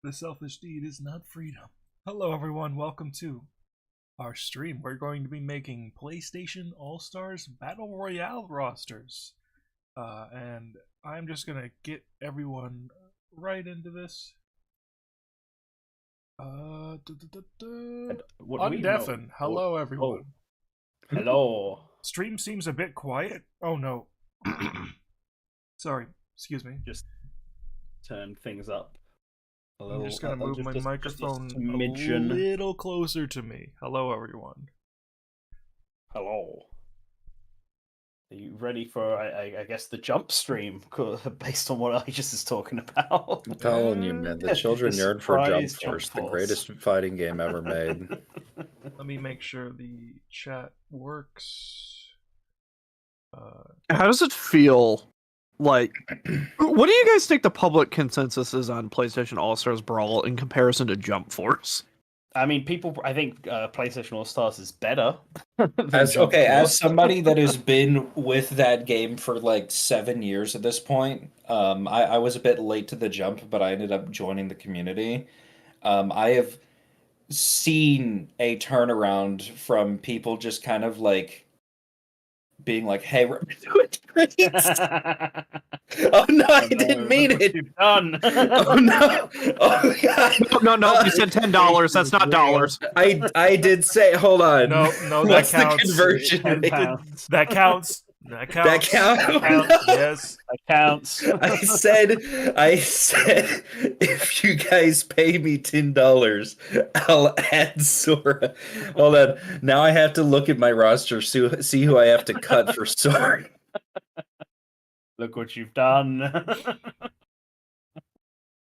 The selfish deed is not freedom. Hello, everyone. Welcome to our stream. We're going to be making PlayStation All-Stars Battle Royale rosters. And I'm just going to get everyone right into this. Undeafen. Hello, everyone. Hello. Stream seems a bit quiet. Oh, no. Sorry. Excuse me. Just turn things up a I'm little. just going to move my microphone a smidgen. little closer to me. Hello, everyone. Hello. Are you ready for, I guess, the jump stream based on what I just is talking about? I'm telling you, man, the children yearn for Jump Force, the greatest fighting game ever made. Let me make sure the chat works. How does it feel like? What do you guys think the public consensus is on PlayStation All-Stars Brawl in comparison to Jump Force? I mean, I think PlayStation All Stars is better. As somebody that has been with that game for like 7 years at this point, I was a bit late to the jump, but I ended up joining the community. I have seen a turnaround from people just kind of like being like, "Hey, we're doing great." Oh no, I didn't mean it. You've done. Oh no! Oh god! No, you said $10. That's not dollars. I did say. Hold on. No, that What's counts. the conversion rate? £10. That counts. That counts. That counts? Yes. That counts. I said, if you guys pay me $10, I'll add Sora. Hold on. Now I have to look at my roster, see who I have to cut for Sora. Look what you've done.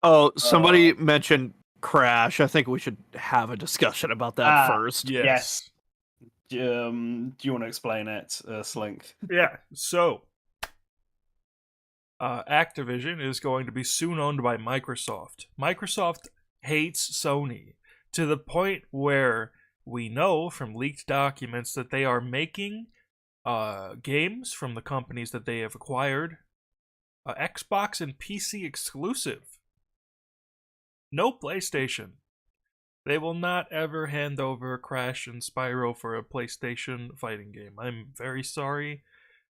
Oh, somebody mentioned Crash. I think we should have a discussion about that first. Yes. Do you want to explain it, Slink? Yeah. So, Activision is going to be soon owned by Microsoft. Microsoft hates Sony to the point where we know from leaked documents that they are making games from the companies that they have acquired Xbox and PC exclusive. No PlayStation. They will not ever hand over Crash and Spyro for a PlayStation fighting game. I'm very sorry.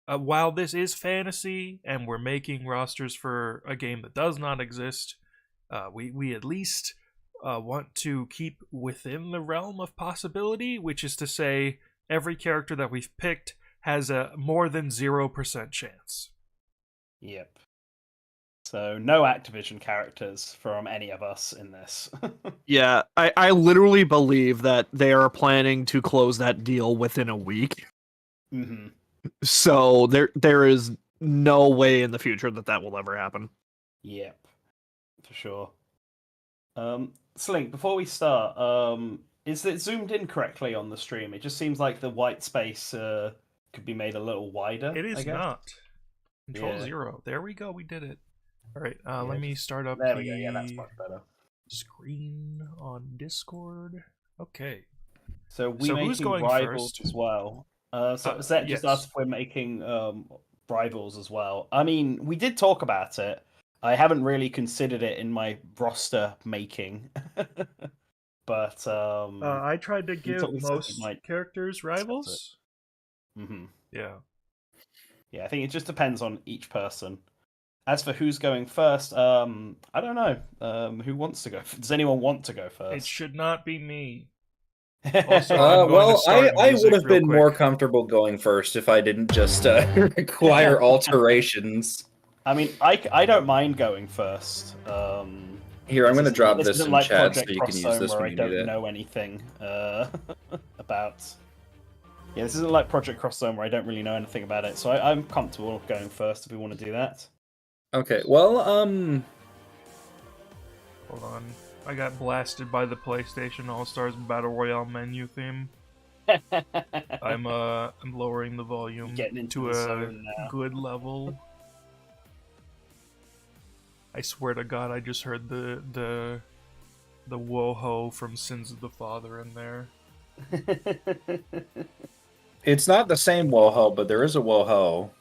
While this is fantasy and we're making rosters for a game that does not exist, we at least want to keep within the realm of possibility, which is to say every character that we've picked has a more than 0% chance. Yep. So no Activision characters from any of us in this. Yeah, I literally believe that they are planning to close that deal within a week. Mm-hmm. So there is no way in the future that will ever happen. Yep, for sure. Slink, before we start, is it zoomed in correctly on the stream? It just seems like the white space could be made a little wider. It is not. Control Yeah. 0. There we go. We did it. All right. Let me start up There we go. Yeah, that's much better. screen on Discord. Okay. So who's going rivals first? as well. Zet just yes. asked if we're making rivals as well. I mean, we did talk about it. I haven't really considered it in my roster making, but I tried to give we said we most might characters rivals. Mm-hmm. Yeah. Yeah, I think it just depends on each person. As for who's going first, I don't know. Who wants to go? Does anyone want to go first? It should not be me. Also, I'm going to start I music would have real been quick. more comfortable going first if I didn't just require alterations. I mean, I don't mind going first. Here, I'm going to drop this isn't in like chat so Project you can use this Crossover, when I you don't need it. know anything about. Yeah, this isn't like Project Crossover. I don't really know anything about it, so I'm comfortable going first if we want to do that. Okay, well, Hold on. I got blasted by the PlayStation All-Stars Battle Royale menu theme. I'm lowering the volume Getting into to the a zone now. good level. I swear to God, I just heard the whoa-ho from Sins of the Father in there. it's not the same Woho, but there is a Woho.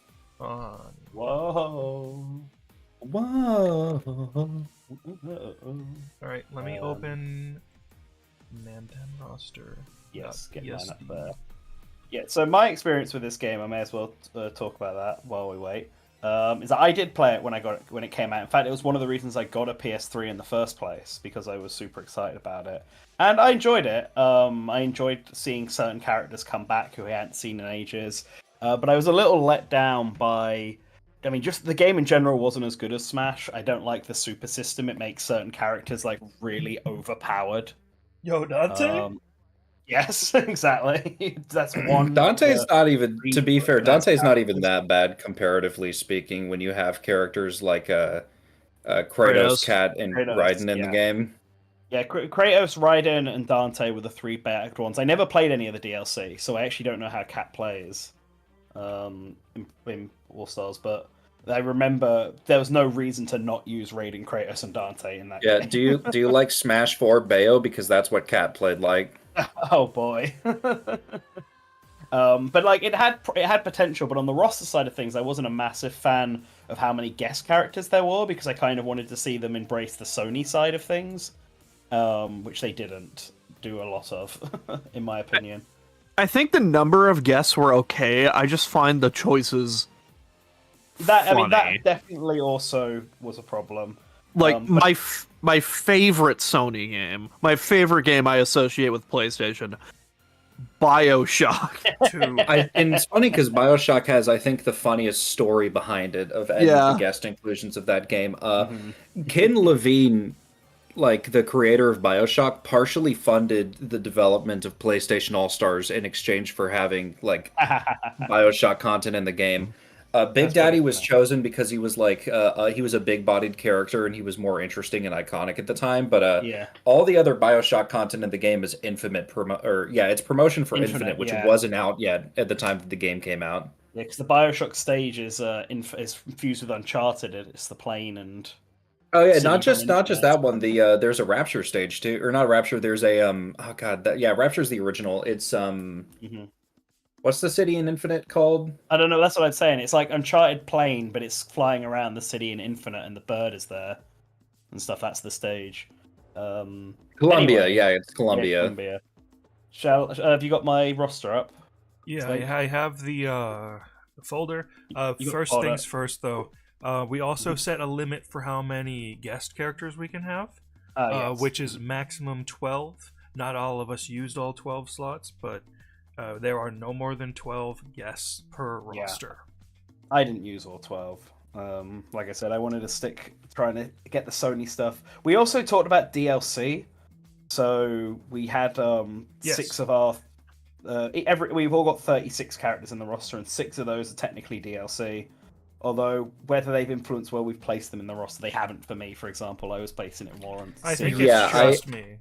On. Whoa. Whoa. All right, let me open Mandan roster. Yes, get Yes. mine up there. Yeah, so my experience with this game, I may as well talk about that while we wait. Is that I did play it when it came out. In fact, it was one of the reasons I got a PS3 in the first place because I was super excited about it, and I enjoyed it. I enjoyed seeing certain characters come back who I hadn't seen in ages, but I was a little let down by. I mean, just the game in general wasn't as good as Smash. I don't like the super system. It makes certain characters like really overpowered. Yo, Donte? Yes, exactly. That's one. Dante's not even, to be fair, That's Dante's not even that bad comparatively speaking when you have characters like Kratos, Kratos. Cat, and Kratos, Raiden in the yeah. game. Yeah, Kratos, Raiden, and Dante were the three backed ones. I never played any of the DLC, so I actually don't know how Cat plays in All Stars, but I remember there was no reason to not use Raiden, Kratos, and Dante in that Yeah, game. do you like Smash 4 Bayo? Because that's what Cat played like. Oh boy. But like it had potential, but on the roster side of things, I wasn't a massive fan of how many guest characters there were because I kind of wanted to see them embrace the Sony side of things, which they didn't do a lot of, in my opinion. I think the number of guests were okay. I just find the choices I mean, funny. that definitely also was a problem. Like my favorite Sony game, my favorite game I associate with PlayStation, BioShock 2. And it's funny because BioShock has, I think, the funniest story behind it of any of the guest inclusions of that game. Ken Levine, like the creator of BioShock, partially funded the development of PlayStation All-Stars in exchange for having like BioShock content in the game. Big Daddy was chosen because he was like he was a big-bodied character and he was more interesting and iconic at the time. But all the other BioShock content in the game is it's promotion for Infinite, which wasn't out yet at the time that the game came out. Yeah, because the BioShock stage is fused with Uncharted. It's the plane and. Oh yeah, not just that one. The there's a Rapture stage too, or not Rapture. There's a Rapture's the original. It's What's the city in Infinite called? I don't know. That's what I'm saying. It's like Uncharted plane, but it's flying around the city in Infinite, and the bird is there and stuff. That's the stage. Columbia, anyway, it's Columbia. Yeah, Columbia. Have you got my roster up? Yeah, I have the folder. First things first, though. We also set a limit for how many guest characters we can have, which is maximum 12. Not all of us used all 12 slots, but there are no more than 12 guests per roster. I didn't use all 12. Like I said, I wanted to trying to get the Sony stuff. We also talked about DLC. So we had 6 of our... we've all got 36 characters in the roster, and 6 of those are technically DLC. Although, whether they've influenced where we've placed them in the roster, they haven't for me, for example. I was placing it more on... I think it's just me.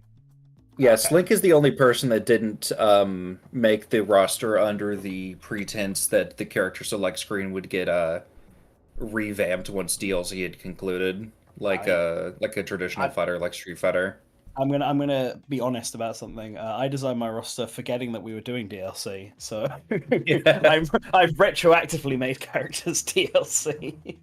Yeah, okay. Slink is the only person that didn't make the roster under the pretense that the character select screen would get revamped once DLC had concluded, like a traditional fighter like Street Fighter. I'm gonna be honest about something. I designed my roster forgetting that we were doing DLC, so I've retroactively made characters DLC.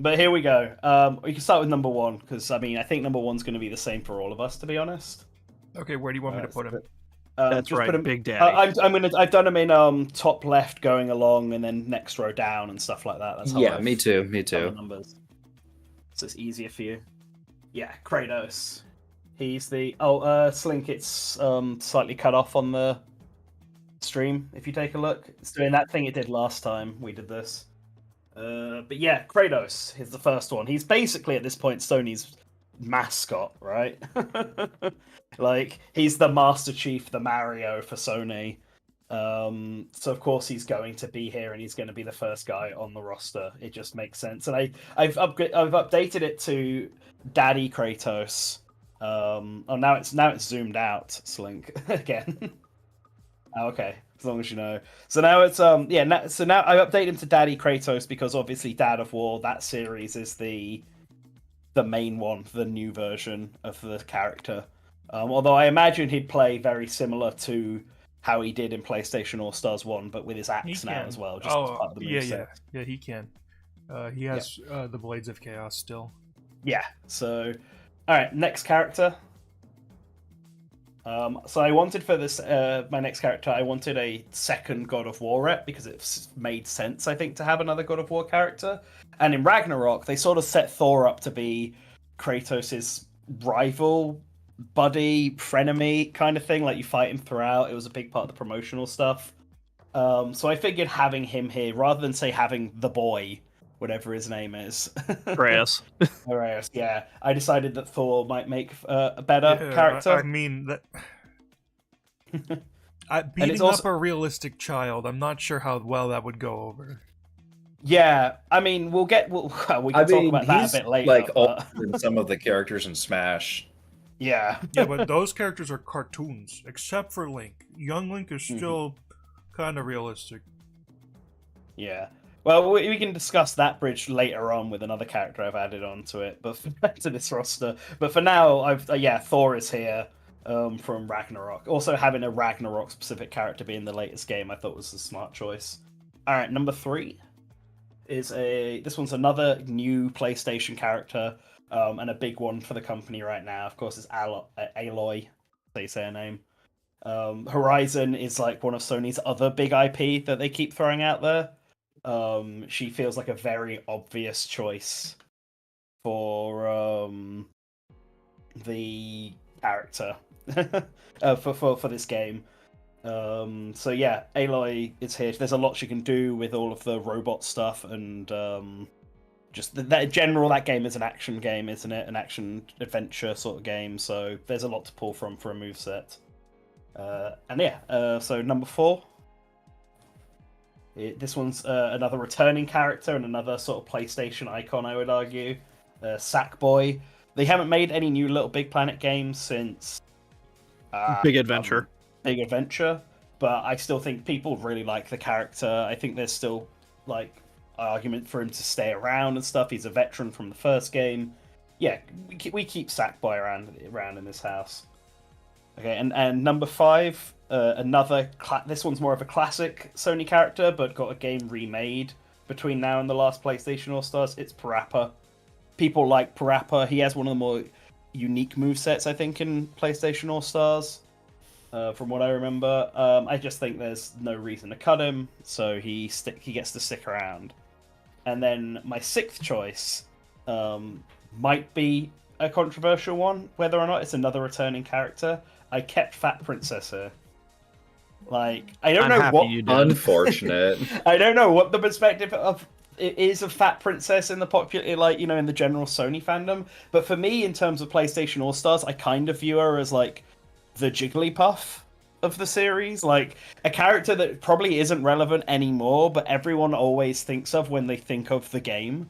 But here we go. We can start with number 1 because I think number 1's going to be the same for all of us, to be honest. Okay, where do you want me to put him? That's right, put him, Big Daddy. I've done them in top left going along, and then next row down and stuff like that. That's how me too. Numbers. So it's easier for you. Yeah, Kratos. He's the Slink. It's slightly cut off on the stream. If you take a look, it's doing that thing it did last time we did this. But yeah, Kratos is the first one. He's basically at this point Sony's mascot, right? Like he's the Master Chief, the Mario for Sony. So of course he's going to be here, and he's going to be the first guy on the roster. It just makes sense, and I've updated it to Daddy Kratos. Now it's zoomed out, Slink again. Okay. As long as you know. So now it's so now I update him to Daddy Kratos because obviously Dad of War, that series is the main one, the new version of the character. Although I imagine he'd play very similar to how he did in PlayStation All Stars 1, but with his axe now as well. Just as part of the moveset. Yeah, he can. He has the Blades of Chaos still. Yeah. So, all right, next character. So I wanted for this my next character, I wanted a second God of War rep because it made sense, I think, to have another God of War character. And in Ragnarok, they sort of set Thor up to be Kratos' rival, buddy, frenemy kind of thing. Like you fight him throughout. It was a big part of the promotional stuff. So I figured having him here, rather than say having the boy, whatever his name is, Atreus. Atreus, yeah, I decided that Thor might make a better character. I mean that. Beating also... up a realistic child, I'm not sure how well that would go over. Yeah, I mean, we can talk about that a bit later. Like older than some of the characters in Smash. Yeah. Yeah, but those characters are cartoons, except for Link. Young Link is still kind of realistic. Yeah. Well, we can discuss that bridge later on with another character I've added onto it, but back to this roster. But for now, Thor is here from Ragnarok. Also, having a Ragnarok specific character be in the latest game, I thought was a smart choice. All right, number 3 is this one's another new PlayStation character, and a big one for the company right now. Of course, it's Aloy. They say her name. Horizon is like one of Sony's other big IP that they keep throwing out there. She feels like a very obvious choice for the character for this game. So yeah, Aloy is here. There's a lot she can do with all of the robot stuff, and just that general. That game is an action game, isn't it? An action adventure sort of game. So there's a lot to pull from for a moveset. So number 4. This one's another returning character and another sort of PlayStation icon, I would argue. Sackboy. They haven't made any new Little Big Planet games since Big Adventure. Big Adventure, but I still think people really like the character. I think there's still like an argument for him to stay around and stuff. He's a veteran from the first game. Yeah, we keep Sackboy around in this house. Okay, and number 5, this one's more of a classic Sony character, but got a game remade between now and the last PlayStation All-Stars. It's Parappa. People like Parappa. He has one of the more unique movesets, I think, in PlayStation All-Stars, from what I remember. I just think there's no reason to cut him, so he gets to stick around. And then my 6th choice might be a controversial one, whether or not it's another returning character. I kept Fat Princess here. Like, I don't know what. Unfortunate. I don't know what the perspective of it is of Fat Princess in the popular, like, in the general Sony fandom. But for me, in terms of PlayStation All Stars, I kind of view her as like the Jigglypuff of the series, like a character that probably isn't relevant anymore, but everyone always thinks of when they think of the game.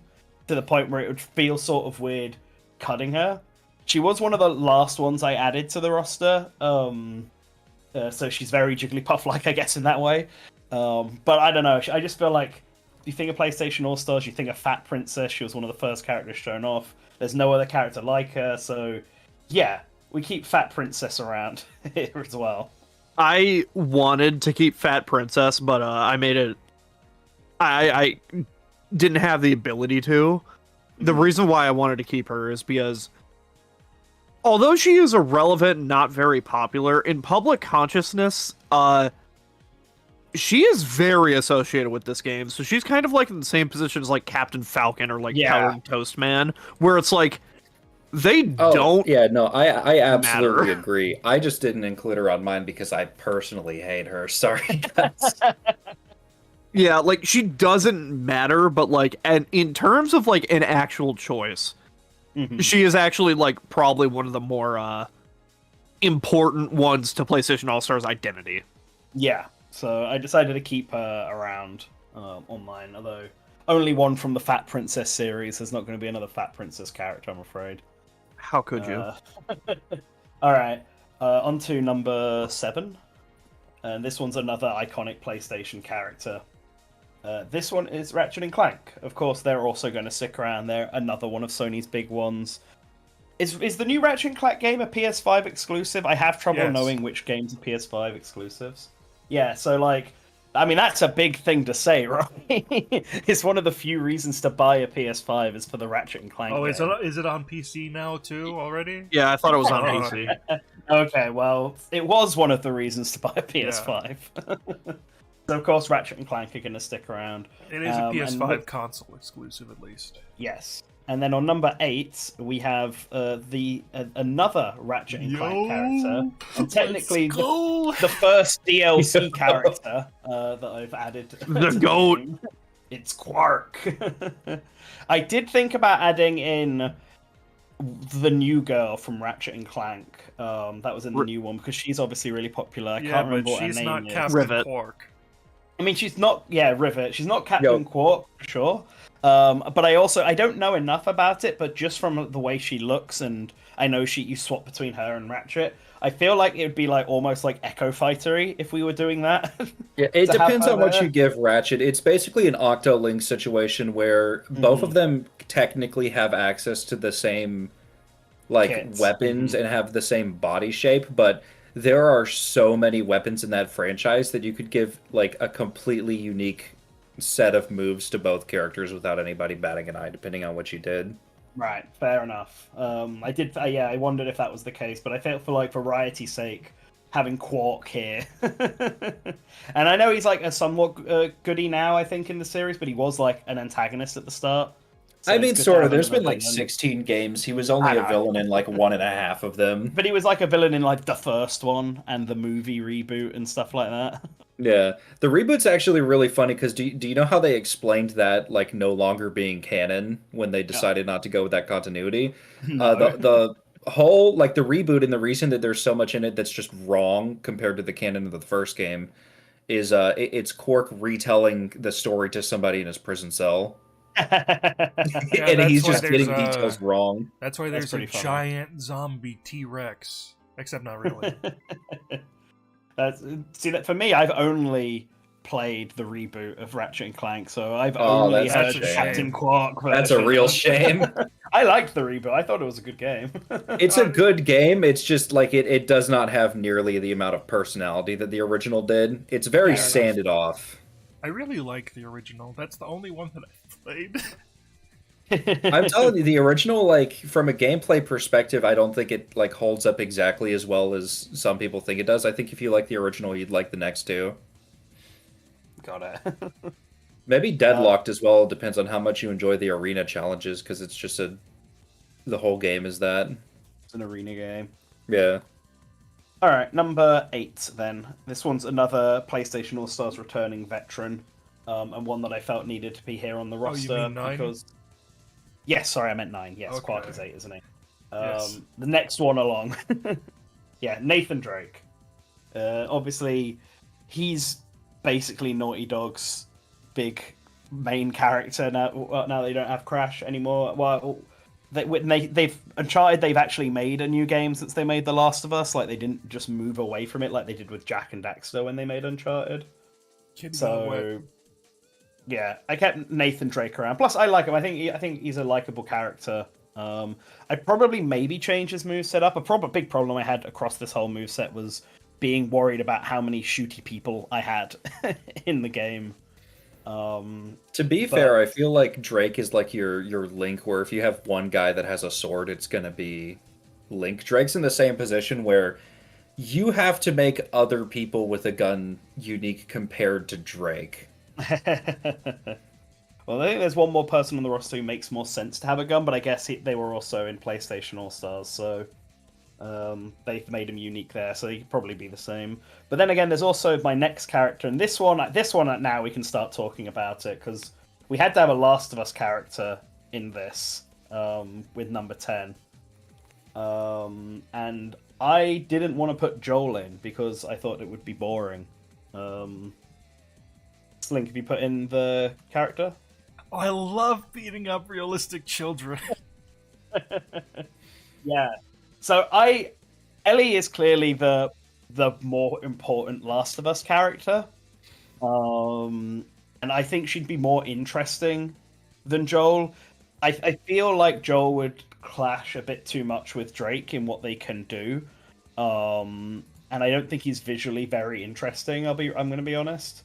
To the point where it would feel sort of weird cutting her. She was one of the last ones I added to the roster, so she's very Jigglypuff-like, I guess, in that way. But I don't know, I just feel like, you think of PlayStation All-Stars, you think of Fat Princess, she was one of the first characters shown off. There's no other character like her, so yeah, we keep Fat Princess around here as well. I wanted to keep Fat Princess, but I made it... I didn't have the ability to. The reason why I wanted to keep her is because although she is irrelevant and not very popular, in public consciousness, she is very associated with this game. So she's kind of like in the same position as like Captain Falcon or like Powdered Toast Man, where it's like they don't. Yeah, no, I absolutely agree. I just didn't include her on mine because I personally hate her. Sorry, guys. Yeah, like she doesn't matter, but like, and in terms of like an actual choice. She is actually, like, probably one of the more important ones to PlayStation All-Stars identity. Yeah, so I decided to keep her around on mine, although only one from the Fat Princess series. There's not going to be another Fat Princess character, I'm afraid. How could you? Alright, on to number 7. And this one's another iconic PlayStation character. This one is Ratchet and Clank. Of course, they're also going to stick around. They're another one of Sony's big ones. Is the new Ratchet and Clank game a PS5 exclusive? I have trouble knowing which games are PS5 exclusives. Yeah, so like I mean, that's a big thing to say, right? It's one of the few reasons to buy a PS5 is for the Ratchet and Clank. Oh, game. is it on PC now too already? Yeah, I thought it was on Oh, PC. Okay, well, it was one of the reasons to buy a PS5. So, of course, Ratchet and Clank are going to stick around. It is a and PS5 with- console exclusive, at least. Yes. And then on number 8, we have another Ratchet and Clank character. And technically, the first DLC character that I've added. The GOAT. Game. It's Quark. I did think about adding in the new girl from Ratchet and Clank. That was in the new one because she's obviously really popular. I can't remember what her she's name not is. Captain Rivet. Quark. I mean, she's not. Yeah, Rivet. She's not Captain Quark for sure. But I don't know enough about it. But just from the way she looks, and I know you swap between her and Ratchet. I feel like it would be like almost like Echo Fightery if we were doing that. Yeah, it depends on what there. you give Ratchet. It's basically an Octolink situation where both of them technically have access to the same Kits. weapons and have the same body shape, but there are so many weapons in that franchise that you could give like a completely unique set of moves to both characters without anybody batting an eye, depending on what you did. Right, fair enough. I wondered if that was the case, but I felt for like variety's sake, having Quark here, and I know he's like a somewhat goodie now, I think, in the series, but he was like an antagonist at the start. So I mean, it's good to sort of. have There's him been as like villain. 16 games. He was only a villain in like 1.5 of them. But he was like a villain in like the first one and the movie reboot and stuff like that. Yeah, the reboot's actually really funny because do you know how they explained that like no longer being canon when they decided not to go with that continuity? No. The whole like the reboot and the reason that there's so much in it that's just wrong compared to the canon of the first game is it's Quark retelling the story to somebody in his prison cell. Yeah, And that's he's why just there's, getting details wrong. That's why there's a pretty funny. giant zombie T-Rex. Except not really. See, that for me, I've only played the reboot of Ratchet and Clank, so I've Oh, only that's heard a shame. Captain Quark version. That's a real shame. I liked the reboot. I thought it was a good game. It's a good game. It's just like it does not have nearly the amount of personality that the original did. It's very Fair enough. sanded off. I really like the original. That's the only one that I've played. I'm telling you, the original, like from a gameplay perspective, I don't think it like holds up exactly as well as some people think it does. I think if you like the original, you'd like the next two. Got it. Maybe Deadlocked as well. It depends on how much you enjoy the arena challenges, because it's just the whole game is that. It's an arena game. Yeah. All right, number 8 then. This one's another PlayStation All Stars returning veteran, and one that I felt needed to be here on the you roster mean 9? because. Yes, sorry, I meant 9. Yes, Okay. Quark is 8, isn't he? Yes. The next one along. Yeah, Nathan Drake. Obviously, he's basically Naughty Dog's big main character now. Now they don't have Crash anymore. Well, they've Uncharted. They've actually made a new game since they made The Last of Us. Like they didn't just move away from it like they did with Jack and Daxter when they made Uncharted. Kid got wet. So. Yeah, I kept Nathan Drake around. Plus, I like him. I think he's a likable character. I'd probably maybe change his moveset up. A big problem I had across this whole moveset was being worried about how many shooty people I had in the game. To be fair, I feel like Drake is like your Link, where if you have one guy that has a sword, it's gonna be Link. Drake's in the same position where you have to make other people with a gun unique compared to Drake. Well, I think there's one more person on the roster who makes more sense to have a gun, but I guess they were also in PlayStation All Stars, so they've made him unique there, so he could probably be the same. But then again, there's also my next character, and this one now we can start talking about it, because we had to have a Last of Us character in this with number 10. And I didn't want to put Joel in, because I thought it would be boring. Link, have you put in the character? Oh, I love beating up realistic children. Yeah. So Ellie is clearly the more important Last of Us character. And I think she'd be more interesting than Joel. I feel like Joel would clash a bit too much with Drake in what they can do. And I don't think he's visually very interesting, I'm going to be honest.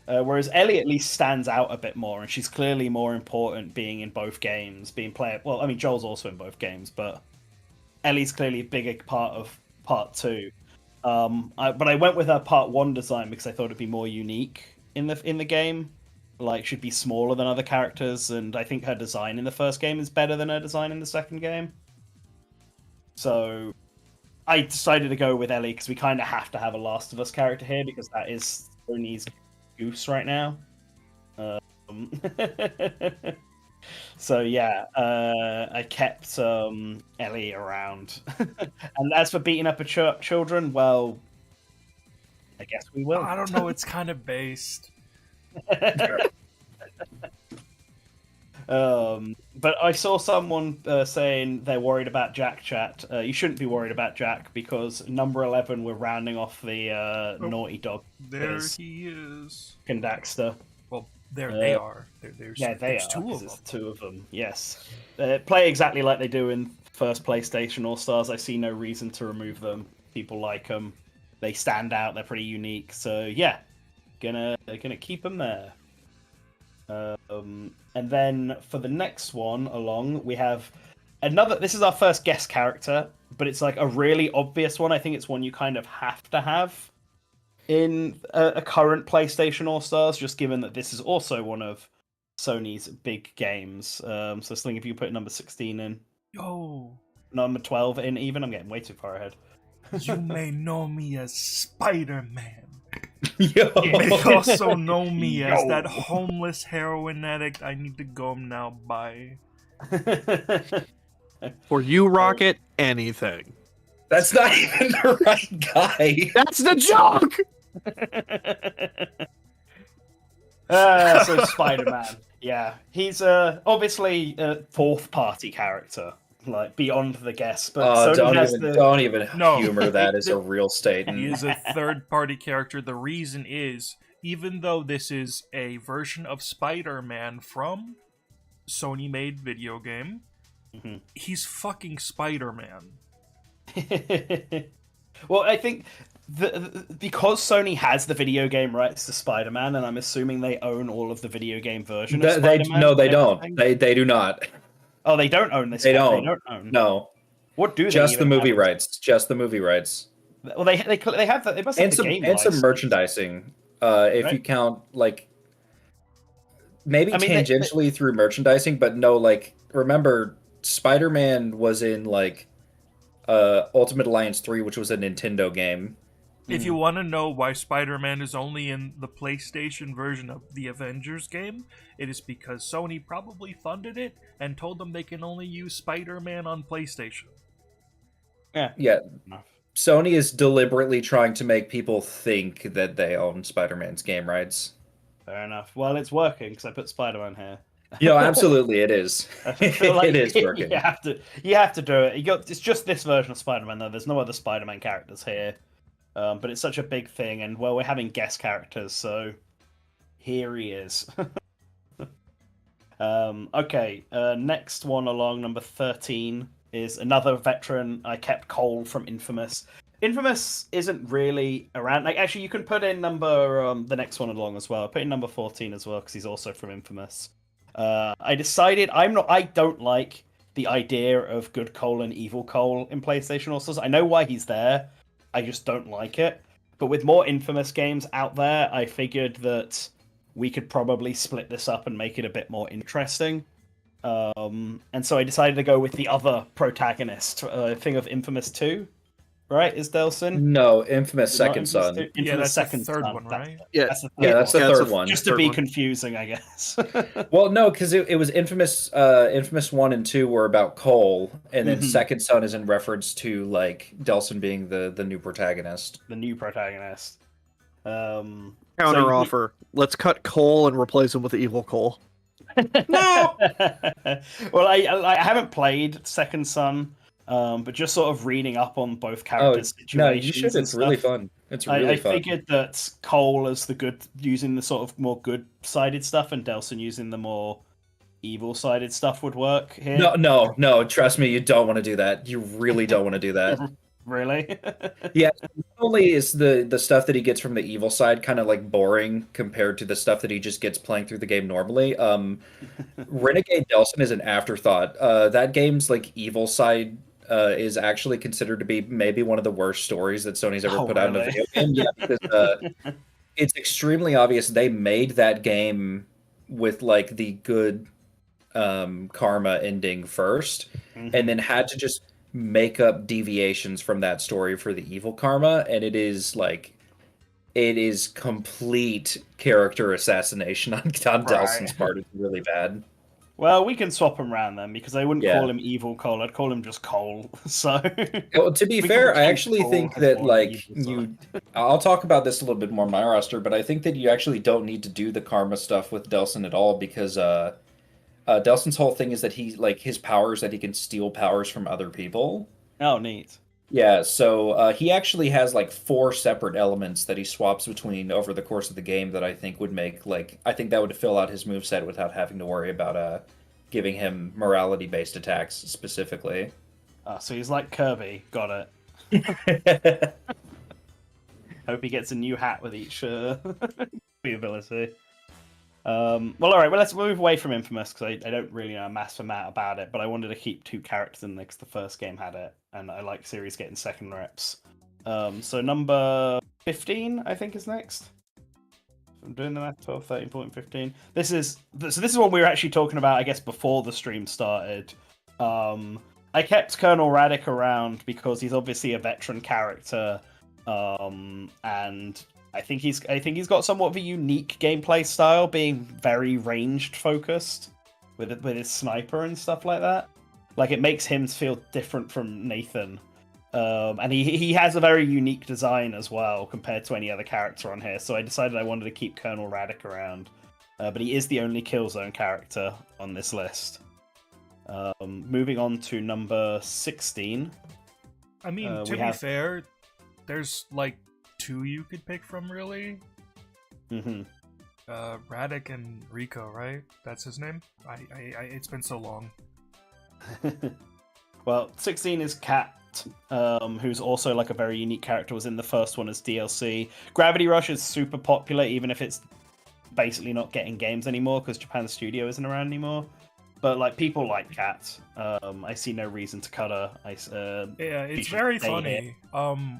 Whereas Ellie at least stands out a bit more, and she's clearly more important being in both games, being player. Well, I mean, Joel's also in both games, but Ellie's clearly a bigger part of part 2. But I went with her part 1 design because I thought it'd be more unique in the game. Like, should be smaller than other characters, and I think her design in the first game is better than her design in the second game. So I decided to go with Ellie because we kind of have to have a Last of Us character here because that is Sony's goose right now. So yeah, I kept Ellie around. And as for beating up children, well, I guess we will. I don't know. It's kind of based. But I saw someone saying they're worried about Jack chat. You shouldn't be worried about Jack because number 11 we're rounding off the Naughty Dog. There he is. Condaxter. Well, there they are. There's two of them. Two of them, yes. Play exactly like they do in first PlayStation All-Stars. I see no reason to remove them. People like them. They stand out. They're pretty unique. So yeah, gonna keep them there. And then for the next one along, we have another. This is our first guest character, but it's like a really obvious one. I think it's one you kind of have to have in a current PlayStation All-Stars, just given that this is also one of Sony's big games. So Sling, if you put number 16 in. Yo. Number 12 in even. I'm getting way too far ahead. You may know me as Spider-Man. Yo. You may also know me as that homeless heroin addict I need to go now by. For you, Rocket, anything. That's not even the right guy. That's the joke! So Spider-Man. Yeah. He's obviously a fourth party character. Like beyond the guest, but don't even humor that as a real statement. He is a third-party character. The reason is, even though this is a version of Spider-Man from Sony-made video game, he's fucking Spider-Man. Well, I think because Sony has the video game rights to Spider-Man, and I'm assuming they own all of the video game version of Spider-Man. No, they don't. They do not. Oh, they don't own this. They don't. They don't own. No. What do they? Just the movie rights. Just the movie rights. Well, they have that. They must have the game and some license. merchandising. If you count like maybe tangentially through merchandising, but no, like remember Spider-Man was in like Ultimate Alliance 3, which was a Nintendo game. If you want to know why Spider-Man is only in the PlayStation version of the Avengers game, it is because Sony probably funded it and told them they can only use Spider-Man on PlayStation. Yeah. Sony is deliberately trying to make people think that they own Spider-Man's game rights. Fair enough. Well, it's working because I put Spider-Man here. Absolutely, it is. It is working. You have to do it. It's just this version of Spider-Man though. There's no other Spider-Man characters here. But it's such a big thing, and well, we're having guest characters, so here he is. Okay, next one along, number 13, is another veteran. I kept Cole from Infamous. Infamous isn't really around. Like, actually, you can put in the next one along as well. Put in number 14 as well, because he's also from Infamous. I decided I don't like the idea of good Cole and evil Cole in PlayStation All-Stars. I know why he's there. I just don't like it. But with more Infamous games out there, I figured that we could probably split this up and make it a bit more interesting. And so I decided to go with the other protagonist. Thing of Infamous 2, right? Is Delson? No, Infamous Second Son. That's the third one, right? That's the third one. Just to be confusing, I guess. Well, no, because it was Infamous. Infamous 1 and 2 were about Cole, and then Second Son is in reference to like Delson being the new protagonist. The new protagonist. Counter offer. Let's cut Cole and replace him with evil Cole. No. Well, I haven't played Second Son. But just sort of reading up on both characters' situations. No, you should. It's really fun. It's really fun. I figured that Cole as using the sort of more good-sided stuff, and Delson using the more evil-sided stuff would work here. No. Trust me, you don't want to do that. You really don't want to do that. Really? Yeah, not only is the stuff that he gets from the evil side kind of like boring compared to the stuff that he just gets playing through the game normally. Renegade Delsin is an afterthought. That game's like evil side is actually considered to be maybe one of the worst stories that Sony's ever Oh, put out in a really? video game. Yeah, because it's extremely obvious they made that game with like the good karma ending first, and then had to just make up deviations from that story for the evil karma, and it is like it is complete character assassination on Delsin's Right. part. It's really bad. Well, we can swap him around then, because I wouldn't Yeah. call him Evil Cole. I'd call him just Cole. So, Well, to be we fair, can I change actually Cole think as that more on the like evil side. I'll talk about this a little bit more in my roster, but I think that you actually don't need to do the karma stuff with Delsin at all because Delsin's whole thing is that he like his powers that he can steal powers from other people. Oh, neat. Yeah, so he actually has like 4 separate elements that he swaps between over the course of the game that I think would make like I think that would fill out his moveset without having to worry about giving him morality based attacks specifically. So he's like Kirby. Got it. Hope he gets a new hat with each ability. Well, all right. Well, let's move away from Infamous because I don't really know a mass amount about it. But I wanted to keep 2 characters in there because the first game had it, and I like series getting second reps. So number 15, I think, is next. I'm doing the math. 12, 13, 14, 15. This is what we were actually talking about, I guess, before the stream started. I kept Colonel Radic around because he's obviously a veteran character, and I think he's got somewhat of a unique gameplay style, being very ranged focused with his sniper and stuff like that. Like it makes him feel different from Nathan, and he has a very unique design as well compared to any other character on here. So I decided I wanted to keep Colonel Radic around, but he is the only Killzone character on this list. Moving on to number 16. I mean, to be fair, there's like 2 you could pick from, really. Mm-hmm. Radic and Rico, right? That's his name? I it's been so long. Well, 16 is Cat, who's also like a very unique character, was in the first one as DLC. Gravity Rush is super popular, even if it's basically not getting games anymore, because Japan Studio isn't around anymore. But like people like Cat. I see no reason to cut her. Yeah, it's very funny.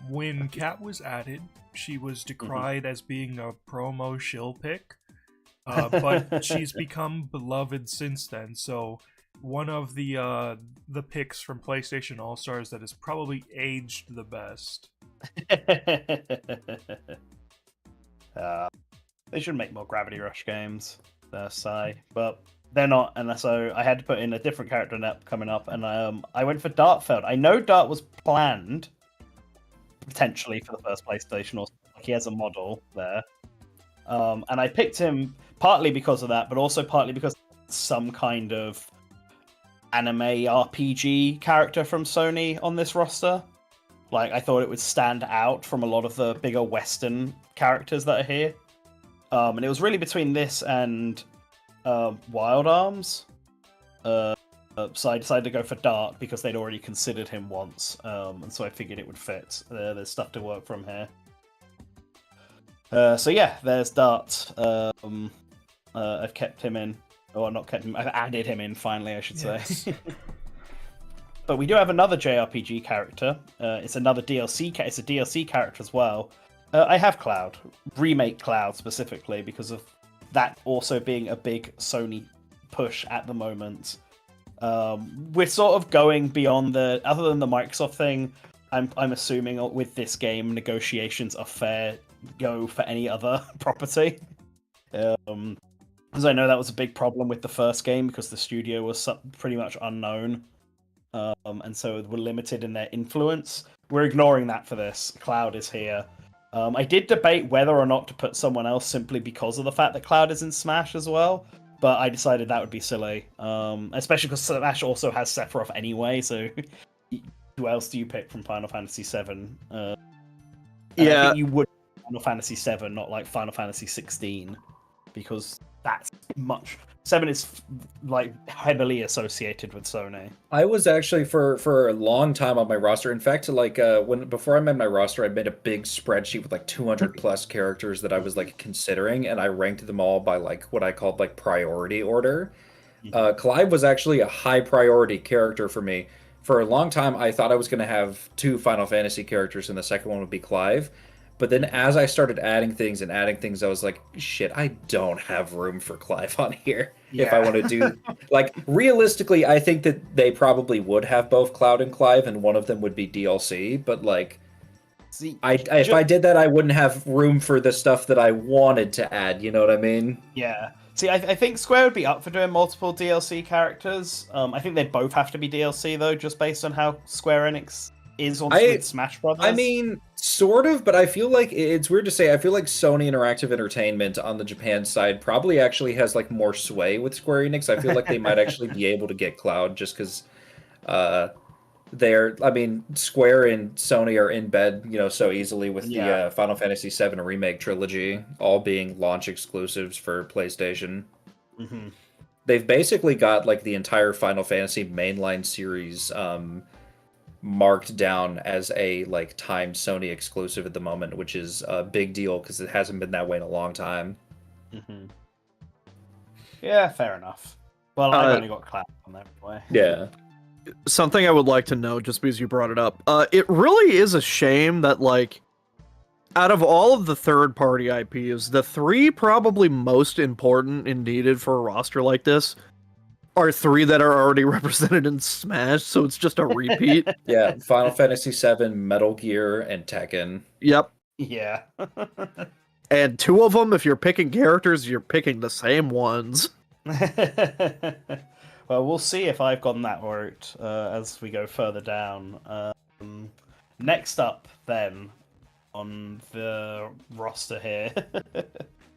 When Cat was added, she was decried as being a promo shill pick, but she's become beloved since then. So one of the picks from PlayStation All Stars that has probably aged the best. They should make more Gravity Rush games. But they're not, and so I had to put in a different character coming up, and I went for Dartfeld. I know Dart was planned potentially for the first PlayStation, or like he has a model there, and I picked him partly because of that, but also partly because some kind of anime RPG character from Sony on this roster. Like I thought it would stand out from a lot of the bigger Western characters that are here, and it was really between this and Wild Arms, so I decided to go for Dart because they'd already considered him once, and so I figured it would fit. There's stuff to work from here. So yeah, there's Dart. I've kept him in, or not kept him. I've added him in finally, I should say. But we do have another JRPG character. It's another DLC. It's a DLC character as well. I have Cloud, remake Cloud specifically because of that also being a big Sony push at the moment. We're sort of going beyond other than the Microsoft thing. I'm assuming with this game, negotiations are fair go for any other property. Because I know that was a big problem with the first game because the studio was pretty much unknown, and so we're limited in their influence. We're ignoring that for this. Cloud is here. I did debate whether or not to put someone else simply because of the fact that Cloud is in Smash as well, but I decided that would be silly, especially because Smash also has Sephiroth anyway, so who else do you pick from Final Fantasy VII? I think you would Final Fantasy VII, not like Final Fantasy 16, because that's much. 7 is like heavily associated with Sony. I was actually for a long time on my roster. In fact, like before I made my roster, I made a big spreadsheet with like 200 plus characters that I was like considering, and I ranked them all by like what I called like priority order. Clive was actually a high priority character for me. For a long time, I thought I was going to have 2 Final Fantasy characters, and the second one would be Clive. But then as I started adding things, I was like, shit, I don't have room for Clive on here. Yeah. If I want to do, like, realistically, I think that they probably would have both Cloud and Clive, and one of them would be DLC. But, like, See, if I did that, I wouldn't have room for the stuff that I wanted to add, you know what I mean? Yeah. See, I think Square would be up for doing multiple DLC characters. I think they both have to be DLC, though, just based on how Square Enix is on with Smash Brothers. I mean, sort of, but I feel like it's weird to say. I feel like Sony Interactive Entertainment on the Japan side probably actually has like more sway with Square Enix. I feel like they might actually be able to get Cloud just because Square and Sony are in bed, so easily with the Final Fantasy VII Remake trilogy, all being launch exclusives for PlayStation. Mm-hmm. They've basically got like the entire Final Fantasy mainline series marked down as a like timed Sony exclusive at the moment, which is a big deal because it hasn't been that way in a long time. Mm-hmm. Yeah, fair enough. Well, I've only got Cloud on there anyway. Yeah. Something I would like to know, just because you brought it up, it really is a shame that, like, out of all of the third-party IPs, the 3 probably most important and needed for a roster like this are 3 that are already represented in Smash, so it's just a repeat. Yeah, Final Fantasy VII, Metal Gear, and Tekken. Yep. Yeah. And 2 of them, if you're picking characters, you're picking the same ones. Well, we'll see if I've gone that route as we go further down. Next up, then, on the roster here.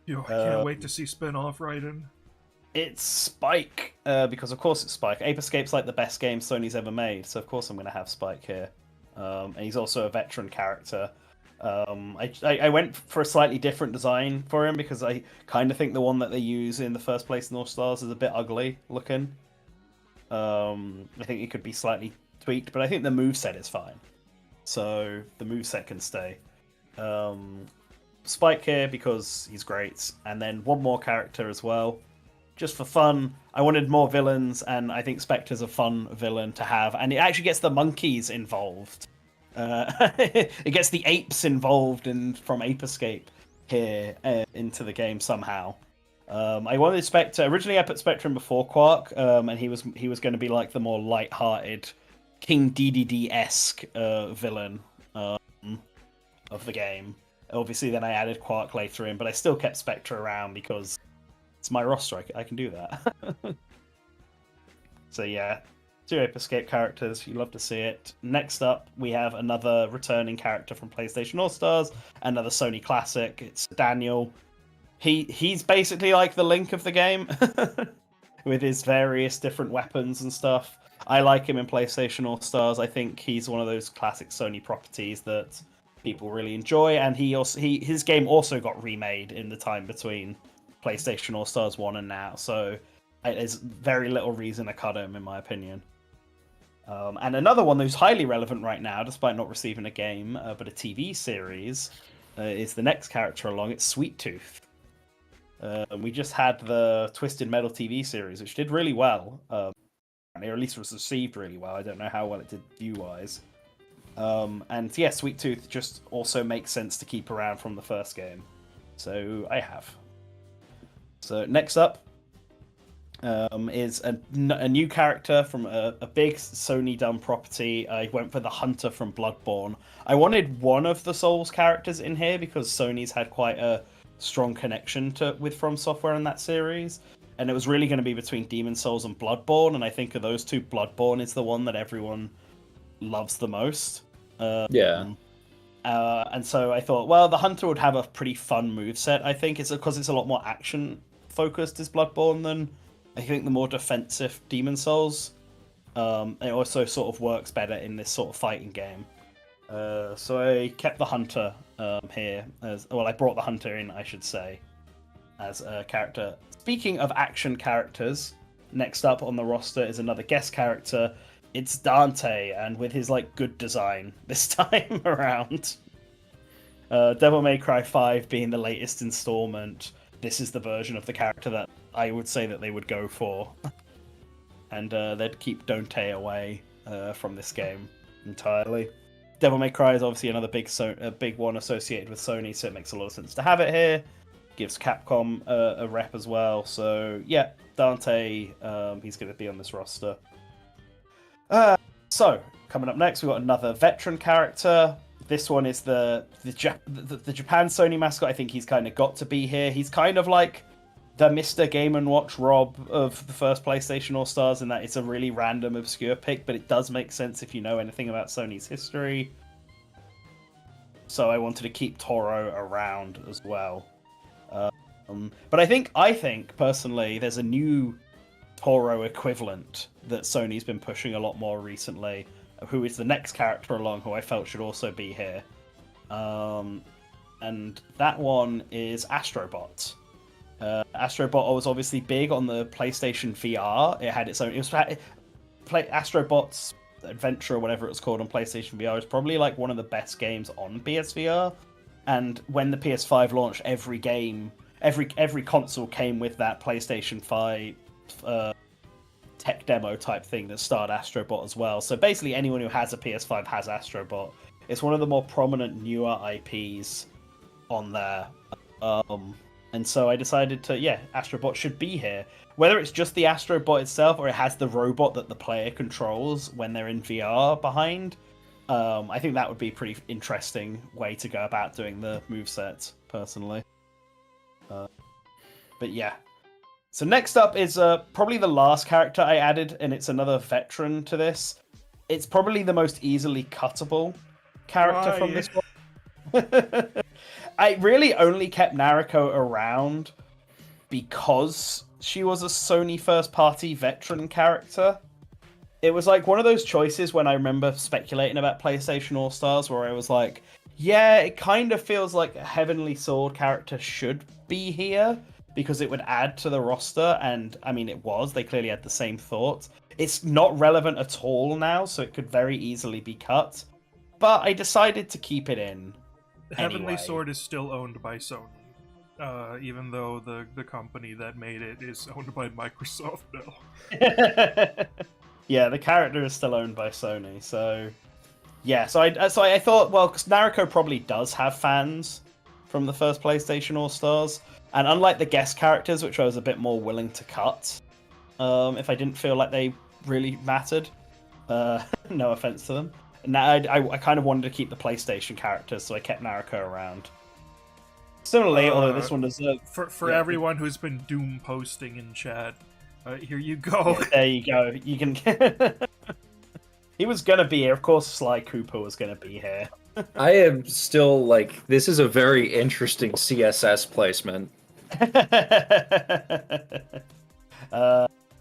Yo, I can't wait to see Spin-Off Raiden. It's Spike, because of course it's Spike. Ape Escape's like the best game Sony's ever made, so of course I'm going to have Spike here. And he's also a veteran character. I went for a slightly different design for him because I kind of think the one that they use in the first place in All Stars is a bit ugly looking. I think it could be slightly tweaked, but I think the moveset is fine. So the moveset can stay. Spike here because he's great, and then one more character as well. Just for fun, I wanted more villains, and I think Spectre's a fun villain to have, and it actually gets the monkeys involved. It gets the apes involved from Ape Escape here into the game somehow. I wanted Spectre. Originally, I put Spectre in before Quark, and he was going to be like the more light-hearted King DDD-esque villain of the game. Obviously, then I added Quark later in, but I still kept Spectre around because it's my roster. I can do that. So yeah, 2 Ape Escape characters. You love to see it. Next up, we have another returning character from PlayStation All Stars, another Sony classic. It's Daniel. He's basically like the Link of the game, with his various different weapons and stuff. I like him in PlayStation All Stars. I think he's one of those classic Sony properties that people really enjoy, and his game also got remade in the time between PlayStation All Stars 1 and now, so there's very little reason to cut him, in my opinion. And another one who's highly relevant right now, despite not receiving a game, but a TV series, is the next character along. It's Sweet Tooth. We just had the Twisted Metal TV series, which did really well. Or at least was received really well. I don't know how well it did view-wise. And yeah, Sweet Tooth just also makes sense to keep around from the first game. So I have. So next up is a new character from a big Sony done property. I went for the Hunter from Bloodborne. I wanted one of the Souls characters in here because Sony's had quite a strong connection with From Software in that series, and it was really going to be between Demon Souls and Bloodborne, and I think of those two, Bloodborne is the one that everyone loves the most. And so I thought, well, the Hunter would have a pretty fun moveset. I think it's because it's a lot more action focused as Bloodborne than I think the more defensive Demon Souls. It also sort of works better in this sort of fighting game. So I kept the Hunter here. I brought the Hunter in, I should say. as a character. Speaking of action characters, next up on the roster is another guest character. It's Donte, and with his good design this time around. Devil May Cry 5 being the latest installment, this is the version of the character that I would say that they would go for. And they'd keep Donte away from this game entirely. Devil May Cry is obviously another big one associated with Sony, so it makes a lot of sense to have it here. Gives Capcom a rep as well. So yeah, Donte, he's going to be on this roster. So coming up next, we've got another veteran character. This one is the Japan Sony mascot. I think he's kind of got to be here. He's kind of like the Mr. Game & Watch Rob of the first PlayStation All-Stars, in that it's a really random, obscure pick, but it does make sense if you know anything about Sony's history. So I wanted to keep Toro around as well. But I think personally, there's a new Toro equivalent that Sony's been pushing a lot more recently, who is the next character along, who I felt should also be here. And that one is Astrobot. Astrobot was obviously big on the PlayStation VR. It had its own. Astrobot's Adventure, or whatever it was called on PlayStation VR, is probably one of the best games on PSVR. And when the PS5 launched, every game, every console came with that PlayStation 5 tech demo type thing that starred Astrobot as well. So basically, anyone who has a PS5 has Astrobot. It's one of the more prominent newer IPs on there. And so I decided Astrobot should be here. Whether it's just the Astrobot itself or it has the robot that the player controls when they're in VR behind, I think that would be a pretty interesting way to go about doing the moveset, personally. But yeah. So next up is probably the last character I added, and it's another veteran to this. It's probably the most easily cuttable character from this one. I really only kept Nariko around because she was a Sony first-party veteran character. It was one of those choices when I remember speculating about PlayStation All-Stars, where I was like, yeah, it kind of feels like a Heavenly Sword character should be here, because it would add to the roster, and I mean, it was. They clearly had the same thought. It's not relevant at all now, so it could very easily be cut. But I decided to keep it in. Heavenly Sword is still owned by Sony, even though the company that made it is owned by Microsoft now. Yeah, the character is still owned by Sony, so yeah. So I thought, well, because Nariko probably does have fans from the first PlayStation All-Stars, and unlike the guest characters, which I was a bit more willing to cut, if I didn't feel like they really mattered. No offense to them. Now I kind of wanted to keep the PlayStation characters, so I kept Nariko around. Similarly, although this one does for everyone who's been doom posting in chat, here you go. Yeah, there you go. You can. He was gonna be here. Of course, Sly Cooper was gonna be here. I am still this is a very interesting CSS placement.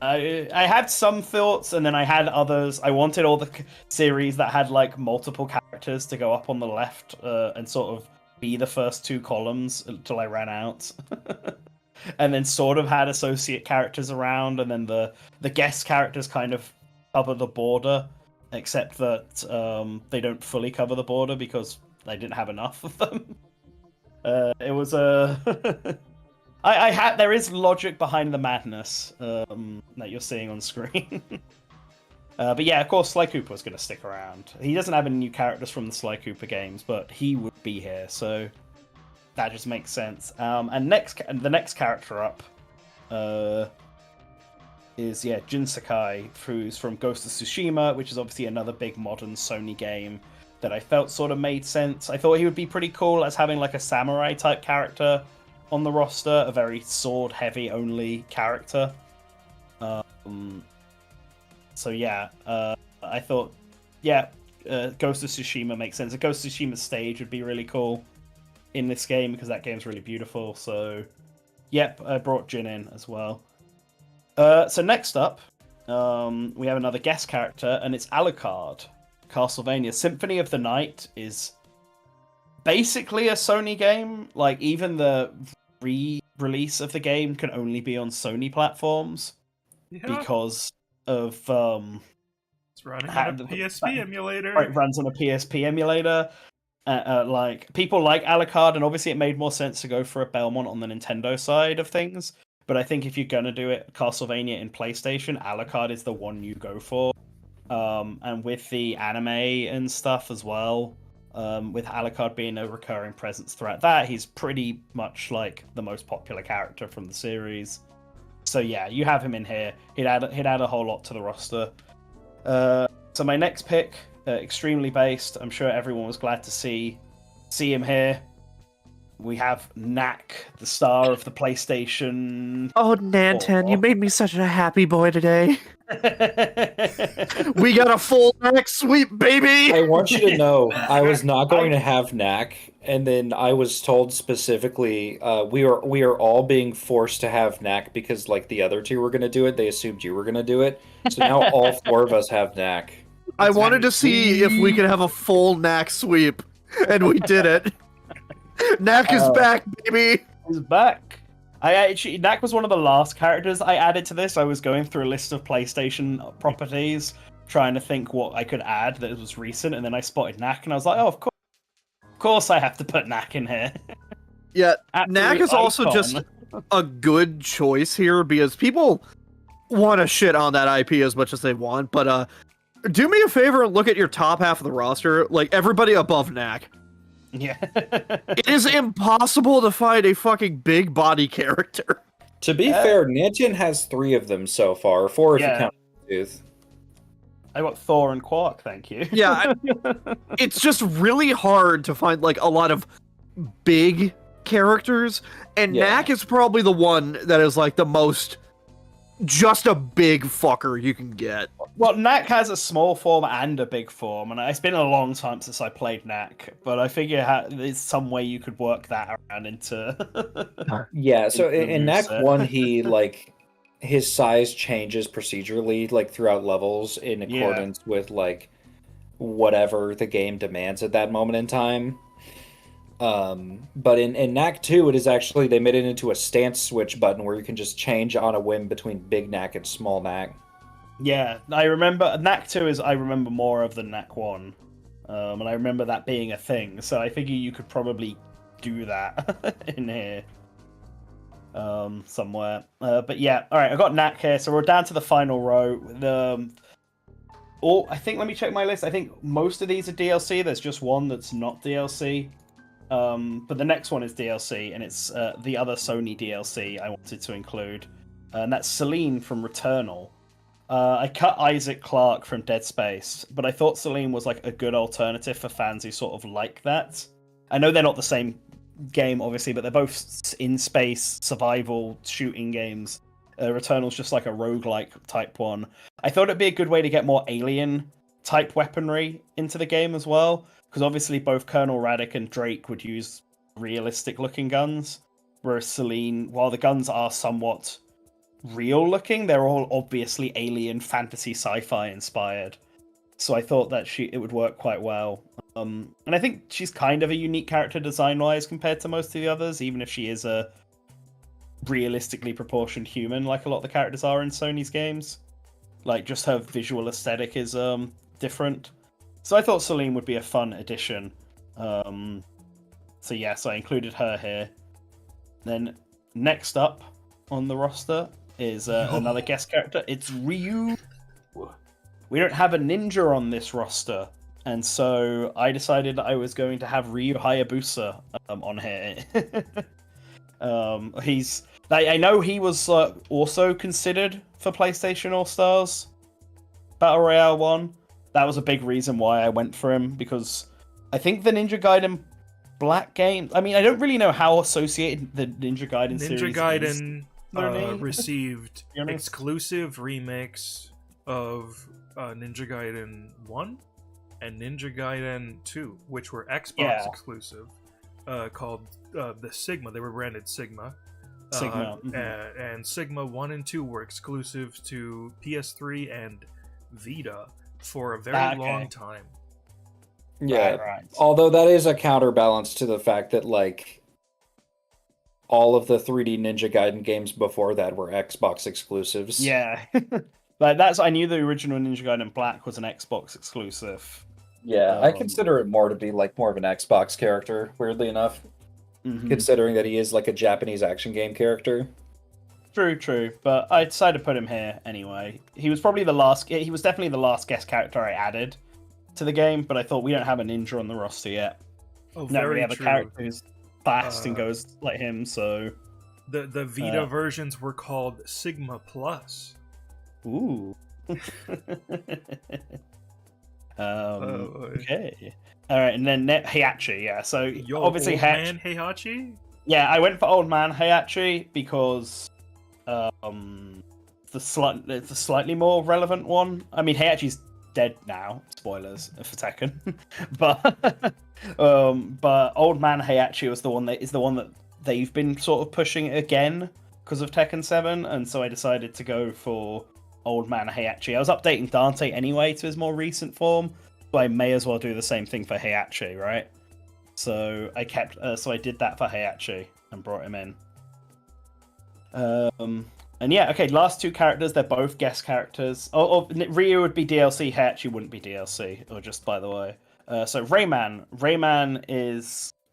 I had some thoughts, and then I had others. I wanted all the series that had multiple characters to go up on the left and sort of be the first two columns until I ran out. And then sort of had associate characters around, and then the guest characters kind of cover the border, except that they don't fully cover the border because I didn't have enough of them. It was a... there is logic behind the madness that you're seeing on screen. But yeah, of course, Sly Cooper was going to stick around. He doesn't have any new characters from the Sly Cooper games, but he would be here, so that just makes sense. And the next character up is Jin Sakai, who's from Ghost of Tsushima, which is obviously another big modern Sony game that I felt sort of made sense. I thought he would be pretty cool as having a samurai type character on the roster, a very sword-heavy only character. So yeah, I thought, Ghost of Tsushima makes sense. A Ghost of Tsushima stage would be really cool in this game because that game's really beautiful. So, yep, I brought Jin in as well. So next up, we have another guest character, and it's Alucard. Castlevania Symphony of the Night is basically a Sony game. Even the re-release of the game can only be on Sony platforms because of it's running on a PSP emulator. It runs on a PSP emulator. Like people like Alucard, and obviously it made more sense to go for a Belmont on the Nintendo side of things. But I think if you're gonna do it, Castlevania in PlayStation, Alucard is the one you go for. And with the anime and stuff as well, with Alucard being a recurring presence throughout that, he's pretty much like the most popular character from the series. So yeah, you have him in here. He'd add a whole lot to the roster. So my next pick, extremely based. I'm sure everyone was glad to see him here. We have Knack, the star of the PlayStation. Oh, Nantan, you made me such a happy boy today. We got a full Knack sweep, baby! I want you to know, I was not going to have Knack, and then I was told specifically, we are all being forced to have Knack because like the other two were going to do it. They assumed you were going to do it. So now all four of us have Knack. I wanted to see if we could have a full Knack sweep, and we did it. Knack is back, baby! He's back. Knack was one of the last characters I added to this. I was going through a list of PlayStation properties, trying to think what I could add that was recent, and then I spotted Knack, and I was like, oh, of course I have to put Knack in here. Yeah, Knack is also just a good choice here, because people want to shit on that IP as much as they want, but do me a favor and look at your top half of the roster, like everybody above Knack. Yeah. It is impossible to find a fucking big body character. To be fair, Nanjin has 3 of them so far, 4 if you count Tooth. I got Thor and Quark, thank you. Yeah, it's just really hard to find like a lot of big characters, and Knack is probably the one that is like the most just a big fucker you can get. Well, Knack has a small form and a big form, and it's been a long time since I played Knack, but I figure there's some way you could work that around into... Yeah, so in Knack 1, he, like, his size changes procedurally, like, throughout levels in accordance with, like, whatever the game demands at that moment in time. But in Knack 2, it is actually, they made it into a stance switch button where you can just change on a whim between big Knack and small Knack. Yeah, I remember, Knack 2 I remember more of than Knack 1. And I remember that being a thing, so I figure you could probably do that in here. Somewhere. But yeah, alright, I got Knack here, so we're down to the final row. I think, let me check my list, I think most of these are DLC, there's just one that's not DLC. But the next one is DLC, and it's the other Sony DLC I wanted to include. And that's Celine from Returnal. I cut Isaac Clarke from Dead Space, but I thought Celine was like a good alternative for fans who sort of like that. I know they're not the same game, obviously, but they're both in-space survival shooting games. Returnal's just like a roguelike type one. I thought it'd be a good way to get more alien type weaponry into the game as well, because obviously both Colonel Raddick and Drake would use realistic looking guns, whereas Celine, while the guns are somewhat real looking, they're all obviously alien fantasy sci-fi inspired. So I thought that it would work quite well. And I think she's kind of a unique character design wise compared to most of the others, even if she is a realistically proportioned human like a lot of the characters are in Sony's games. Like, just her visual aesthetic is different. So I thought Celine would be a fun addition. So yes, I included her here. Then next up on the roster is another guest character. It's Ryu. We don't have a ninja on this roster, and so I decided I was going to have Ryu Hayabusa on here. I know he was also considered for PlayStation All-Stars Battle Royale 1. That was a big reason why I went for him, because I think the Ninja Gaiden Black game... I mean, I don't really know how associated the Ninja Gaiden series is. Ninja Gaiden received exclusive remakes of Ninja Gaiden 1 and Ninja Gaiden 2, which were Xbox exclusive, called the Sigma. They were branded Sigma. And Sigma 1 and 2 were exclusive to PS3 and Vita for a very long time. Yeah, right. Although that is a counterbalance to the fact that, like, all of the 3D Ninja Gaiden games before that were Xbox exclusives. Yeah. Like I knew the original Ninja Gaiden Black was an Xbox exclusive. Yeah, I consider it more to be like more of an Xbox character, weirdly enough, considering that he is like a Japanese action game character. True, but I decided to put him here anyway. He was probably the last. He was definitely the last guest character I added to the game, but I thought we don't have a ninja on the roster yet. Oh, Now very we have true. a character who's fast and goes like him. So the Vita versions were called Sigma Plus. ooh. Okay. All right, and then Heihachi. Yeah. So obviously, Old Man Heihachi. Yeah, I went for Old Man Heihachi because it's the slightly more relevant one. I mean, Heihachi's dead now. Spoilers for Tekken, but Old Man Heihachi was the one that they've been sort of pushing again because of Tekken 7, and so I decided to go for Old Man Heihachi. I was updating Donte anyway to his more recent form, but I may as well do the same thing for Heihachi, right? So I did that for Heihachi and brought him in. And yeah, okay, last two characters, they're both guest characters. Ryu would be DLC, Heihachi wouldn't be DLC, or just by the way. So Rayman.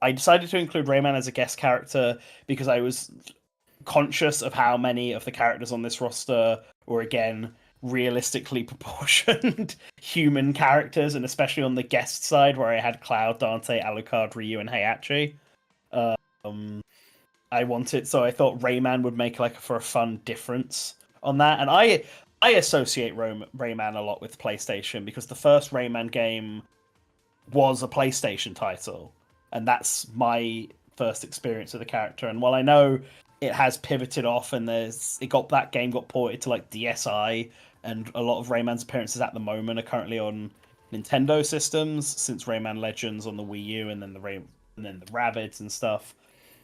I decided to include Rayman as a guest character because I was conscious of how many of the characters on this roster were, again, realistically proportioned human characters, and especially on the guest side where I had Cloud, Dante, Alucard, Ryu, and Heihachi. I thought Rayman would make for a fun difference on that, and I associate Rayman a lot with PlayStation because the first Rayman game was a PlayStation title, and that's my first experience with the character. And while I know it has pivoted off, and that game got ported to DSi, and a lot of Rayman's appearances at the moment are currently on Nintendo systems, since Rayman Legends on the Wii U, and then the Rabbids and stuff.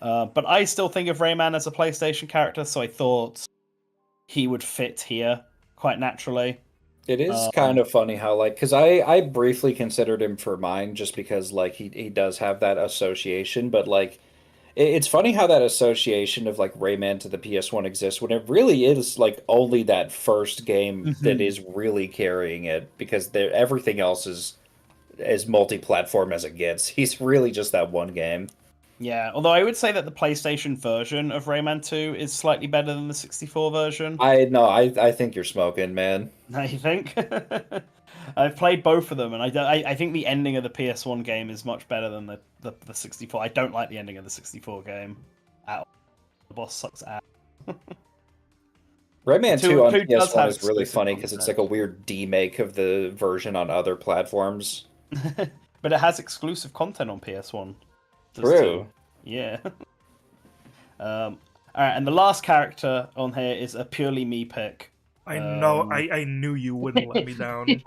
But I still think of Rayman as a PlayStation character, so I thought he would fit here quite naturally. It is kind of funny how, because I briefly considered him for mine just because, he does have that association, but, it's funny how that association of, Rayman to the PS1 exists when it really is, only that first game that is really carrying it, because everything else is as multi-platform as it gets. He's really just that one game. Yeah, although I would say that the PlayStation version of Rayman 2 is slightly better than the 64 version. I think you're smoking, man. You think? I've played both of them, and I think the ending of the PS1 game is much better than the 64. I don't like the ending of the 64 game at all. The boss sucks ass. Rayman 2 on PS1 is really funny because it's like a weird demake of the version on other platforms. But it has exclusive content on PS1. True. Yeah. Alright, and the last character on here is a purely me pick. I know. I knew you wouldn't let me down.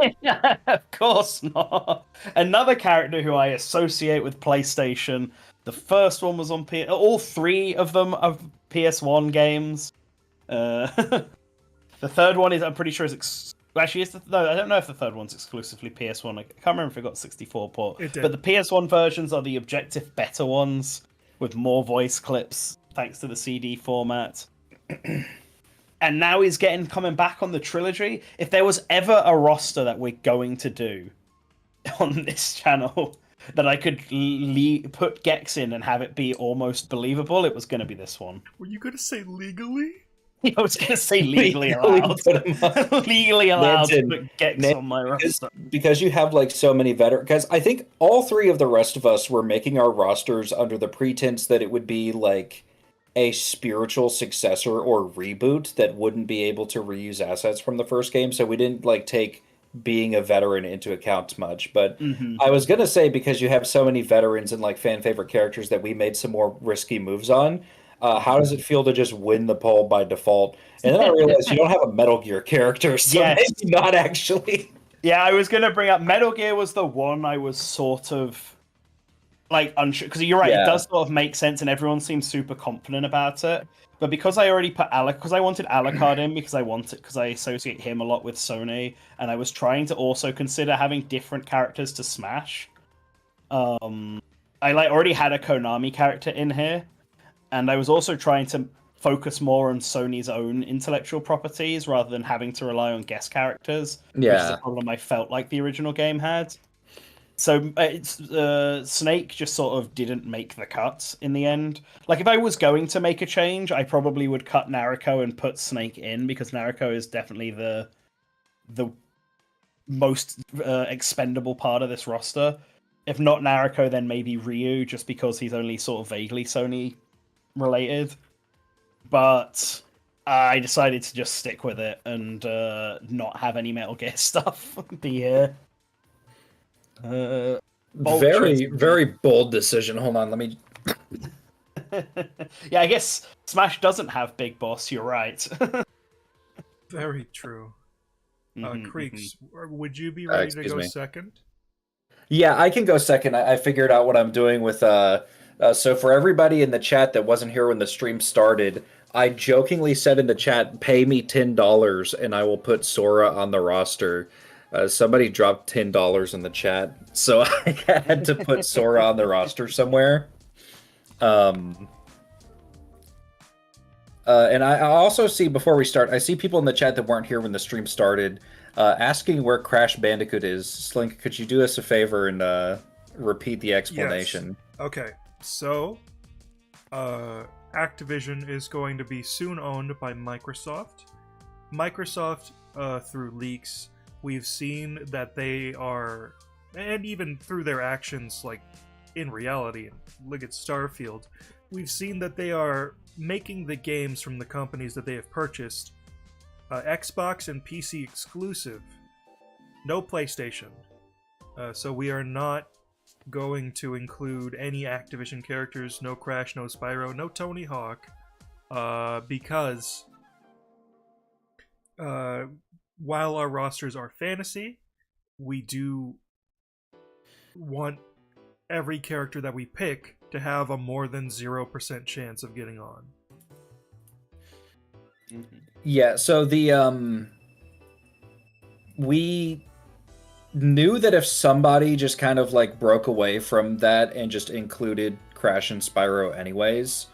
Of course not. Another character who I associate with PlayStation. The first one was on all three of them are PS1 games. The third one is, I'm pretty sure, actually, I don't know if the third one's exclusively PS1. I can't remember if it got 64 port. It did. But the PS1 versions are the objective better ones with more voice clips, thanks to the CD format. And now he's coming back on the trilogy. If there was ever a roster that we're going to do on this channel that I could put Gex in and have it be almost believable, it was going to be this one. Were you going to say legally? I was going to say legally allowed. Legally allowed to put Gex on my roster. Because you have so many veterans. Because I think all three of the rest of us were making our rosters under the pretense that it would be a spiritual successor or reboot that wouldn't be able to reuse assets from the first game. So we didn't take being a veteran into account much. But I was going to say, because you have so many veterans and fan favorite characters that we made some more risky moves on. How does it feel to just win the poll by default? And then I realized you don't have a Metal Gear character, so maybe not actually. Yeah, I was going to bring up Metal Gear was the one I was sort of unsure, because you're right, It does sort of make sense, and everyone seems super confident about it. But because I already put because I wanted Alucard in because I associate him a lot with Sony, and I was trying to also consider having different characters to Smash. I already had a Konami character in here. and I was also trying to focus more on Sony's own intellectual properties rather than having to rely on guest characters, which is a problem I felt like the original game had. So Snake just sort of didn't make the cut in the end. Like, if I was going to make a change, I probably would cut Nariko and put Snake in, because Nariko is definitely the most expendable part of this roster. If not Nariko, then maybe Ryu, just because he's only sort of vaguely Sony related. But I decided to just stick with it and not have any Metal Gear stuff be here. Very bold decision. Hold on, let me. Yeah, I guess Smash doesn't have Big Boss. You're right. Very true. Creeks, would you be ready to go second? Yeah, I can go second. I figured out what I'm doing with. So for everybody in the chat that wasn't here when the stream started, I jokingly said in the chat, "Pay me $10 and I will put Sora on the roster." Somebody dropped $10 in the chat, so I had to put Sora on the roster somewhere. And I also see, before we start, I see people in the chat that weren't here when the stream started, asking where Crash Bandicoot is. Slink, could you do us a favor and repeat the explanation? Yes. Okay, so Activision is going to be soon owned by Microsoft. Microsoft, through leaks, we've seen that they are, and even through their actions, like in reality, look at Starfield, we've seen that they are making the games from the companies that they have purchased Xbox and PC exclusive. No PlayStation. So we are not going to include any Activision characters, no Crash, no Spyro, no Tony Hawk, because while our rosters are fantasy, we do want every character that we pick to have a more than 0% chance of getting on. Yeah, so we knew that if somebody just kind of like broke away from that and just included Crash and Spyro anyways,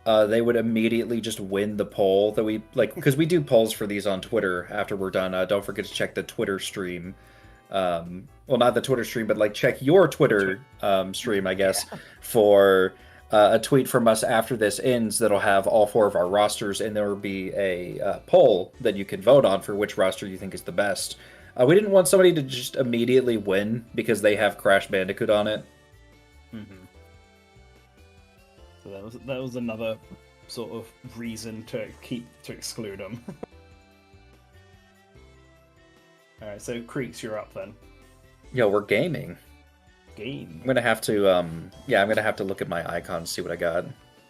they would immediately just win the poll that we like, because we do polls for these on Twitter after we're done. Don't forget to check the Twitter stream. Well, not the Twitter stream, but like check your Twitter stream, I guess, for a tweet from us after this ends that'll have all 4 of our rosters, and there will be a poll that you can vote on for which roster you think is the best. We didn't want somebody to just immediately win because they have Crash Bandicoot on it. So that was another sort of reason to exclude them. All right, so Creeks, you're up then. Yo, we're gaming. Game. I'm gonna have to I'm gonna have to look at my icons, see what I got,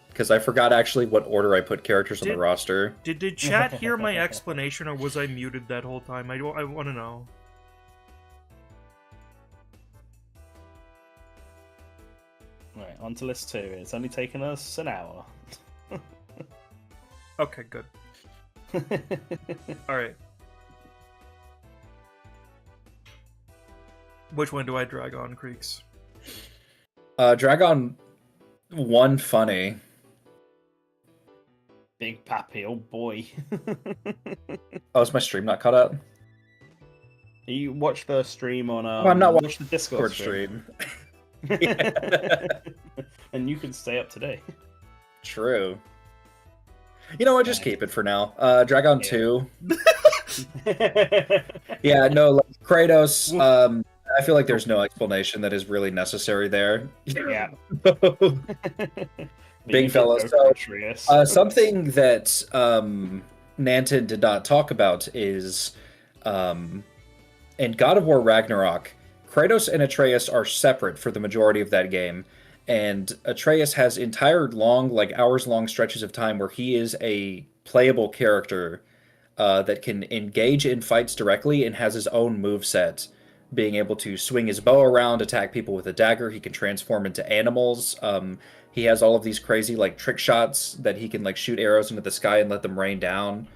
because I forgot actually what order I put characters on the roster. Did chat hear my explanation, or was I muted that whole time? I want to know. Right, on to list 2. It's only taken us an hour. Okay, good. Alright. Which one do I drag on, Creeks? Drag on one funny. Big Pappy, oh boy. Oh, is my stream not cut out? You watch the stream on I'm not watch the Discord stream. And you can stay up to date. True. You know what? Just keep it for now. Dragon 2. Yeah, no, like, Kratos. I feel like there's no explanation that is really necessary there. Yeah. Big fella. So, something that Nanton did not talk about is in God of War Ragnarok, Kratos and Atreus are separate for the majority of that game. And Atreus has entire long, like hours-long stretches of time where he is a playable character that can engage in fights directly and has his own moveset, being able to swing his bow around, attack people with a dagger. He can transform into animals. He has all of these crazy like trick shots that he can like shoot arrows into the sky and let them rain down.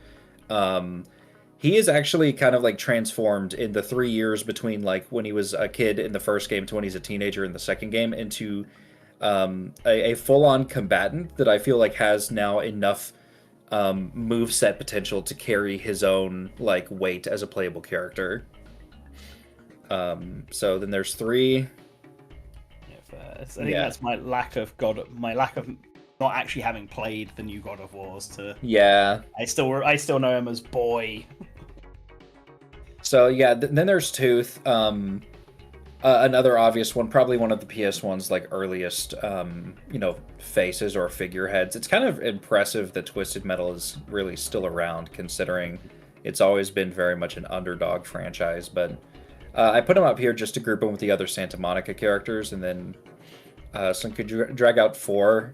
He is actually kind of like transformed in the 3 years between like when he was a kid in the first game to when he's a teenager in the second game into a full-on combatant that I feel like has now enough move set potential to carry his own like weight as a playable character. So then there's 3. I think that's my lack of not actually having played the new God of Wars. I still know him as Boy. So yeah, then there's Tooth. Another obvious one, probably one of the PS1's like earliest, faces or figureheads. It's kind of impressive that Twisted Metal is really still around, considering it's always been very much an underdog franchise. But I put him up here just to group him with the other Santa Monica characters, and then could you drag out 4?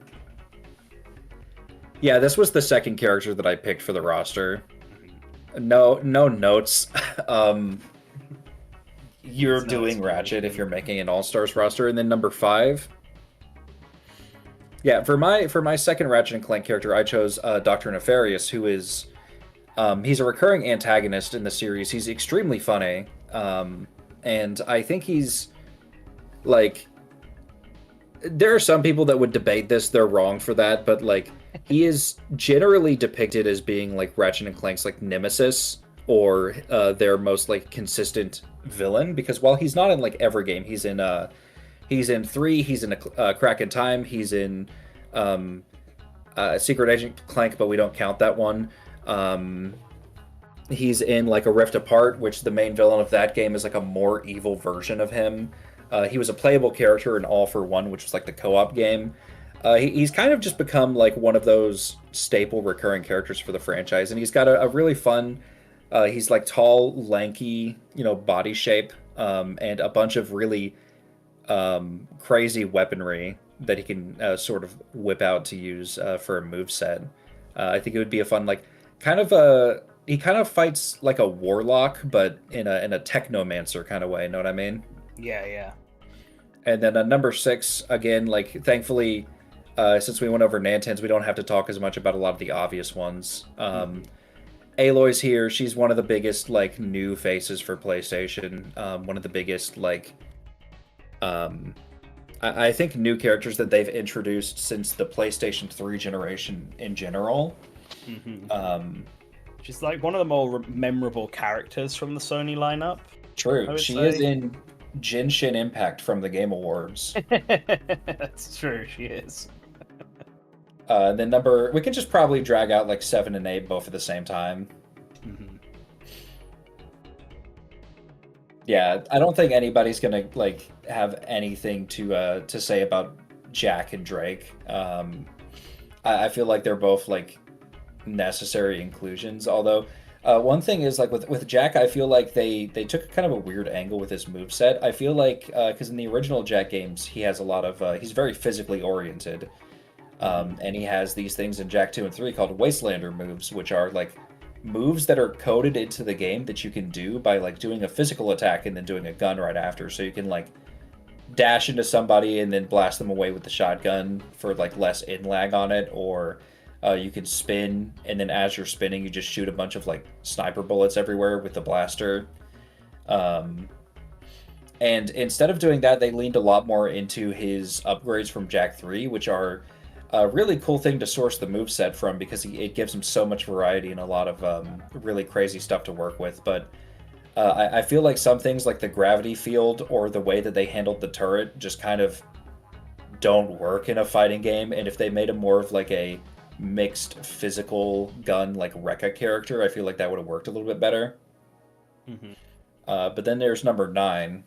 Yeah, this was the second character that I picked for the roster. No notes. You're doing Ratchet if you're making an All-Stars roster. And then number 5. Yeah, for my second Ratchet and Clank character, I chose Dr. Nefarious, who is he's a recurring antagonist in the series. He's extremely funny. And I think he's like, there are some people that would debate this. They're wrong for that, but like he is generally depicted as being like Ratchet and Clank's like nemesis, or their most like consistent villain, because while he's not in like every game, he's in 3, he's in a Crack in Time, he's in Secret Agent Clank, but we don't count that one. He's in like A Rift Apart, which the main villain of that game is like a more evil version of him. He was a playable character in All for One, which was like the co-op game. He's kind of just become like one of those staple recurring characters for the franchise, and he's got a really fun, he's like tall, lanky, body shape, and a bunch of really crazy weaponry that he can sort of whip out to use for a moveset. I think it would be a fun, like, he kind of fights like a warlock, but in a technomancer kind of way, know what I mean? Yeah. And then number 6, again, like, thankfully, since we went over Nantens, we don't have to talk as much about a lot of the obvious ones. Aloy's here. She's one of the biggest, like, new faces for PlayStation. One of the biggest, like, I think new characters that they've introduced since the PlayStation 3 generation in general. She's like one of the more memorable characters from the Sony lineup. True. She is in Genshin Impact from the Game Awards. That's true, she is. Then we can just probably drag out like 7 and 8 both at the same time. Yeah, I don't think anybody's gonna like have anything to say about Jack and Drake. I feel like they're both like necessary inclusions. Although one thing is like with Jack, I feel like they took kind of a weird angle with his moveset. I feel like because in the original Jack games, he has a lot of he's very physically oriented. And he has these things in Jack 2 and 3 called Wastelander moves, which are like moves that are coded into the game that you can do by like doing a physical attack and then doing a gun right after. So you can like dash into somebody and then blast them away with the shotgun for like less in lag on it, or you can spin and then as you're spinning you just shoot a bunch of like sniper bullets everywhere with the blaster. And instead of doing that, they leaned a lot more into his upgrades from Jack 3, which are a really cool thing to source the moveset from, because it gives him so much variety and a lot of really crazy stuff to work with. But I feel like some things like the gravity field or the way that they handled the turret just kind of don't work in a fighting game. And if they made him more of like a mixed physical gun like Rekka character, I feel like that would have worked a little bit better. But then there's number 9.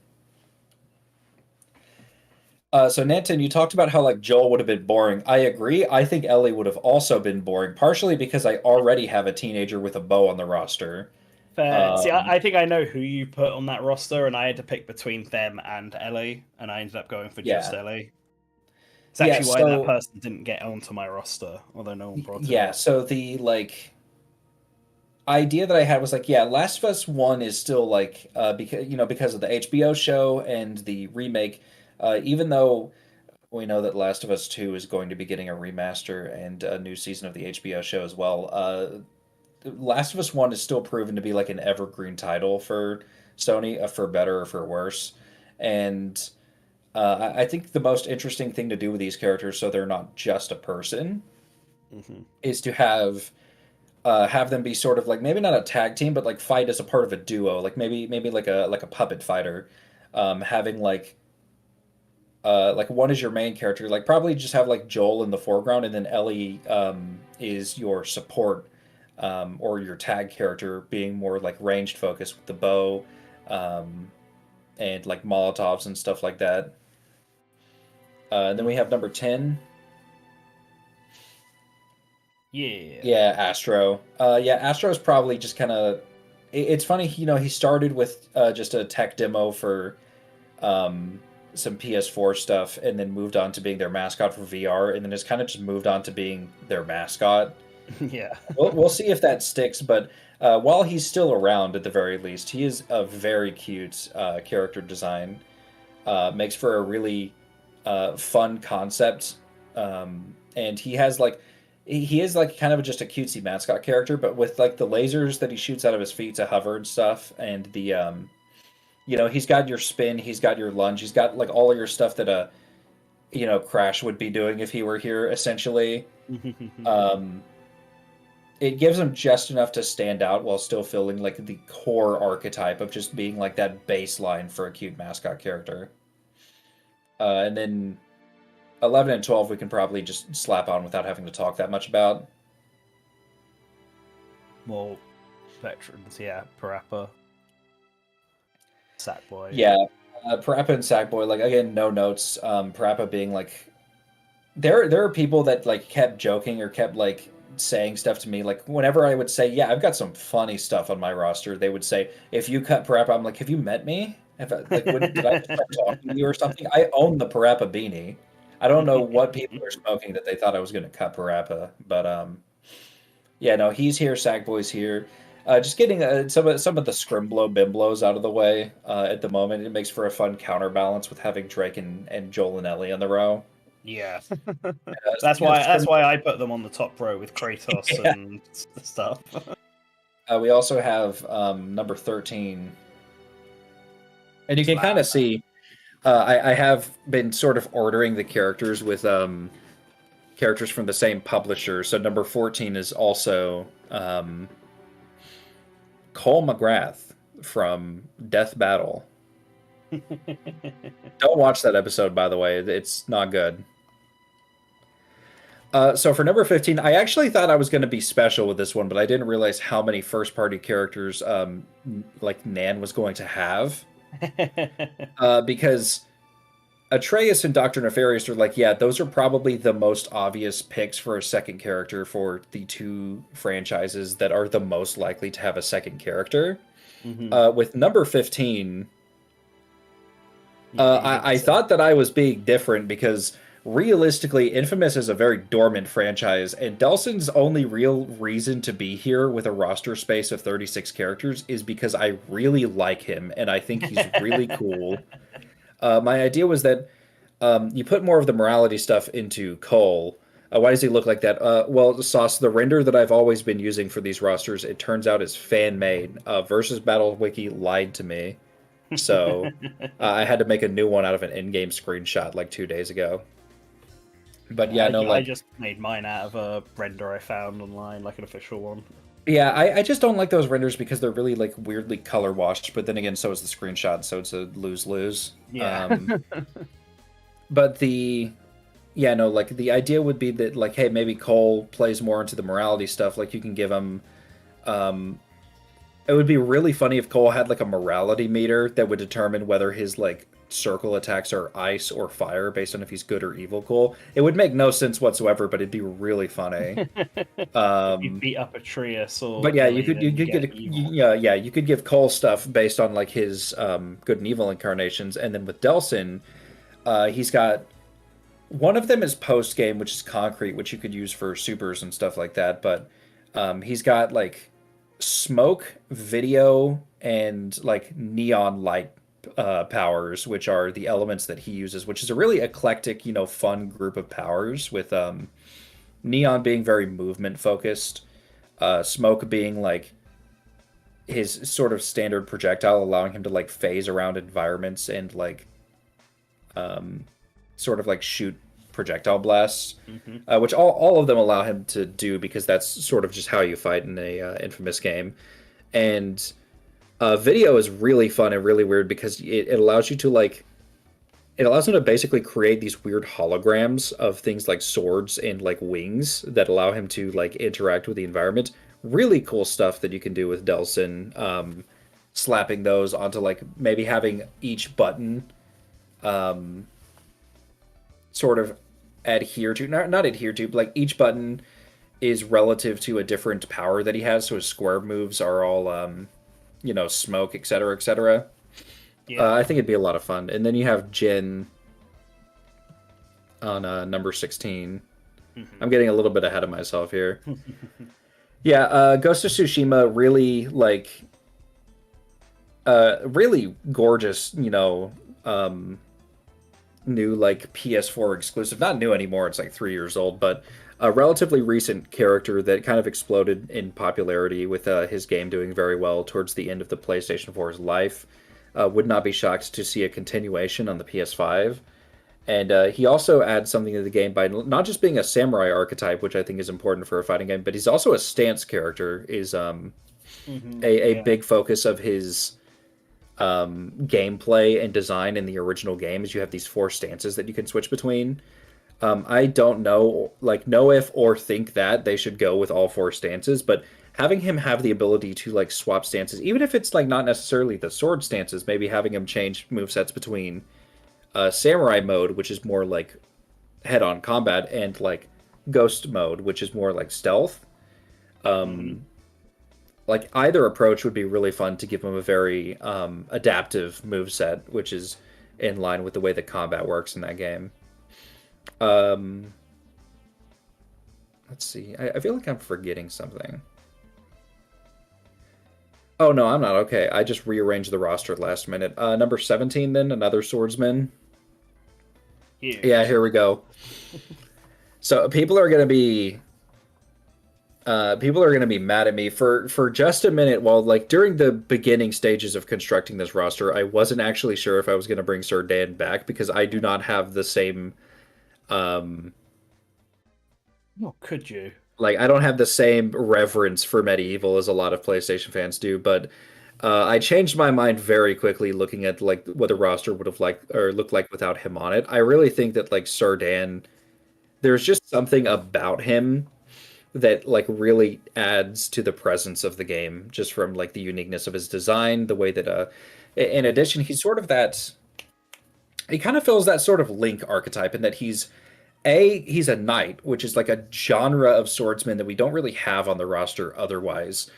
So Nanton, you talked about how like Joel would have been boring. I agree. I think Ellie would have also been boring, partially because I already have a teenager with a bow on the roster. Fair. See, I think I know who you put on that roster, and I had to pick between them and Ellie, and I ended up going for just Ellie. It's actually why that person didn't get onto my roster, although no one brought it up. So the like idea that I had was like, Last of Us 1 is still like because of the HBO show and the remake. Even though we know that Last of Us 2 is going to be getting a remaster and a new season of the HBO show as well, Last of Us 1 is still proven to be like an evergreen title for Sony, for better or for worse. And I think the most interesting thing to do with these characters, so they're not just a person, is to have them be sort of like maybe not a tag team, but like fight as a part of a duo, like maybe like a puppet fighter, having like one is your main character, like probably just have like Joel in the foreground, and then Ellie is your support or your tag character, being more like ranged focused with the bow and like Molotovs and stuff like that. And then we have number 10. Yeah, Astro. Yeah, Astro's probably just kind of. It's funny, he started with just a tech demo for some PS4 stuff, and then moved on to being their mascot for VR, and then has kind of just moved on to being their mascot. Yeah. We'll see if that sticks, but while he's still around, at the very least, he is a very cute character design. Makes for a really fun concept, and he has like. He is like kind of just a cutesy mascot character, but with like the lasers that he shoots out of his feet to hover and stuff, and the he's got your spin, he's got your lunge, he's got like all of your stuff that Crash would be doing if he were here, essentially. It gives him just enough to stand out while still feeling like the core archetype of just being like that baseline for a cute mascot character. And then 11 and 12 we can probably just slap on without having to talk that much about. More veterans, yeah. Parappa, Sackboy. Yeah, Parappa and Sackboy, like, again, no notes. Parappa being like, there are people that like kept joking or kept like saying stuff to me, like whenever I would say, yeah, I've got some funny stuff on my roster, they would say, if you cut Parappa, I'm like, have you met me? Did I start talking to you or something? I own the Parappa beanie. I don't know what people are smoking that they thought I was going to cut Parappa, but yeah, no, he's here. Sackboy's here. Just getting some of the Scrimblow Bimblows out of the way at the moment. It makes for a fun counterbalance with having Drake and Joel and Ellie on the row. Yeah, that's why I put them on the top row with Kratos and stuff. We also have number 13, and you can kind of see. I have been sort of ordering the characters with characters from the same publisher. So number 14 is also Cole McGrath from Death Battle. Don't watch that episode, by the way. It's not good. So for number 15, I actually thought I was going to be special with this one, but I didn't realize how many first-party characters like Nan was going to have. Because Atreus and Dr. Nefarious are like, yeah, those are probably the most obvious picks for a second character for the two franchises that are the most likely to have a second character. With number 15, I thought that I was being different because realistically, Infamous is a very dormant franchise, and Delson's only real reason to be here with a roster space of 36 characters is because I really like him, and I think he's really cool. My idea was that you put more of the morality stuff into Cole. Why does he look like that? Well, Sauce, the render that I've always been using for these rosters, it turns out is fan-made. Versus Battle Wiki lied to me. So I had to make a new one out of an in-game screenshot like 2 days ago. But yeah, I just made mine out of a render I found online, like an official one. Yeah, I just don't like those renders because they're really like weirdly color washed. But then again, so is the screenshot, so it's a lose-lose. Yeah. But the idea would be that like, hey, maybe Cole plays more into the morality stuff. Like you can give him. It would be really funny if Cole had like a morality meter that would determine whether his like circle attacks are ice or fire based on if he's good or evil. Cole. It would make no sense whatsoever, but it'd be really funny. You beat up Atreus, or but yeah, you could you could give Cole stuff based on like his good and evil incarnations, and then with Delsin, he's got one of them is post game, which is concrete, which you could use for supers and stuff like that. But he's got like smoke, video, and like neon light powers, which are the elements that he uses, which is a really eclectic, fun group of powers, with neon being very movement focused, smoke being like his sort of standard projectile, allowing him to like phase around environments and like sort of like shoot projectile blasts, Mm-hmm. which all of them allow him to do because that's sort of just how you fight in a Infamous game. And video is really fun and really weird because it allows you to like it allows him to basically create these weird holograms of things like swords and like wings that allow him to like interact with the environment. Really cool stuff that you can do with Delson. Slapping those onto like maybe having each button sort of adhere to not adhere to, but like each button is relative to a different power that he has. So his square moves are all smoke, etc., etc. Yeah. I think it'd be a lot of fun. And then you have Jin on number 16. I'm getting a little bit ahead of myself here. Yeah, Ghost of Tsushima really really gorgeous, new like PS4 exclusive. Not new anymore, it's like 3 years old, but a relatively recent character that kind of exploded in popularity with his game doing very well towards the end of the PlayStation 4's life. Would not be shocked to see a continuation on the PS5. And he also adds something to the game by not just being a samurai archetype, which I think is important for a fighting game, but he's also a stance character, is a big focus of his gameplay and design in the original game. Is you have these 4 stances that you can switch between. I don't know if or think that they should go with all 4 stances, but having him have the ability to like swap stances, even if it's like not necessarily the sword stances, maybe having him change movesets between samurai mode, which is more like head-on combat, and like ghost mode, which is more like stealth. Like either approach would be really fun to give him a very adaptive moveset, which is in line with the way the combat works in that game. Let's see. I feel like I'm forgetting something. Oh no, I'm not. Okay, I just rearranged the roster last minute. Number 17, then another swordsman. Huge. Yeah, here we go. So people are gonna be mad at me for just a minute. While like during the beginning stages of constructing this roster, I wasn't actually sure if I was gonna bring Sir Dan back because I do not have the same. Oh, could you? Like I don't have the same reverence for medieval as a lot of PlayStation fans do, but I changed my mind very quickly looking at like what the roster would have looked like without him on it. I really think that like Sir Dan, there's just something about him that like really adds to the presence of the game, just from like the uniqueness of his design, the way that in addition he kind of fills that sort of Link archetype in that he's a knight, which is like a genre of swordsman that we don't really have on the roster otherwise.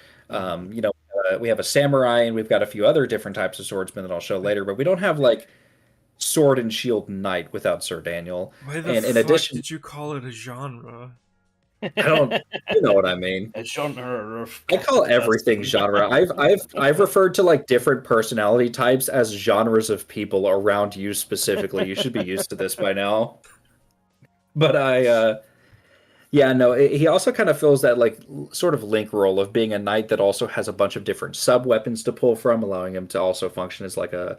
We have a samurai and we've got a few other different types of swordsmen that I'll show later, but we don't have like sword and shield knight without Sir Daniel. Why the And in fuck addition, did you call it a genre? I don't, you know what I mean. A genre of. I call everything genre. I've referred to like different personality types as genres of people around you specifically. You should be used to this by now. But he also kind of fills that like sort of Link role of being a knight that also has a bunch of different sub weapons to pull from, allowing him to also function as like a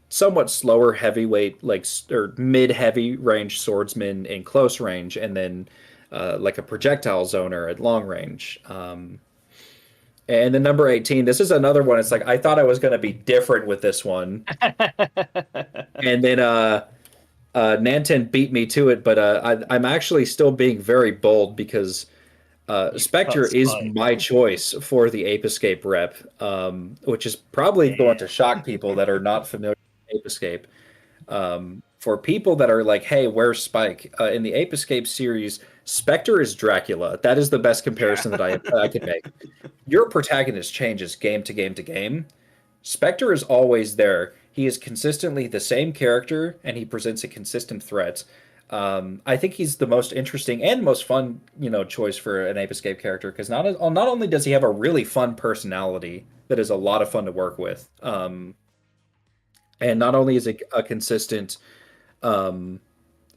somewhat slower heavyweight, like or mid heavy range swordsman in close range, and then like a projectile zoner at long range. And then number 18, this is another one. It's like I thought I was going to be different with this one, and then Nanten beat me to it, but I'm actually still being very bold because Spectre is my choice for the Ape Escape rep, which is probably going to shock people that are not familiar with Ape Escape. For people that are like, hey, where's Spike? In the Ape Escape series, Spectre is Dracula. That is the best comparison that I can make. Your protagonist changes game to game to game. Spectre is always there. He is consistently the same character, and he presents a consistent threat. I think he's the most interesting and most fun, choice for an Ape Escape character because not only does he have a really fun personality that is a lot of fun to work with, and not only is it a consistent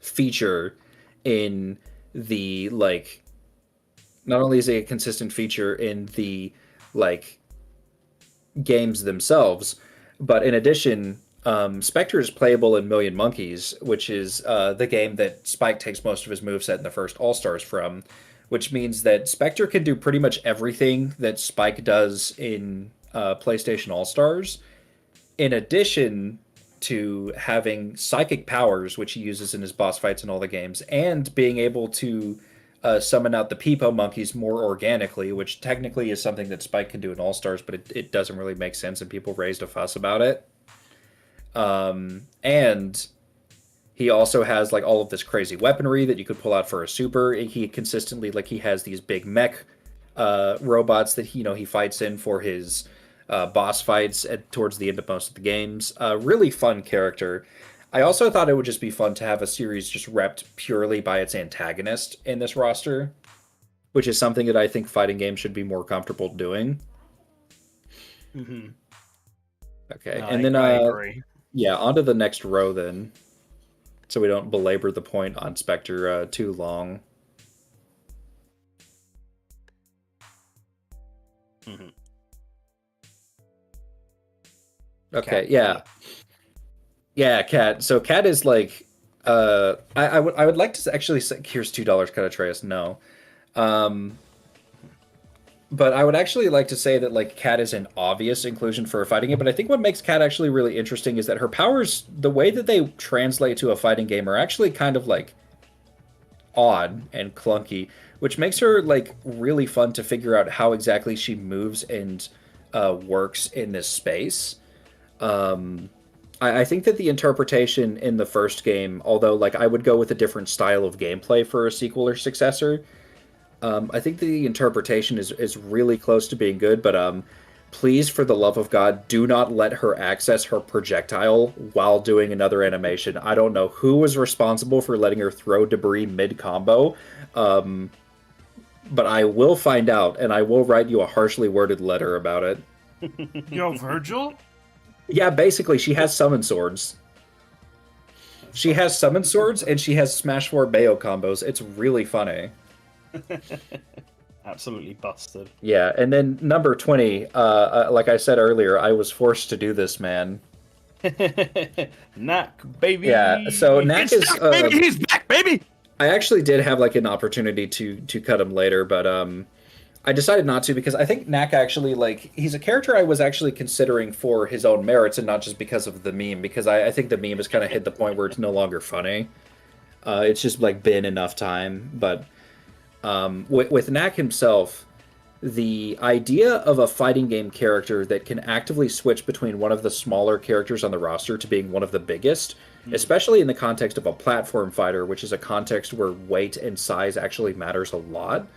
feature in the like, not only is it a consistent feature in the like games themselves, but in addition, Spectre is playable in Million Monkeys, which is the game that Spike takes most of his moveset in the first All-Stars from, which means that Spectre can do pretty much everything that Spike does in PlayStation All-Stars, in addition to having psychic powers, which he uses in his boss fights in all the games, and being able to summon out the Peepo monkeys more organically, which technically is something that Spike can do in All-Stars, but it doesn't really make sense, and people raised a fuss about it. And he also has like all of this crazy weaponry that you could pull out for a super. He consistently, like, he has these big mech robots that he fights in for his boss fights towards the end of most of the games. Really fun character. I also thought it would just be fun to have a series just repped purely by its antagonist in this roster, which is something that I think fighting games should be more comfortable doing. Mm-hmm. Okay, No, and then I agree. Yeah, on to the next row then, so we don't belabor the point on Spectre too long. Mm-hmm. Okay, Cat. Yeah, Cat. So Cat is like, I would like to actually say, here's $2, Cat Atreus. No, but I would actually like to say that like Cat is an obvious inclusion for a fighting game. But I think what makes Cat actually really interesting is that her powers, the way that they translate to a fighting game, are actually kind of like odd and clunky, which makes her like really fun to figure out how exactly she moves and works in this space. I think that the interpretation in the first game, although like I would go with a different style of gameplay for a sequel or successor, I think the interpretation is really close to being good, but please, for the love of God, do not let her access her projectile while doing another animation. I don't know who was responsible for letting her throw debris mid-combo, but I will find out, and I will write you a harshly worded letter about it. Yo, Virgil? Yeah, basically, she has summon swords. She has summon swords, and she has Smash 4 Bayo combos. It's really funny. Absolutely busted. Yeah, and then number 20, like I said earlier, I was forced to do this, man. Knack, baby! Yeah, so Knack is... back, baby! He's back, baby! I actually did have like an opportunity to cut him later, but I decided not to because I think Knack actually, like, he's a character I was actually considering for his own merits and not just because of the meme, because I think the meme has kind of hit the point where it's no longer funny. It's just like been enough time, but with Knack himself, the idea of a fighting game character that can actively switch between one of the smaller characters on the roster to being one of the biggest, especially in the context of a platform fighter, which is a context where weight and size actually matters a lot.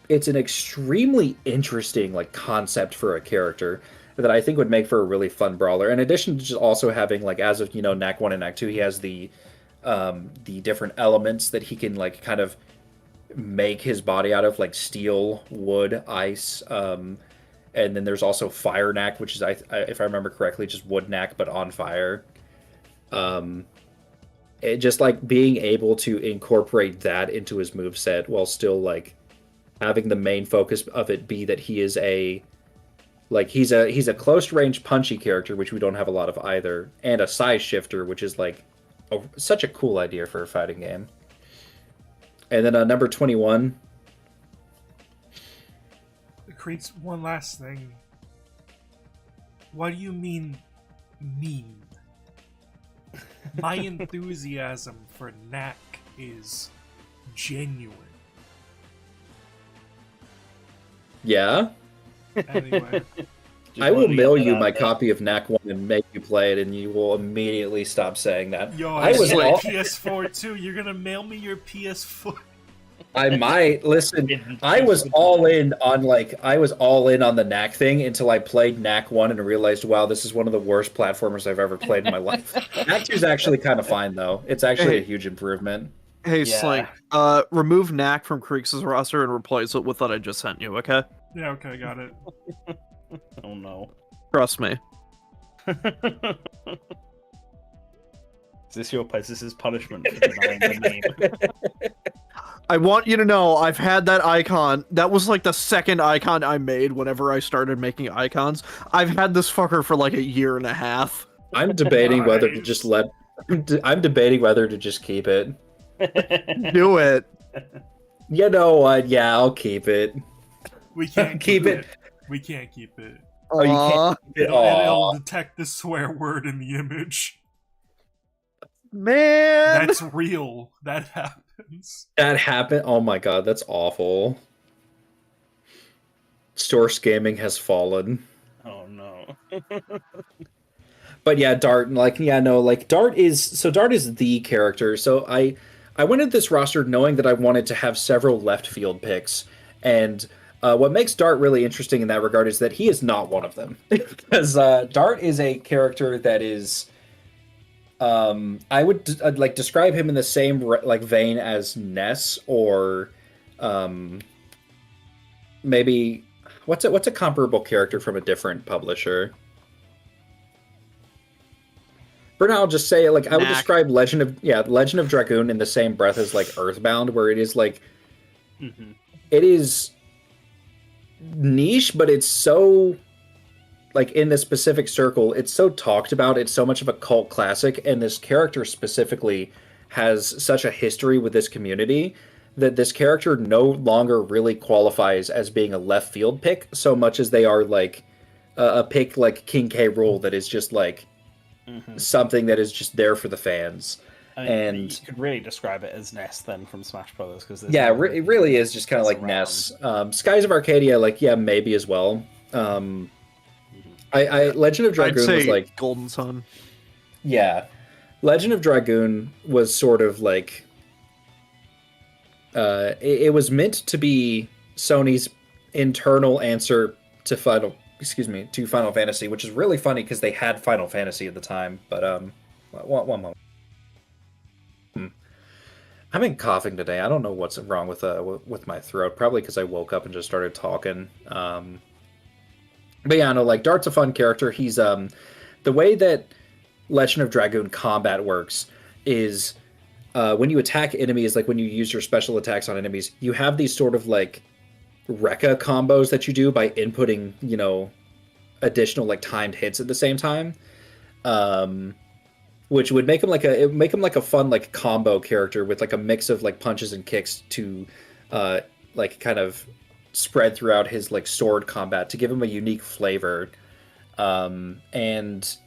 It's an extremely interesting like concept for a character that I think would make for a really fun brawler. In addition to just also having, like, as of Knack 1 and Knack 2, he has the different elements that he can like kind of make his body out of, like steel, wood, ice, and then there's also Fire Knack, which is, if I remember correctly, just Wood Knack but on fire. It just like being able to incorporate that into his moveset while still like having the main focus of it be that he is he's a close range punchy character, which we don't have a lot of either, and a size shifter, which is like such a cool idea for a fighting game. And then number 21. Creates one last thing. What do you mean, mean? My enthusiasm for Knack is genuine. Yeah? Anyway. I will mail you my copy of Knack 1 and make you play it, and you will immediately stop saying that. Yo, I was like PS4 too. You're gonna mail me your PS4? I might. Listen, I was all in on the Knack thing until I played Knack 1 and realized, wow, this is one of the worst platformers I've ever played in my life. Knack 2 is actually kind of fine, though. It's actually a huge improvement. Hey, Slink, remove Knack from Creeks' roster and replace it with what I just sent you, okay? Yeah, okay, got it. Oh no. Trust me. Is this your place? This is punishment for denying the I want you to know I've had that icon. That was like the second icon I made whenever I started making icons. I've had this fucker for like a year and a half. I'm debating whether to just Nice. I'm debating whether to just keep it. Do it. You know what? Yeah, I'll keep it. We can't Keep it. We can't keep it. Oh, you can't keep it. It'll Aw. detect the swear word in the image. Man. That's real. That happens. That happened. Oh my god, that's awful. Source gaming has fallen. Oh no. But yeah, Dart, like, yeah, no, like, Dart is the character. So I went at this roster knowing that I wanted to have several left field picks, and what makes Dart really interesting in that regard is that he is not one of them. Because Dart is a character that is, I would like describe him in the same like vein as Ness, or maybe what's a comparable character from a different publisher. For now, I'll just say, like, I would Knack. describe Legend of Dragoon in the same breath as like Earthbound, where it is like it is niche, but it's so, like, in this specific circle, it's so talked about, it's so much of a cult classic, and this character specifically has such a history with this community that this character no longer really qualifies as being a left field pick so much as they are like a pick like King K. Rool that is just like something that is just there for the fans. I mean, And you could really describe it as Ness then from Smash Brothers, because yeah, it really is just kind of like Ness. Skies of Arcadia, like, yeah, maybe as well. I Legend of I'd Dragoon say was like, Golden Sun. yeah, Legend of Dragoon was sort of like, it was meant to be Sony's internal answer to Final Fantasy, which is really funny because they had Final Fantasy at the time. But one moment. I've been coughing today. I don't know what's wrong with my throat. Probably because I woke up and just started talking. But yeah, no, like, Dart's a fun character. He's the way that Legend of Dragoon combat works is when you attack enemies, like when you use your special attacks on enemies, you have these sort of like Rekka combos that you do by inputting, you know, additional like timed hits at the same time. Which would make him like a fun like combo character with like a mix of like punches and kicks to like kind of spread throughout his like sword combat to give him a unique flavor. And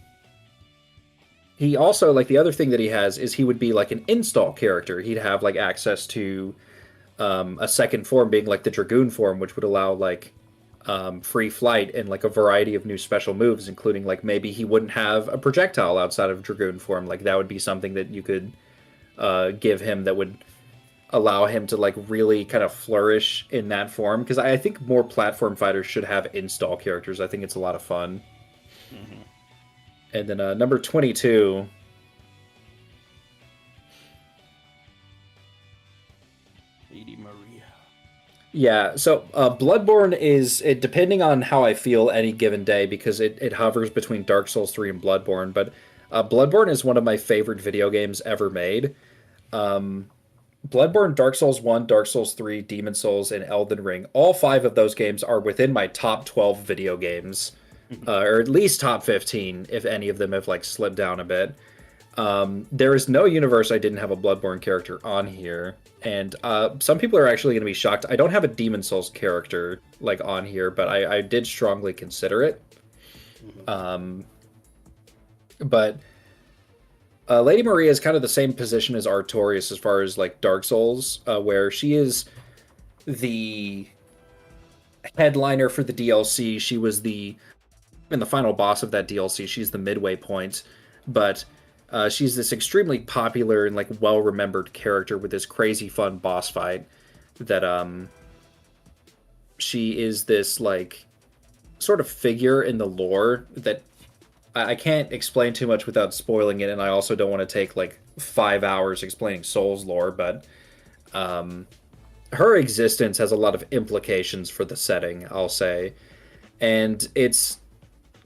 he also, like, the other thing that he has is he would be like an install character. He'd have like access to a second form being like the Dragoon form, which would allow like free flight and like a variety of new special moves, including like maybe he wouldn't have a projectile outside of Dragoon form. Like, that would be something that you could give him that would allow him to like really kind of flourish in that form. Because I think more platform fighters should have install characters. I think it's a lot of fun. And then number 22. Lady Maria. Yeah, so Bloodborne is, depending on how I feel any given day, because it hovers between Dark Souls 3 and Bloodborne, but Bloodborne is one of my favorite video games ever made. Bloodborne, Dark Souls 1, Dark Souls 3, Demon Souls, and Elden Ring, all 5 of those games are within my top 12 video games, or at least top 15, if any of them have like slipped down a bit. There is no universe I didn't have a Bloodborne character on here, and some people are actually going to be shocked. I don't have a Demon Souls character like on here, but I did strongly consider it. But Lady Maria is kind of the same position as Artorias as far as like Dark Souls, where she is the headliner for the DLC. She was the final boss of that DLC. She's the midway point, but she's this extremely popular and like well-remembered character with this crazy fun boss fight that she is this like sort of figure in the lore that I can't explain too much without spoiling it, and I also don't want to take like 5 hours explaining Souls lore, but her existence has a lot of implications for the setting, I'll say. And it's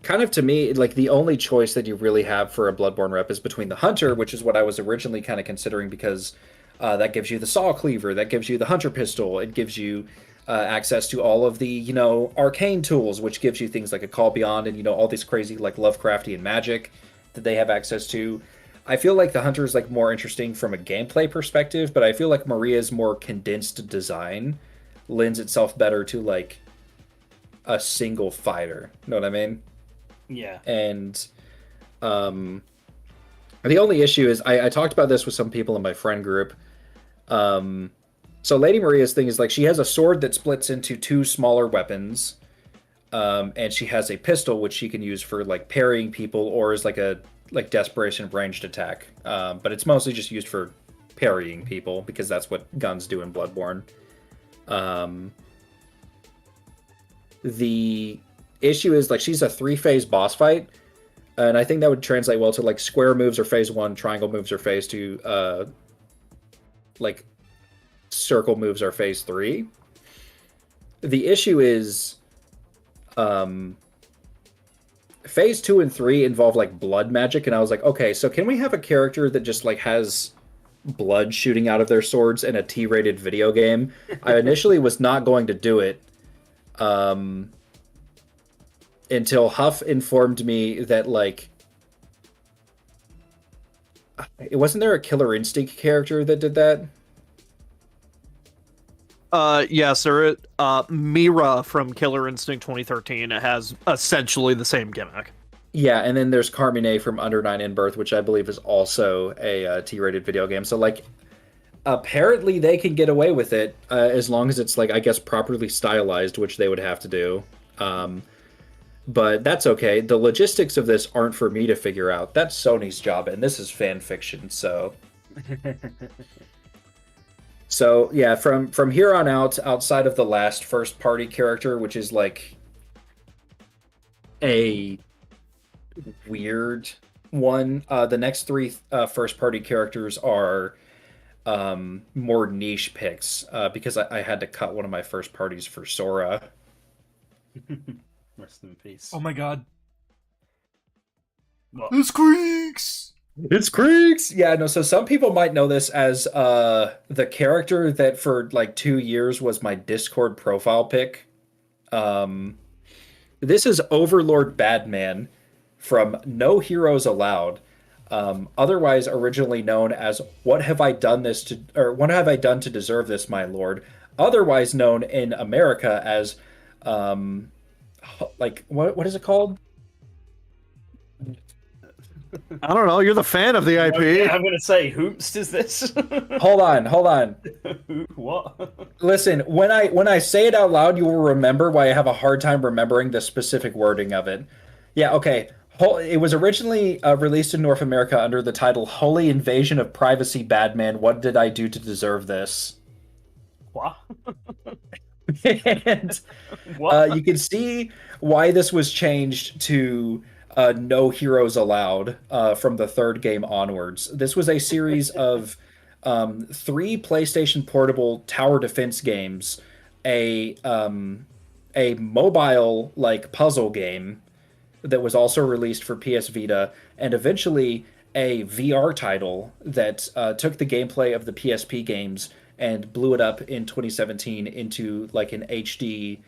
kind of, to me, like the only choice that you really have for a Bloodborne rep is between the Hunter, which is what I was originally kind of considering because That gives you the saw cleaver. That gives you the hunter pistol. It gives you access to all of the arcane tools, which gives you things like a call beyond and all these crazy like Lovecraftian magic that they have access to. I feel like the hunter is like more interesting from a gameplay perspective, but I feel like Maria's more condensed design lends itself better to like a single fighter. Know what I mean? Yeah. And the only issue is I talked about this with some people in my friend group. So Lady Maria's thing is like she has a sword that splits into two smaller weapons, and she has a pistol which she can use for like parrying people or as like a desperation ranged attack. But it's mostly just used for parrying people because that's what guns do in Bloodborne. The issue is like she's a 3-phase boss fight, and I think that would translate well to like square moves are phase 1, triangle moves are phase 2, like circle moves are phase 3. The issue is phase 2 and 3 involve like blood magic, and I was like, okay, so can we have a character that just like has blood shooting out of their swords in a T-rated video game? I initially was not going to do it until Huff informed me that like it wasn't there a Killer Instinct character that did that? Yes, sir. Mira from Killer Instinct 2013 has essentially the same gimmick. Yeah, and then there's Carmine from Under 9 in Birth, which I believe is also a T-rated video game. So, like, apparently they can get away with it as long as it's, like, I guess properly stylized, which they would have to do. But that's okay. The logistics of this aren't for me to figure out. That's Sony's job, and this is fan fiction, so... So yeah, from here on out, outside of the last first party character, which is like a weird one, the next 3 first party characters are more niche picks because I had to cut one of my first parties for Sora. Rest in peace. Oh my god. What? It's Creeks! It's Creeks! Yeah, no, so some people might know this as the character that for like 2 years was my Discord profile pic. This is Overlord Badman from No Heroes Allowed, otherwise originally known as What Have I Done to Deserve This, My Lord? Otherwise known in America as like what is it called? I don't know. You're the fan of the IP. Okay, I'm gonna say, whoops, is this? Hold on. What? Listen, when I say it out loud, you will remember why I have a hard time remembering the specific wording of it. Yeah, okay. It was originally released in North America under the title Holy Invasion of Privacy Badman, What Did I Do to Deserve This? What? And What? you can see why this was changed to No Heroes Allowed from the 3rd game onwards. This was a series of 3 PlayStation Portable tower defense games, a mobile like puzzle game that was also released for PS Vita, and eventually a VR title that took the gameplay of the PSP games and blew it up in 2017 into like an HD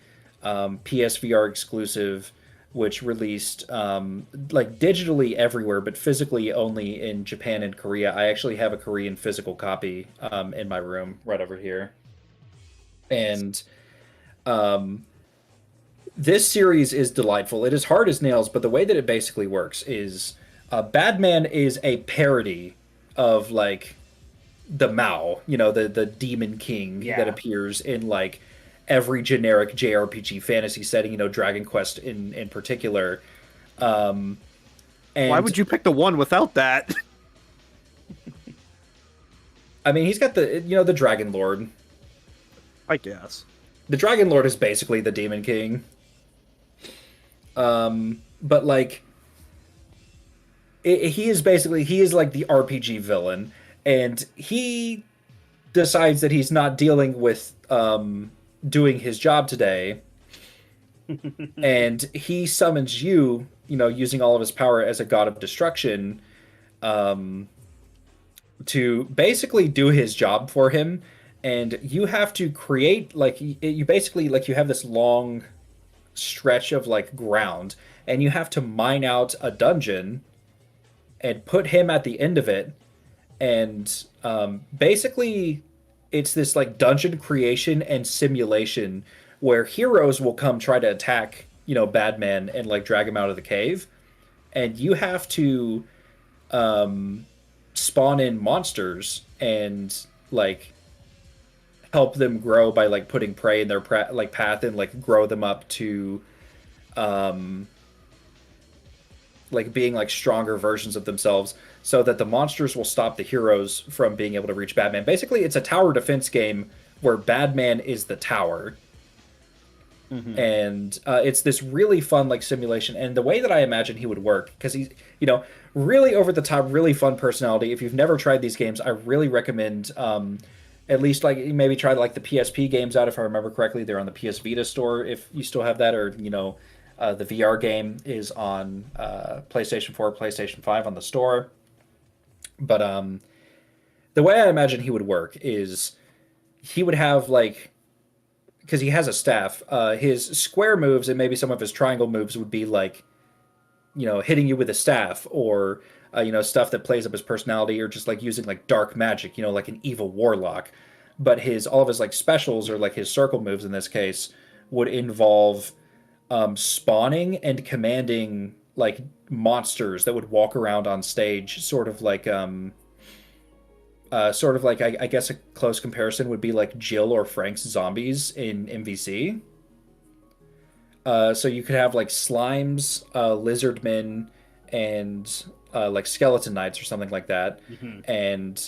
PSVR exclusive, which released like digitally everywhere, but physically only in Japan and Korea. I actually have a Korean physical copy in my room right over here. And this series is delightful. It is hard as nails, but the way that it basically works is Badman is a parody of like the Mao, the demon king that appears in like every generic JRPG fantasy setting, Dragon Quest in particular. And why would you pick the one without that? I mean, he's got the Dragon Lord. I guess. The Dragon Lord is basically the Demon King. But like he is like the RPG villain, and he decides that he's not dealing with doing his job today, and he summons you, using all of his power as a god of destruction, to basically do his job for him, and you have to create like you basically like you have this long stretch of like ground, and you have to mine out a dungeon and put him at the end of it, and basically it's this like dungeon creation and simulation where heroes will come try to attack Badman and like drag him out of the cave, and you have to spawn in monsters and like help them grow by like putting prey in their like path and like grow them up to like being like stronger versions of themselves so that the monsters will stop the heroes from being able to reach Batman. Basically, it's a tower defense game where Batman is the tower. And it's this really fun like simulation, and the way that I imagine he would work, because he's really over the top, really fun personality. If you've never tried these games, I really recommend at least like maybe try like the PSP games out. If I remember correctly, they're on the PS Vita store if you still have that, or the VR game is on PlayStation 4, PlayStation 5 on the store. But the way I imagine he would work is he would have like, because he has a staff, his square moves and maybe some of his triangle moves would be like, hitting you with a staff, or stuff that plays up his personality, or just like using like dark magic, like an evil warlock. But all of his like specials, or like his circle moves in this case, would involve spawning and commanding like monsters that would walk around on stage, sort of like I guess a close comparison would be like Jill or Frank's zombies in MVC. So you could have like slimes, lizardmen, and like skeleton knights or something like that. And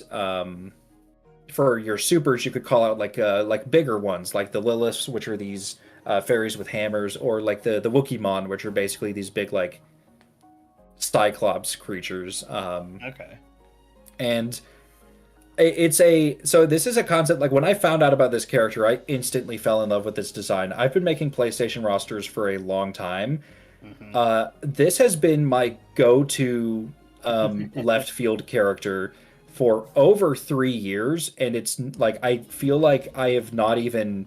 for your supers, you could call out like bigger ones, like the Liliths, which are these fairies with hammers, or like the Wookieemon, which are basically these big like Cyclops creatures. Okay. And so this is a concept, like when I found out about this character, I instantly fell in love with its design. I've been making PlayStation rosters for a long time. This has been my go-to left field character for over 3 years, and it's like I feel like I have not even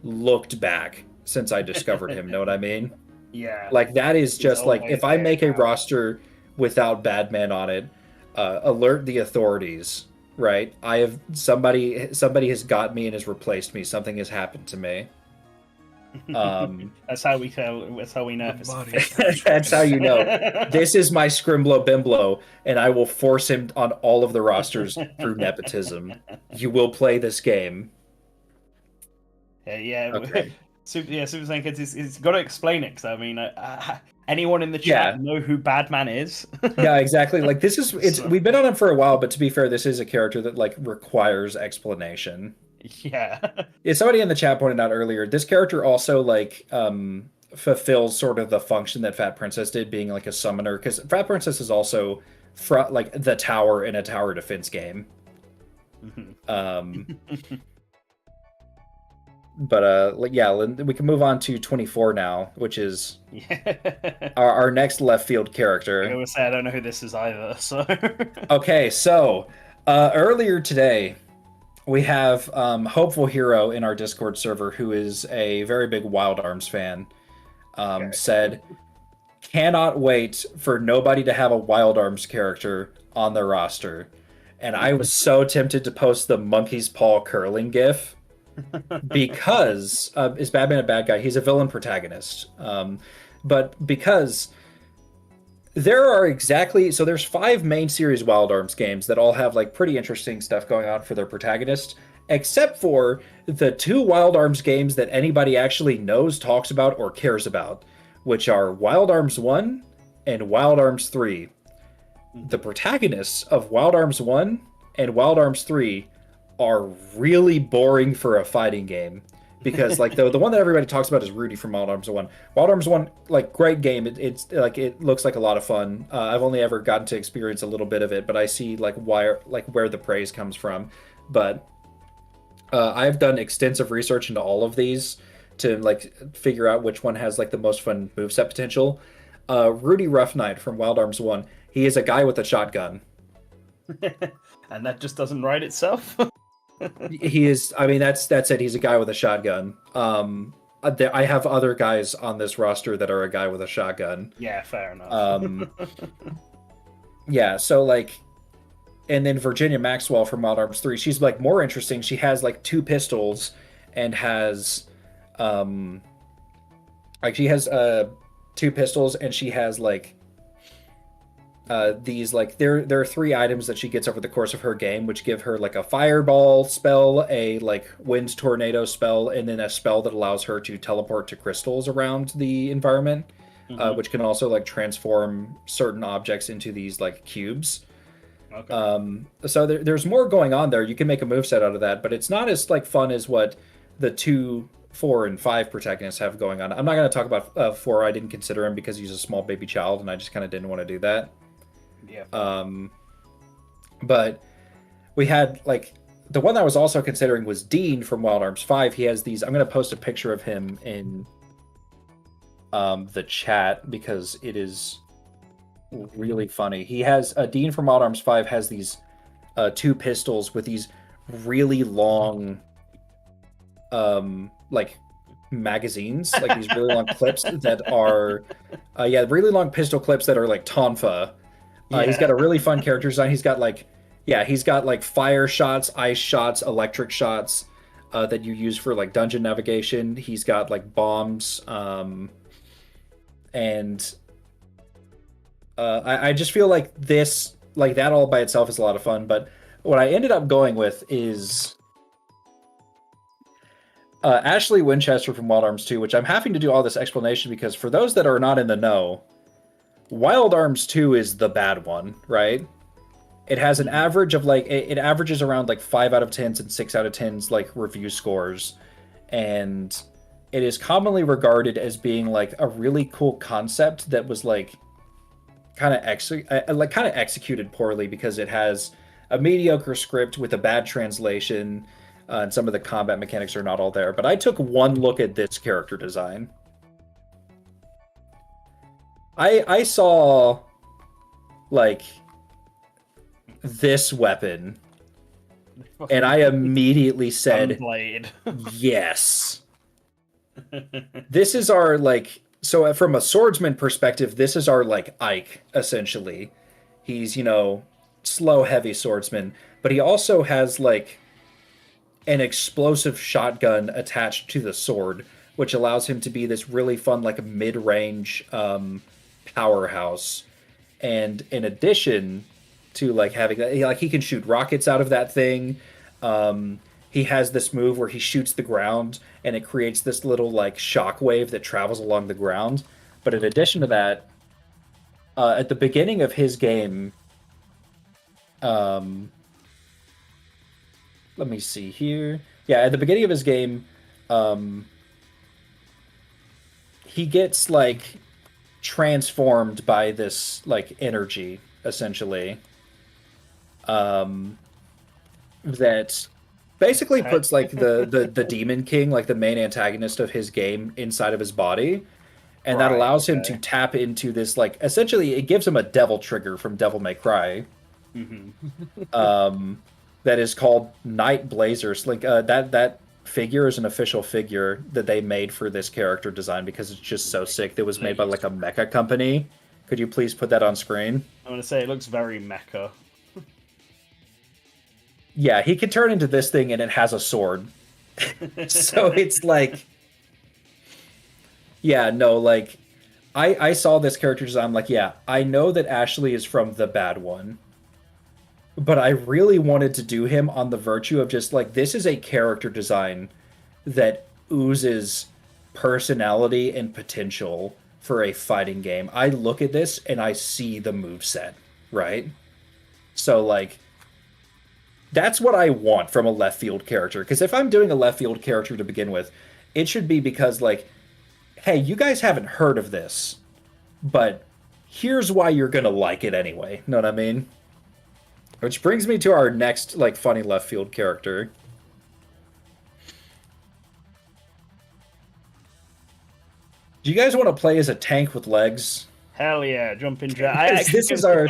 looked back since I discovered him. Know what I mean? Yeah. Like that is just like, if I make a now. roster without Badman on it, alert the authorities. Right, I have somebody has got me and has replaced me. Something has happened to me. That's how we tell. That's how we know if it's That's how you know. This is my Scrimblow Bimblow, and I will force him on all of the rosters through nepotism. You will play this game. Yeah. Okay. Super Saiyan Kids is got to explain it, because I mean, anyone in the chat know who Badman is? Yeah, exactly. Like we've been on him for a while, but to be fair, this is a character that like requires explanation. Yeah. Somebody in the chat pointed out earlier, this character also like fulfills sort of the function that Fat Princess did, being like a summoner, because Fat Princess is also like the tower in a tower defense game. But we can move on to 24 now, which is our next left field character. I would say I don't know who this is either. So okay, so earlier today we have Hopeful Hero in our Discord server, who is a very big Wild Arms fan. Said, cannot wait for nobody to have a Wild Arms character on their roster, and I was so tempted to post the monkey's paw curling gif. Because is Batman a bad guy? He's a villain protagonist. But because there's 5 main series Wild Arms games that all have like pretty interesting stuff going on for their protagonists, except for the 2 Wild Arms games that anybody actually knows, talks about, or cares about, which are Wild Arms 1 and Wild Arms 3. The protagonists of Wild Arms 1 and Wild Arms 3 are really boring for a fighting game, because like the one that everybody talks about is Rudy from Wild Arms 1. Wild Arms 1, like, great game. It's like, it looks like a lot of fun. I've only ever gotten to experience a little bit of it, but I see like where the praise comes from. But I've done extensive research into all of these to like figure out which one has like the most fun moveset potential. Rudy Rough Knight from Wild Arms 1, he is a guy with a shotgun. And that just doesn't write itself. He is. I mean, that's it. He's a guy with a shotgun. I have other guys on this roster that are a guy with a shotgun. Yeah, fair enough. Yeah. So like, and then Virginia Maxwell from Wild Arms 3, she's like more interesting. She has like 2 pistols and has, like she has 2 pistols and she has like these like there are 3 items that she gets over the course of her game, which give her like a fireball spell, a like wind tornado spell, and then a spell that allows her to teleport to crystals around the environment, which can also like transform certain objects into these like cubes. Okay. So there's more going on there. You can make a moveset out of that, but it's not as like fun as what the 2, 4, and 5 protagonists have going on. I'm not going to talk about 4. I didn't consider him because he's a small baby child, and I just kind of didn't want to do that. Yeah. But we had like the one that I was also considering was Dean from Wild Arms 5. He has these. I'm going to post a picture of him in the chat because it is really funny. He has Dean from Wild Arms 5 has these 2 pistols with these really long like magazines, like these really long clips that are really long pistol clips that are like tonfa. He's got a really fun character design. He's got like fire shots, ice shots, electric shots that you use for like dungeon navigation. He's got like bombs, and I just feel like this, like that all by itself is a lot of fun. But what I ended up going with is Ashley Winchester from Wild Arms 2, which I'm having to do all this explanation because for those that are not in the know, Wild Arms 2 is the bad one, right? It has an average of like, it averages around like 5 out of 10s and 6 out of 10s like review scores. And it is commonly regarded as being like a really cool concept that was like kind of executed poorly because it has a mediocre script with a bad translation, and some of the combat mechanics are not all there. But I took one look at this character design. I saw like this weapon and I immediately said, Blade. Yes. This is our like, so from a swordsman perspective, this is our like Ike, essentially. He's, you know, slow, heavy swordsman, but he also has like an explosive shotgun attached to the sword, which allows him to be this really fun, like mid-range powerhouse. And in addition to like having that, like he can shoot rockets out of that thing. He has this move where he shoots the ground and it creates this little like shockwave that travels along the ground. But in addition to that, at the beginning of his game, let me see here. Yeah, at the beginning of his game, he gets like transformed by this like energy, essentially. That basically puts like the Demon King, like the main antagonist of his game, inside of his body. And that allows him to tap into this, like, essentially it gives him a devil trigger from Devil May Cry. Mm-hmm. That is called Night Blazers. Like that figure is an official figure that they made for this character design because it's just so sick. That was made by like a mecha company. Could you please put that on screen? I'm gonna say it looks very mecha. Yeah, he can turn into this thing and it has a sword. So it's like, yeah, no, like I saw this character design. I'm like, yeah, I know that Ashley is from the bad one. But I really wanted to do him on the virtue of just like, this is a character design that oozes personality and potential for a fighting game. I look at this and I see the moveset, right? So like, that's what I want from a left field character. Because if I'm doing a left field character to begin with, it should be because like, hey, you guys haven't heard of this, but here's why you're gonna like it anyway. Know what I mean? Which brings me to our next, like, funny left field character. Do you guys want to play as a tank with legs? Hell yeah, jumping jack. This is our...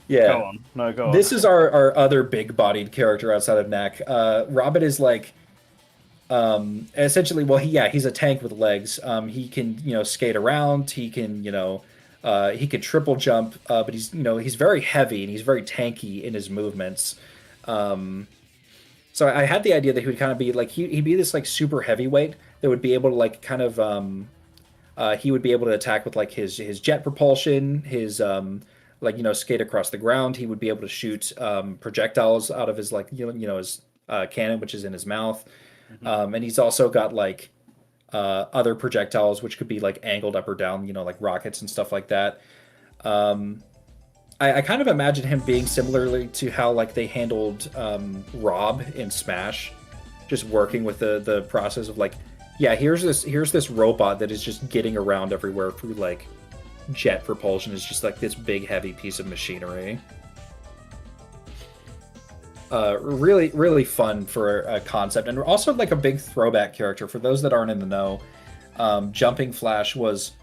Yeah. Go on. No, go on. This is our other big-bodied character outside of Knack. Robert is like, essentially, well, he's a tank with legs. He can, skate around. He can, he can triple jump. But he's very heavy and he's very tanky in his movements. So I had the idea that he would kind of be like he'd be this like super heavyweight that would be able to like kind of he would be able to attack with like his jet propulsion, his skate across the ground. He would be able to shoot projectiles out of his like his cannon, which is in his mouth. And he's also got like other projectiles which could be like angled up or down, like rockets and stuff like that. I kind of imagine him being similarly to how like they handled Rob in Smash, just working with the process of like, here's this robot that is just getting around everywhere through like jet propulsion. Is just like this big heavy piece of machinery. Really, really fun for a concept, and also like a big throwback character for those that aren't in the know. Jumping Flash was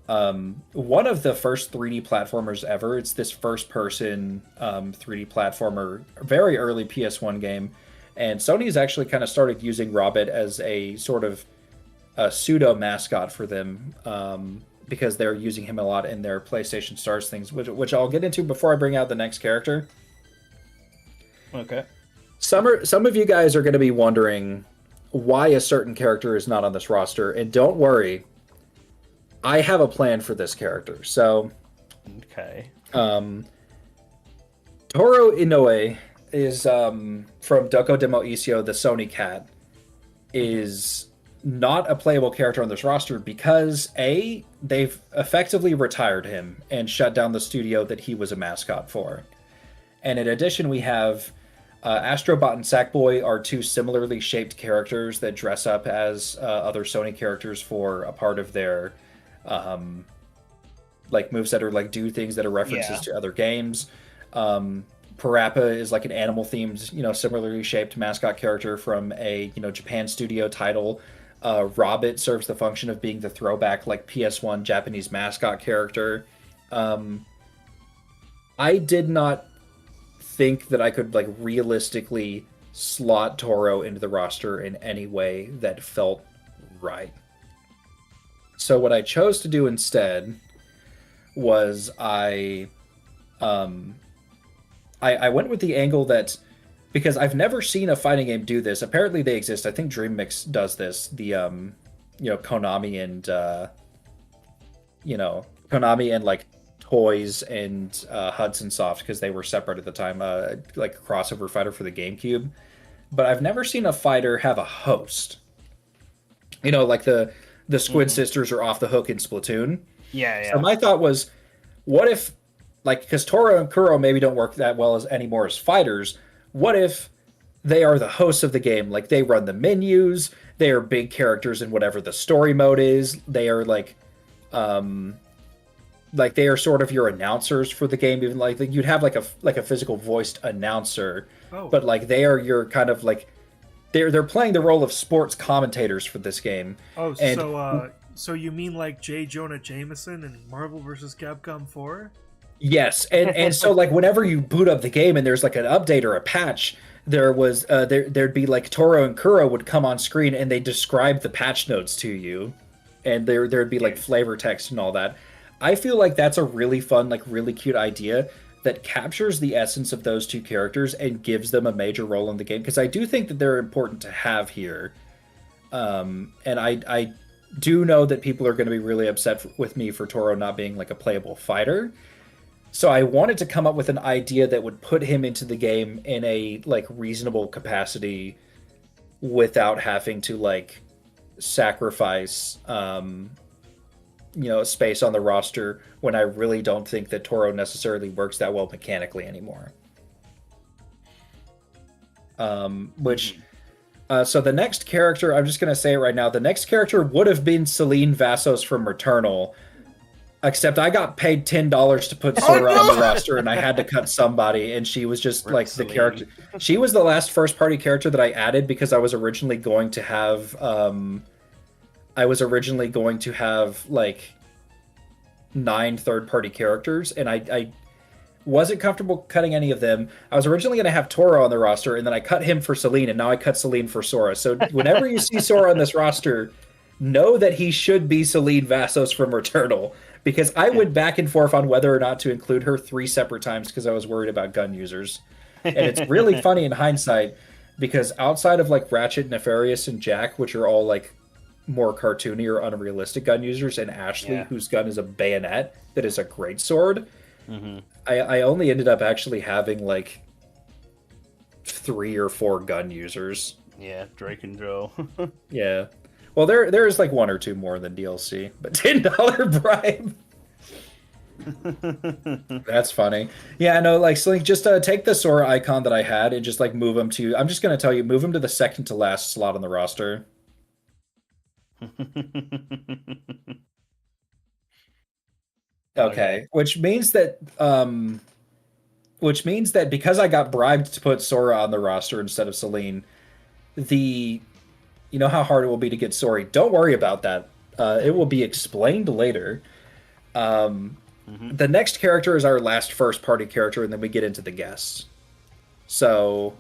one of the first 3D platformers ever. It's this first-person 3D platformer, very early PS1 game, and Sony's actually kind of started using Robert as a sort of a pseudo mascot for them, because they're using him a lot in their PlayStation Stars things, which I'll get into before I bring out the next character. Okay. Some of you guys are going to be wondering why a certain character is not on this roster, and don't worry, I have a plan for this character. So, okay. Toro Inoue is from Doko Demo Isio, the Sony cat, is not a playable character on this roster because they've effectively retired him and shut down the studio that he was a mascot for. And in addition, we have Astrobot and Sackboy are two similarly shaped characters that dress up as other Sony characters for a part of their like moves that are like do things that are references to other games. Parappa is like an animal themed, similarly shaped mascot character from a Japan studio title. Robert serves the function of being the throwback like PS1 Japanese mascot character. I did not think that I could like realistically slot Toro into the roster in any way that felt right. So what I chose to do instead was I went with the angle that, because I've never seen a fighting game do this. Apparently they exist. I think Dream Mix does this. The Konami and like Toys and Hudson Soft, because they were separate at the time, like a crossover fighter for the GameCube. But I've never seen a fighter have a host. Like the Squid Sisters are Off the Hook in Splatoon. Yeah. So my thought was, what if, like, because Toro and Kuro maybe don't work that well anymore as fighters, what if they are the hosts of the game? Like, they run the menus, they are big characters in whatever the story mode is, they are like they are sort of your announcers for the game. Even like you'd have like a physical voiced announcer, but like they are your kind of like they're playing the role of sports commentators for this game. Oh, so you mean like J. Jonah Jameson in Marvel vs. Capcom 4? Yes, and so like whenever you boot up the game and there's like an update or a patch, there'd be like Toro and Kuro would come on screen and they describe the patch notes to you, and there'd be like flavor text and all that. I feel like that's a really fun, like really cute idea that captures the essence of those two characters and gives them a major role in the game, because I do think that they're important to have here. And I do know that people are going to be really upset with me for Toro not being like a playable fighter. So I wanted to come up with an idea that would put him into the game in a like reasonable capacity without having to like sacrifice space on the roster, when I really don't think that Toro necessarily works that well mechanically anymore. So the next character, I'm just going to say it right now, the next character would have been Celine Vassos from Returnal, except I got paid $10 to put Sora on the roster, and I had to cut somebody, and she was just like the character. She was the last first-party character that I added because I was originally going to have like 9 third-party characters, and I wasn't comfortable cutting any of them. I was originally going to have Toro on the roster, and then I cut him for Celine, and now I cut Celine for Sora. So whenever you see Sora on this roster, know that he should be Celine Vassos from Returnal, because I went back and forth on whether or not to include her 3 separate times because I was worried about gun users. And it's really funny in hindsight, because outside of like Ratchet, Nefarious, and Jack, which are all like more cartoony or unrealistic gun users, and Ashley, whose gun is a bayonet that is a great sword, I only ended up actually having like 3 or 4 gun users. Yeah, Drake and Joe. Yeah. Well, there's like 1 or 2 more than DLC, but $10 bribe. That's funny. Yeah, no, like Slink, just take the Sora icon that I had and just like move him to. I'm just gonna tell you, move him to the second to last slot on the roster. Okay, which means that because I got bribed to put Sora on the roster instead of Celine, you know how hard it will be to get Sora. Don't worry about that. It will be explained later. The next character is our last first-party character, and then we get into the guests. So,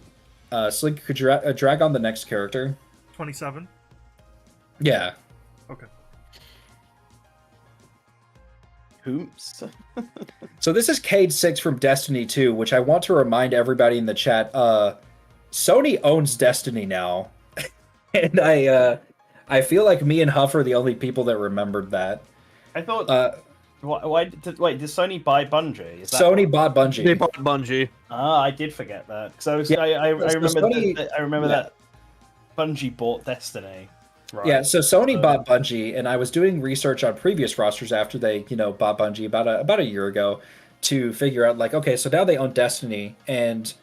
Slink, could you drag on the next character? 27? Yeah. Okay. Oops. So this is Cade 6 from Destiny 2, which I want to remind everybody in the chat, Sony owns Destiny now. And I feel like me and Huff are the only people that remembered that. I thought... wait, did Sony buy Bungie? Sony bought Bungie. They bought Bungie. Ah, I did forget that. Because I remember that Bungie bought Destiny. Right. Yeah, so Sony bought Bungie, and I was doing research on previous rosters after they, bought Bungie about a year ago to figure out, like, okay, so now they own Destiny, and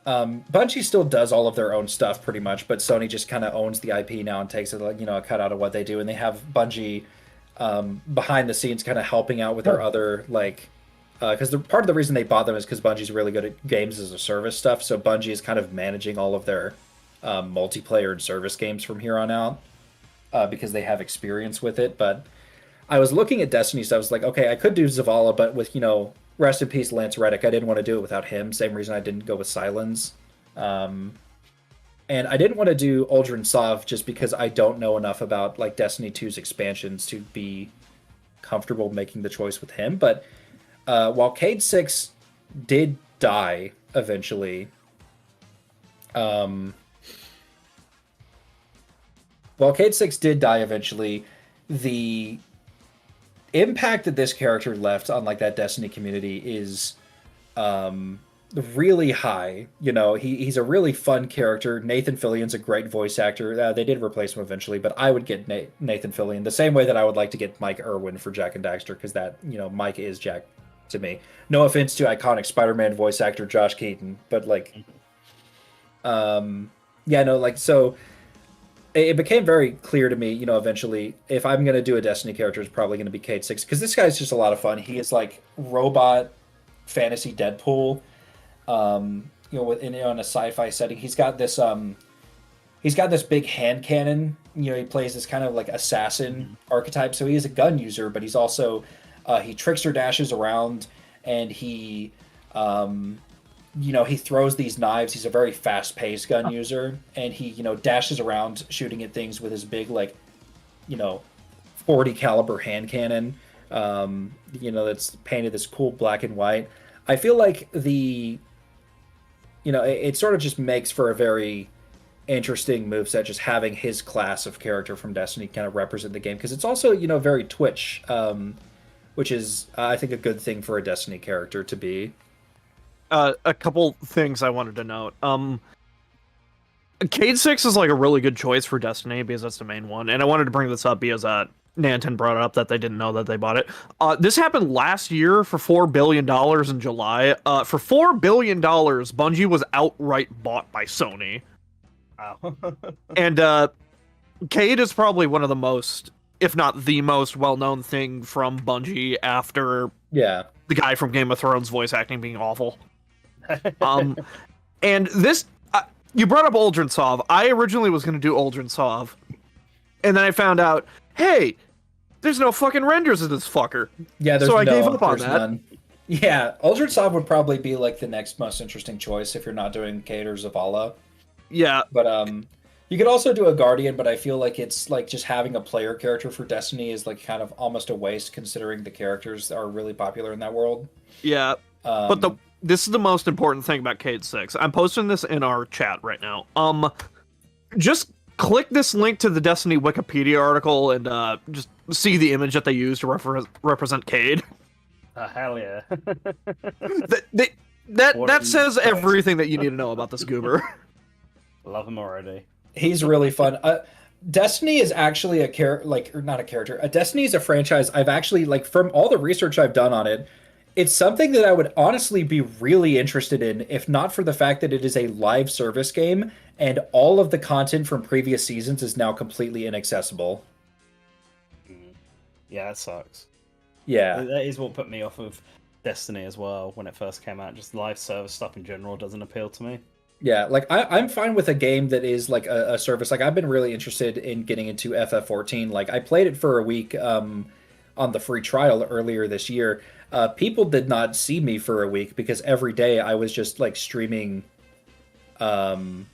Bungie still does all of their own stuff pretty much, but Sony just kind of owns the IP now and takes it, a cut out of what they do, and they have Bungie behind the scenes kind of helping out with their other, like, because part of the reason they bought them is because Bungie's really good at games as a service stuff, so Bungie is kind of managing all of their multiplayer and service games from here on out. Because they have experience with it, but I was looking at Destiny, so I was like, okay, I could do Zavala, but with, rest in peace Lance Reddick, I didn't want to do it without him. Same reason I didn't go with Silence. And I didn't want to do Uldren Sov just because I don't know enough about like Destiny 2's expansions to be comfortable making the choice with him. But while Cade 6 did die eventually, while Cade 6 did die eventually, the impact that this character left on like that Destiny community is really high. He's a really fun character. Nathan Fillion's a great voice actor. They did replace him eventually, but I would get Nathan Fillion the same way that I would like to get Mike Irwin for Jack and Daxter, because that, Mike is Jack to me. No offense to iconic Spider-Man voice actor Josh Keaton, but like, so it became very clear to me, eventually, if I'm going to do a Destiny character, it's probably going to be Cade 6, because this guy's just a lot of fun. He is like robot fantasy Deadpool, in a sci-fi setting. He's got this big hand cannon. He plays this kind of like assassin archetype. So he is a gun user, but he's also he trickster dashes around, and he he throws these knives. He's a very fast-paced gun user, and he, dashes around shooting at things with his big, like, 40 caliber hand cannon, that's painted this cool black and white. I feel like it sort of just makes for a very interesting moveset, just having his class of character from Destiny kind of represent the game, because it's also, very Twitch, which is, I think, a good thing for a Destiny character to be. A couple things I wanted to note. Cade 6 is like a really good choice for Destiny because that's the main one, and I wanted to bring this up because Nanton brought it up that they didn't know that they bought it. This happened last year for $4 billion in July. For $4 billion, Bungie was outright bought by Sony. Wow. And Cade is probably one of the most, if not the most well-known thing from Bungie after the guy from Game of Thrones voice acting being awful. And this, you brought up Uldren Sov. I originally was going to do Uldren Sov, and then I found out, hey, there's no fucking renders of this fucker. Yeah, so I gave up on that. Yeah, Aldred Sov would probably be like the next most interesting choice if you're not doing Cade or Zavala. Yeah, But you could also do a Guardian, but I feel like it's like just having a player character for Destiny is like kind of almost a waste considering the characters are really popular in that world. yeah. But this is the most important thing about Cade 6. I'm posting this in our chat right now. Just click this link to the Destiny Wikipedia article and just see the image that they use to represent Cade. Hell yeah. That says everything that you need to know about this goober. Love him already. He's really fun. Destiny is actually a not a character. Destiny is a franchise I've actually, like, from all the research I've done on it, it's something that I would honestly be really interested in, if not for the fact that it is a live service game and all of the content from previous seasons is now completely inaccessible. Yeah, that sucks. Yeah. That is what put me off of Destiny as well when it first came out. Just live service stuff in general doesn't appeal to me. Yeah, like I'm fine with a game that is like a service. Like I've been really interested in getting into FF14. Like I played it for a week on the free trial earlier this year. People did not see me for a week because every day I was just like streaming Final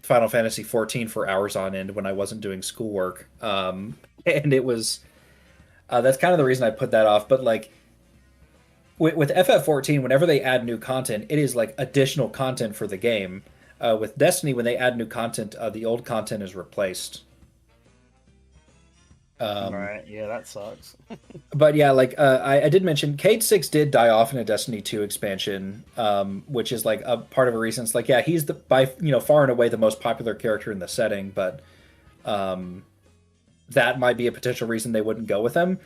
Fantasy 14 for hours on end when I wasn't doing schoolwork. And it was that's kind of the reason I put that off. But like with FF14, whenever they add new content, it is like additional content for the game. With Destiny, when they add new content, the old content is replaced. Right, yeah, that sucks. But yeah, like I did mention, Cade 6 did die off in a Destiny 2 expansion, which is like a part of a reason. It's like, yeah, he's far and away the most popular character in the setting, but that might be a potential reason they wouldn't go with him.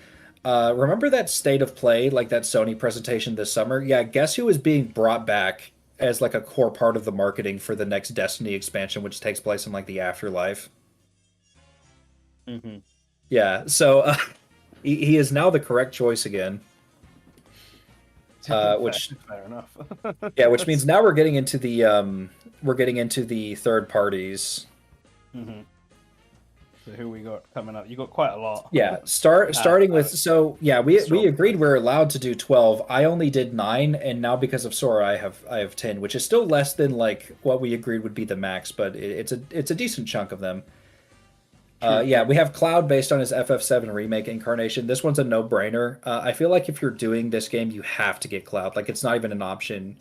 Remember that State of Play, like that Sony presentation this summer? Yeah, guess who is being brought back as like a core part of the marketing for the next Destiny expansion, which takes place in like the afterlife? Mm-hmm. Yeah, so he is now the correct choice again. Which fair enough. yeah, which means now we're getting into the third parties. Mm-hmm. So who we got coming up? You got quite a lot. Yeah, starting with we agreed we're allowed to do 12. I only did 9, and now because of Sora, I have 10, which is still less than like what we agreed would be the max, but it's a decent chunk of them. Yeah, we have Cloud based on his FF7 remake incarnation. This one's a no-brainer. I feel like if you're doing this game, you have to get Cloud. Like, it's not even an option.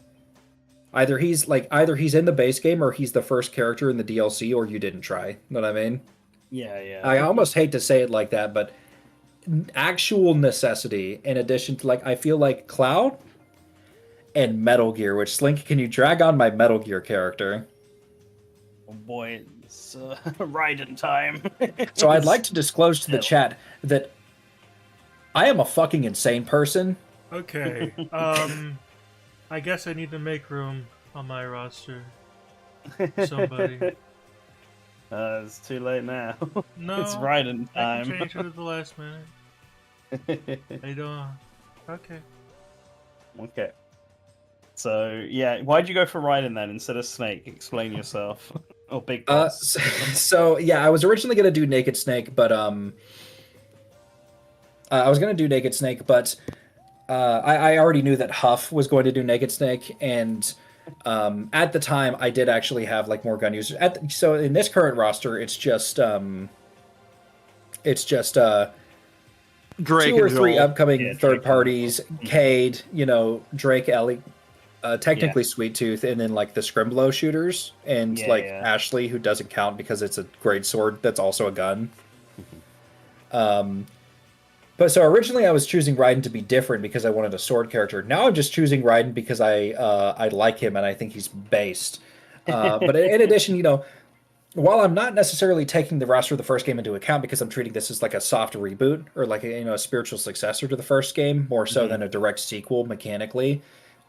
Either he's in the base game, or he's the first character in the DLC, or you didn't try. You know what I mean? Yeah. I almost hate to say it like that, but actual necessity, in addition to, like, I feel like Cloud and Metal Gear, which, Slink, can you drag on my Metal Gear character? Oh boy, it's Raiden time. So I'd like to disclose to the chat that I am a fucking insane person. Okay, I guess I need to make room on my roster. Somebody. It's too late now. No, it's Raiden I time. can change it at the last minute. I don't. Okay. Okay. So yeah, why'd you go for Raiden then instead of Snake? Explain yourself. Or Big Boss. So yeah, I was originally gonna do Naked Snake, but I already knew that Huff was going to do Naked Snake, and at the time I did actually have like more gun users. So in this current roster, it's just Drake two or and three Joel. upcoming third parties. Cade, Drake, Ellie, technically Sweet Tooth, and then like the Scrimblow shooters, and Ashley, who doesn't count because it's a great sword that's also a gun. But so originally I was choosing Raiden to be different because I wanted a sword character. Now I'm just choosing Raiden because I like him and I think he's based. But in addition, while I'm not necessarily taking the roster of the first game into account because I'm treating this as like a soft reboot or like a spiritual successor to the first game, more so than a direct sequel mechanically.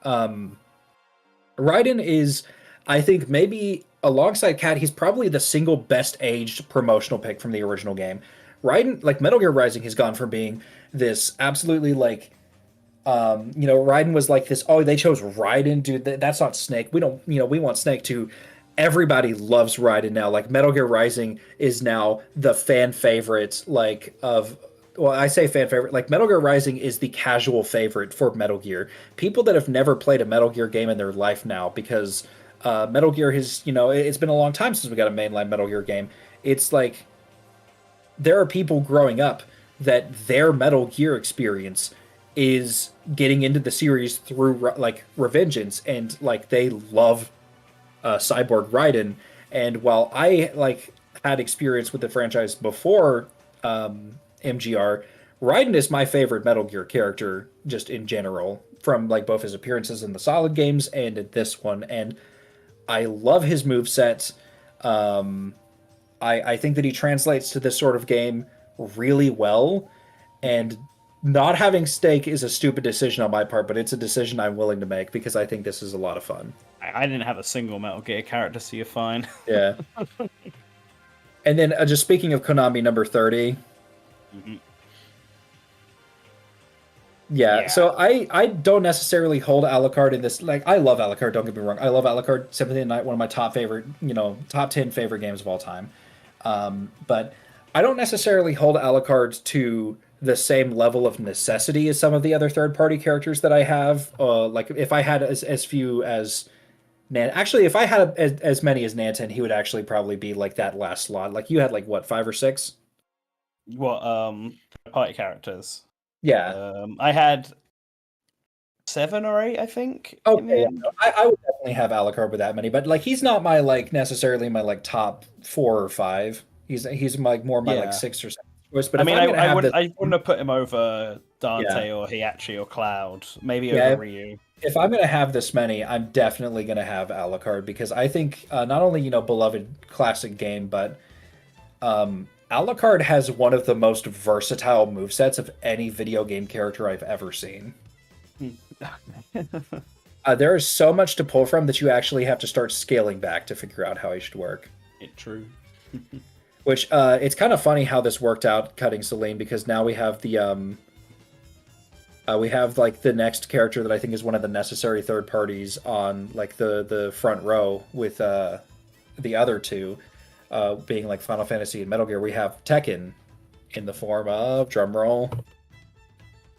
Raiden is, I think, maybe alongside Cat, he's probably the single best aged promotional pick from the original game. Raiden, like Metal Gear Rising, has gone from being this absolutely like, Raiden was like this. Oh, they chose Raiden, dude. That's not Snake. We don't, we want Snake to. Everybody loves Raiden now. Like Metal Gear Rising is now the fan favorite, like of well, I say fan favorite. Like Metal Gear Rising is the casual favorite for Metal Gear. People that have never played a Metal Gear game in their life now, because Metal Gear has, it's been a long time since we got a mainline Metal Gear game. It's like there are people growing up that their Metal Gear experience is getting into the series through like Revengeance, and like they love Cyborg Raiden. And while I like had experience with the franchise before MGR, Raiden is my favorite Metal Gear character just in general, from like both his appearances in the Solid games and in this one. And I love his moveset. I think that he translates to this sort of game really well, and not having Stake is a stupid decision on my part, but it's a decision I'm willing to make because I think this is a lot of fun. I didn't have a single Metal Gear character, so you're fine. Yeah. And then just speaking of Konami number 30. Mm-hmm. Yeah, so I don't necessarily hold Alucard in this. Like, I love Alucard, don't get me wrong. I love Alucard, Symphony of the Night, one of my top 10 favorite games of all time. But I don't necessarily hold Alucard to the same level of necessity as some of the other third-party characters that I have. Like, if I had as few as... Actually, if I had as many as Nanten, he would actually probably be, like, that last slot. Like, you had, like, what, 5 or 6? What, party characters? Yeah. I had 7 or 8, I think. Okay, yeah, I would definitely have Alucard with that many, but like he's not my like necessarily my like top 4 or 5. He's like more my like 6 or 7 choice. But I wouldn't have put him over Dante or Hiachi or Cloud. Maybe over Ryu. If I'm gonna have this many, I'm definitely gonna have Alucard, because I think not only beloved classic game, but Alucard has one of the most versatile movesets of any video game character I've ever seen. There is so much to pull from that you actually have to start scaling back to figure out how he should work. True. Which, it's kind of funny how this worked out, cutting Celine, because now we have the, we have, like, the next character that I think is one of the necessary third parties on, like, the front row with, the other two, being, like, Final Fantasy and Metal Gear. We have Tekken in the form of, drumroll,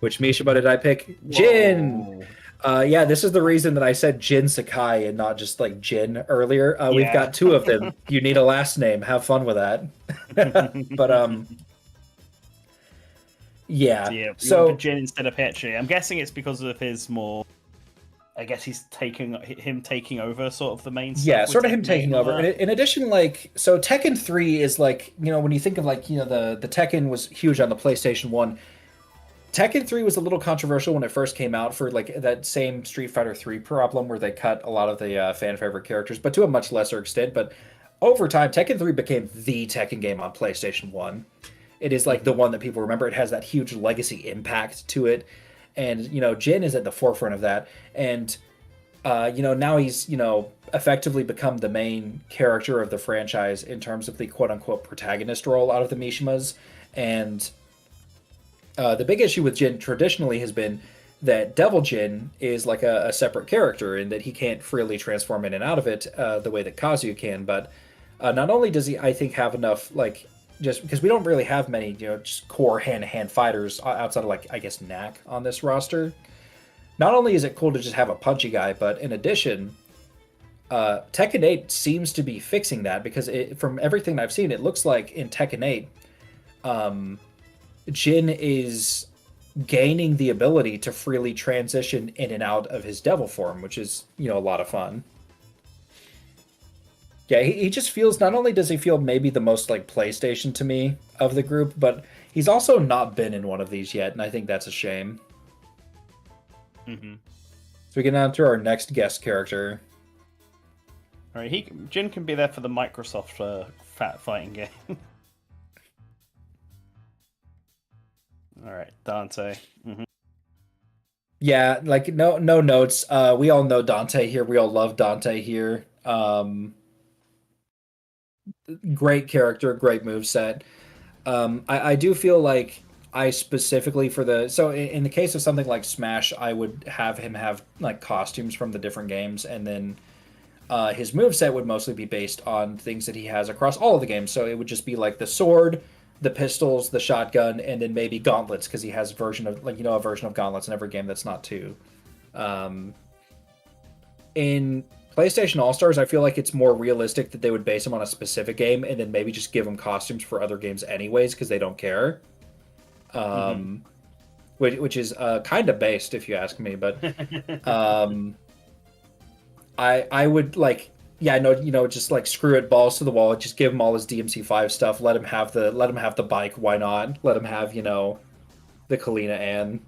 which Mishima did I pick? Jin! Yeah, this is the reason that I said Jin Sakai and not just, like, Jin earlier. We've got 2 of them. You need a last name. Have fun with that. But, yeah. So Jin instead of Petri. I'm guessing it's because of his more... I guess he's taking over sort of the main stuff. Yeah, sort of him taking over. In addition, like, so Tekken 3 is like, when you think of like, the Tekken was huge on the PlayStation 1. Tekken 3 was a little controversial when it first came out for like that same Street Fighter 3 problem where they cut a lot of the fan favorite characters, but to a much lesser extent. But over time, Tekken 3 became the Tekken game on PlayStation 1. It is like the one that people remember. It has that huge legacy impact to it. And, Jin is at the forefront of that. And, now he's, effectively become the main character of the franchise in terms of the quote-unquote protagonist role out of the Mishimas. And the big issue with Jin traditionally has been that Devil Jin is like a separate character, and that he can't freely transform in and out of it the way that Kazuya can. But not only does he, I think, have enough, like, just because we don't really have many, just core hand-to-hand fighters outside of, like, I guess, Knack on this roster. Not only is it cool to just have a punchy guy, but in addition, Tekken 8 seems to be fixing that, because from everything I've seen, it looks like in Tekken 8, Jin is gaining the ability to freely transition in and out of his devil form, which is, a lot of fun. Yeah, he just feels, not only does he feel maybe the most like PlayStation to me of the group, but he's also not been in one of these yet, and I think that's a shame. Mm-hmm. So we get on to our next guest character. All right, Jin can be there for the Microsoft fat fighting game. All right, Dante. Mm-hmm. Yeah, like no notes. We all know Dante here. We all love Dante here. Great character, great moveset. I do feel like I specifically so in the case of something like Smash, I would have him have like costumes from the different games, and then his moveset would mostly be based on things that he has across all of the games. So it would just be like the sword, the pistols, the shotgun, and then maybe gauntlets because he has a version of a version of gauntlets in every game that's not two. In PlayStation All-Stars, I feel like it's more realistic that they would base them on a specific game and then maybe just give them costumes for other games anyways because they don't care. Which is kind of based, if you ask me. But I would like, yeah, no, just like screw it, balls to the wall. Just give him all his DMC5 stuff. Let him have the bike. Why not? Let him have the Kalina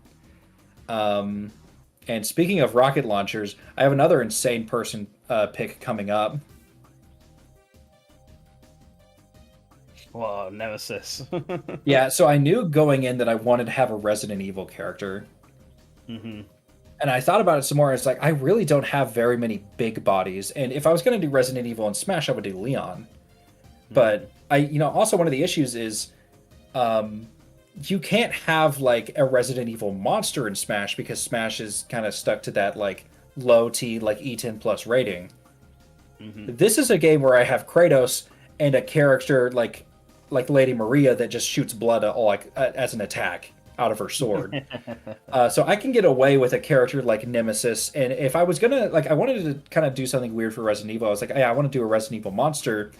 Ann. And speaking of rocket launchers, I have another insane person pick coming up. Well, Nemesis. Yeah, so I knew going in that I wanted to have a Resident Evil character. Mm-hmm. And I thought about it some more. It's like, I really don't have very many big bodies. And if I was going to do Resident Evil and Smash, I would do Leon. But also one of the issues is you can't have like a Resident Evil monster in Smash because Smash is kind of stuck to that like low T, like E10 plus rating. Mm-hmm. This is a game where I have Kratos and a character like Lady Maria that just shoots blood as an attack out of her sword. So I can get away with a character like Nemesis. And if I was gonna I wanted to kind of do something weird for Resident Evil. I was like, yeah, I want to do a Resident Evil monster.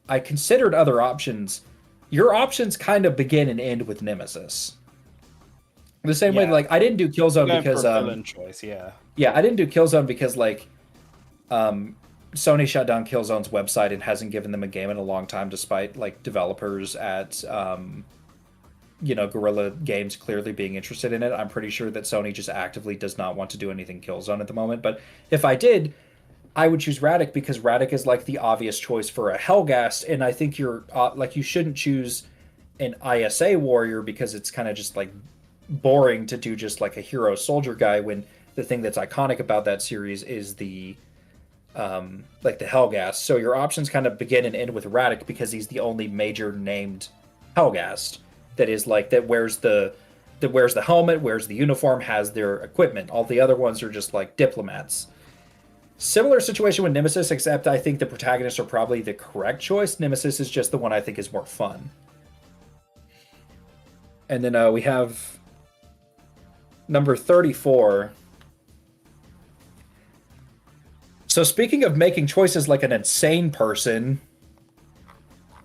I considered other options. Your options kind of begin and end with Nemesis. The same way, like I didn't do Killzone because villain choice, yeah, I didn't do Killzone because Sony shut down Killzone's website and hasn't given them a game in a long time, despite like developers at Guerrilla Games clearly being interested in it. I'm pretty sure that Sony just actively does not want to do anything Killzone at the moment. But if I did, I would choose Radek because Radek is like the obvious choice for a Hellgast, and I think you're you shouldn't choose an ISA warrior because it's kind of just like boring to do just like a hero soldier guy when the thing that's iconic about that series is the the Hellgast. So your options kind of begin and end with Radek because he's the only major named Hellgast that is like that wears the helmet, wears the uniform, has their equipment. All the other ones are just like diplomats. Similar situation with Nemesis, except I think the protagonists are probably the correct choice. Nemesis is just the one I think is more fun. And then we have number 34. So speaking of making choices like an insane person,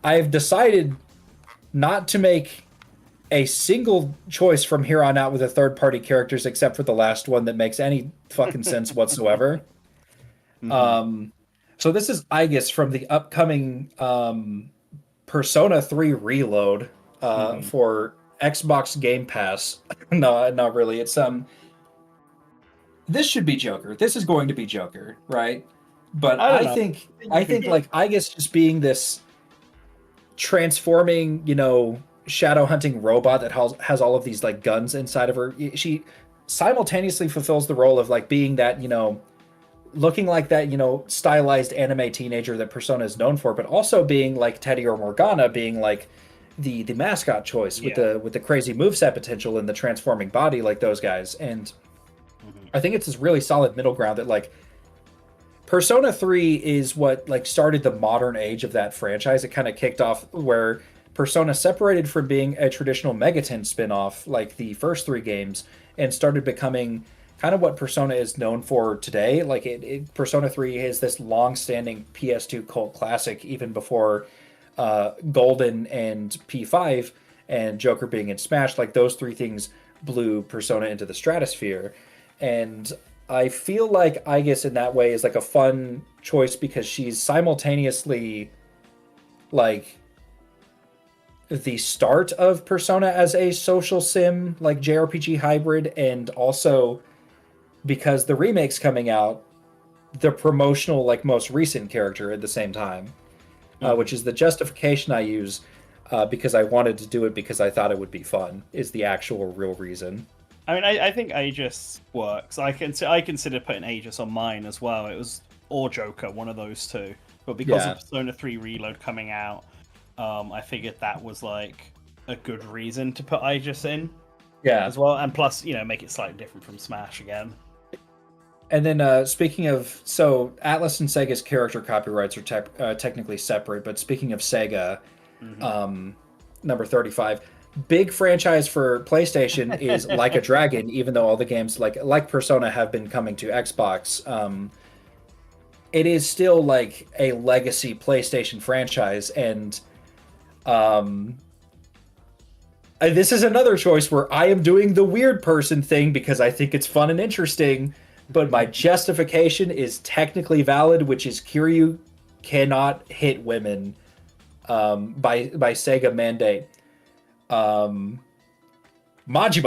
I've decided not to make a single choice from here on out with the third-party characters except for the last one that makes any fucking sense whatsoever. Mm-hmm. So this is Aegis from the upcoming Persona 3 Reload for Xbox Game Pass. No, not really. It's this should be Joker. This is going to be Joker, right? But I think like Aegis just being this transforming, shadow hunting robot that has all of these like guns inside of her. She simultaneously fulfills the role of like being that, looking like that, stylized anime teenager that Persona is known for, but also being like Teddy or Morgana, being like the mascot choice with the crazy moveset potential and the transforming body like those guys. And I think it's this really solid middle ground that like Persona 3 is what like started the modern age of that franchise. It kind of kicked off where Persona separated from being a traditional Megaten spin-off like the first 3 games and started becoming kind of what Persona is known for today. Like Persona 3 is this long-standing PS2 cult classic even before Golden and P5 and Joker being in Smash. Like those 3 things blew Persona into the stratosphere. And I feel like Aegis in that way is like a fun choice because she's simultaneously like the start of Persona as a social sim, like JRPG hybrid, and also because the remake's coming out, the promotional, like most recent character at the same time, which is the justification I use because I wanted to do it because I thought it would be fun, is the actual real reason. I mean, I think Aegis works. I considered putting Aegis on mine as well. It was or Joker, one of those two. But because of Persona 3 Reload coming out, I figured that was like a good reason to put Aegis in. Yeah. As well, and plus, make it slightly different from Smash again. And then speaking of, so Atlas and Sega's character copyrights are technically separate, but speaking of Sega, number 35. Big franchise for PlayStation is Like a Dragon, even though all the games like Persona have been coming to Xbox. It is still like a legacy PlayStation franchise, and this is another choice where I am doing the weird person thing because I think it's fun and interesting, but my justification is technically valid, which is Kiryu cannot hit women by Sega mandate. Majima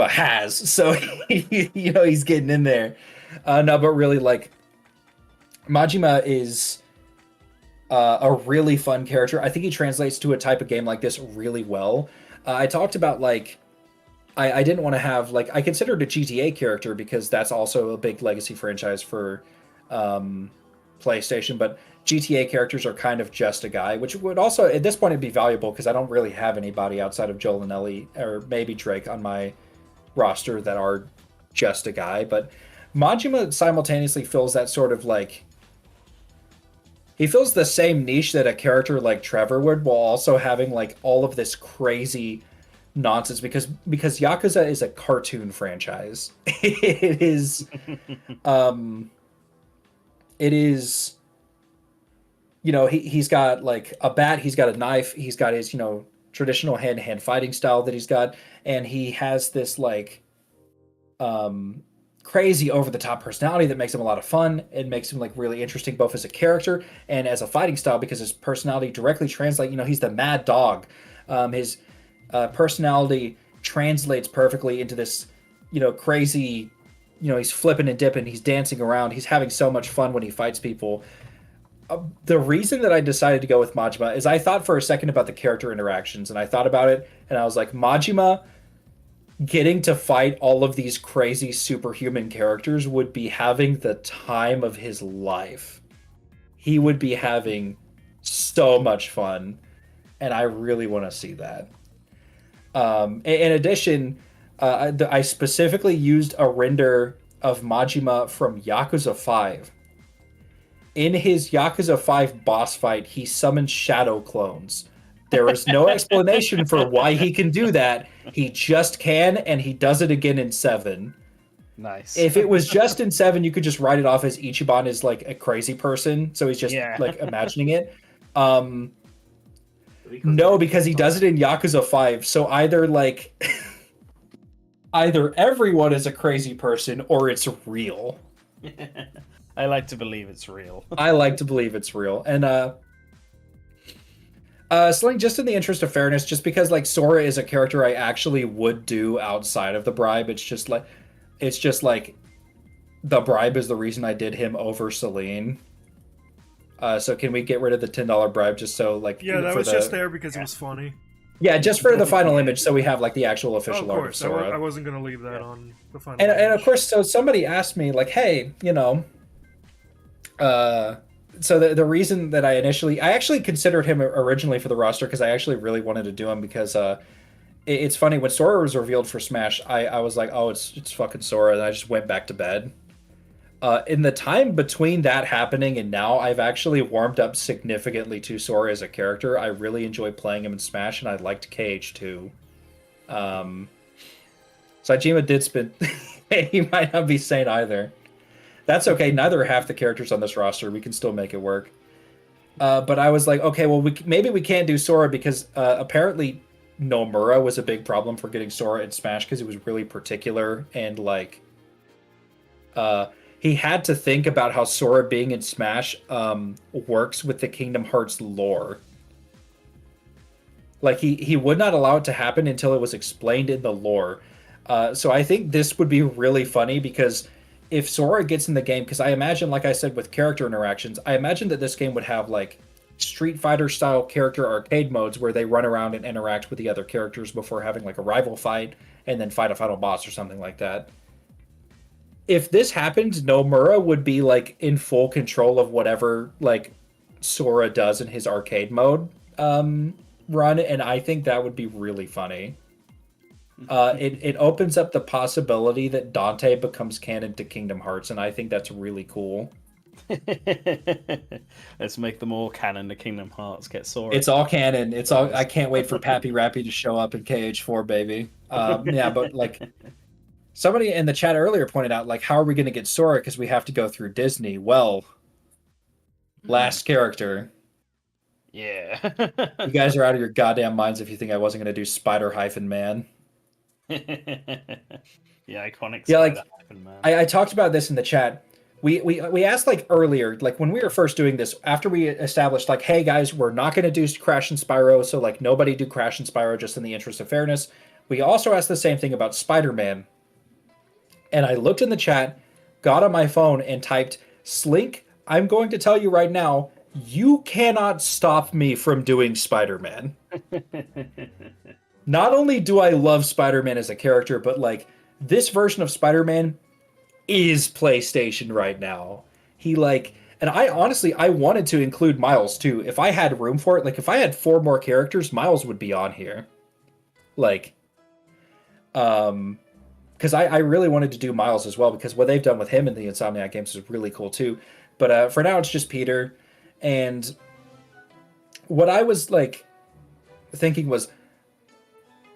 has, so he's getting in there. No, but really, like, Majima is a really fun character. I think he translates to a type of game like this really well. I talked about, like, I didn't want to have, like, I considered a GTA character because that's also a big legacy franchise for PlayStation, but GTA characters are kind of just a guy, which would also, at this point, it'd be valuable because I don't really have anybody outside of Joel and Ellie, or maybe Drake, on my roster that are just a guy. But Majima simultaneously fills that sort of, like, he fills the same niche that a character like Trevor would, while also having, like, all of this crazy nonsense because Yakuza is a cartoon franchise. It is he's got like a bat, he's got a knife, he's got his traditional hand-to-hand fighting style that he's got, and he has this like crazy over-the-top personality that makes him a lot of fun. It makes him like really interesting both as a character and as a fighting style because his personality directly translates. He's the mad dog. His personality translates perfectly into this crazy, he's flipping and dipping, he's dancing around, he's having so much fun when he fights people. The reason that I decided to go with Majima is I thought for a second about the character interactions, and I thought about it, and I was like, Majima getting to fight all of these crazy superhuman characters would be having the time of his life. He would be having so much fun, and I really want to see that. In addition, I specifically used a render of Majima from Yakuza 5. In his Yakuza 5 boss fight, he summons shadow clones. There is no explanation for why he can do that. He just can, and he does it again in 7. Nice. If it was just in 7, you could just write it off as Ichiban is like a crazy person, so he's just like imagining it. No, because he does it in Yakuza 5. So either like either everyone is a crazy person or it's real. I like to believe it's real. I like to believe it's real. And Sling, just in the interest of fairness, just because like Sora is a character I actually would do outside of the bribe, it's just like the bribe is the reason I did him over Celine. So can we get rid of the $10 bribe just so like that was just there because it was funny. Yeah, just for the final image, so we have like the actual official art of Sora. I wasn't gonna leave that on the final. And of course, so somebody asked me like, hey, so the reason that I actually considered him originally for the roster because I actually really wanted to do him because it's funny when Sora was revealed for Smash, I was like, oh, it's fucking Sora, and I just went back to bed. In the time between that happening and now, I've actually warmed up significantly to Sora as a character. I really enjoy playing him in Smash, and I liked KH2. Sajima did spin. He might not be sane either. That's okay. Neither are half the characters on this roster. We can still make it work. But I was like, okay, well, maybe we can't do Sora because apparently Nomura was a big problem for getting Sora in Smash because he was really particular and like he had to think about how Sora being in Smash works with the Kingdom Hearts lore. Like he would not allow it to happen until it was explained in the lore. So I think this would be really funny because if Sora gets in the game, because I imagine, like I said, with character interactions, I imagine that this game would have like Street Fighter style character arcade modes where they run around and interact with the other characters before having like a rival fight and then fight a final boss or something like that. If this happened, Nomura would be like in full control of whatever like Sora does in his arcade mode run, and I think that would be really funny. It opens up the possibility that Donte becomes canon to Kingdom Hearts, and I think that's really cool. Let's make them all canon to Kingdom Hearts. Get Sora. It's all canon. It's all. I can't wait for Pappy Rappy to show up in KH4, baby. Yeah, but like somebody in the chat earlier pointed out, like, how are we going to get Sora? Because we have to go through Disney. Well, last character. Yeah. You guys are out of your goddamn minds if you think I wasn't going to do Spider-Man. Yeah, iconic. Yeah, like Man. I talked about this in the chat. We asked like earlier, like when we were first doing this, after we established like, hey guys, we're not going to do Crash and Spyro, so like nobody do Crash and Spyro just in the interest of fairness. We also asked the same thing about Spider-Man. And I looked in the chat, got on my phone and typed, Slink, I'm going to tell you right now, you cannot stop me from doing Spider-Man. Not only do I love Spider-Man as a character, but like this version of Spider-Man is PlayStation right now. He like, and I honestly, I wanted to include Miles too. If I had room for it, like if I had 4 more characters, Miles would be on here. Like, because I really wanted to do Miles as well, because what they've done with him in the Insomniac games is really cool too. But for now, it's just Peter. And what I was like thinking was,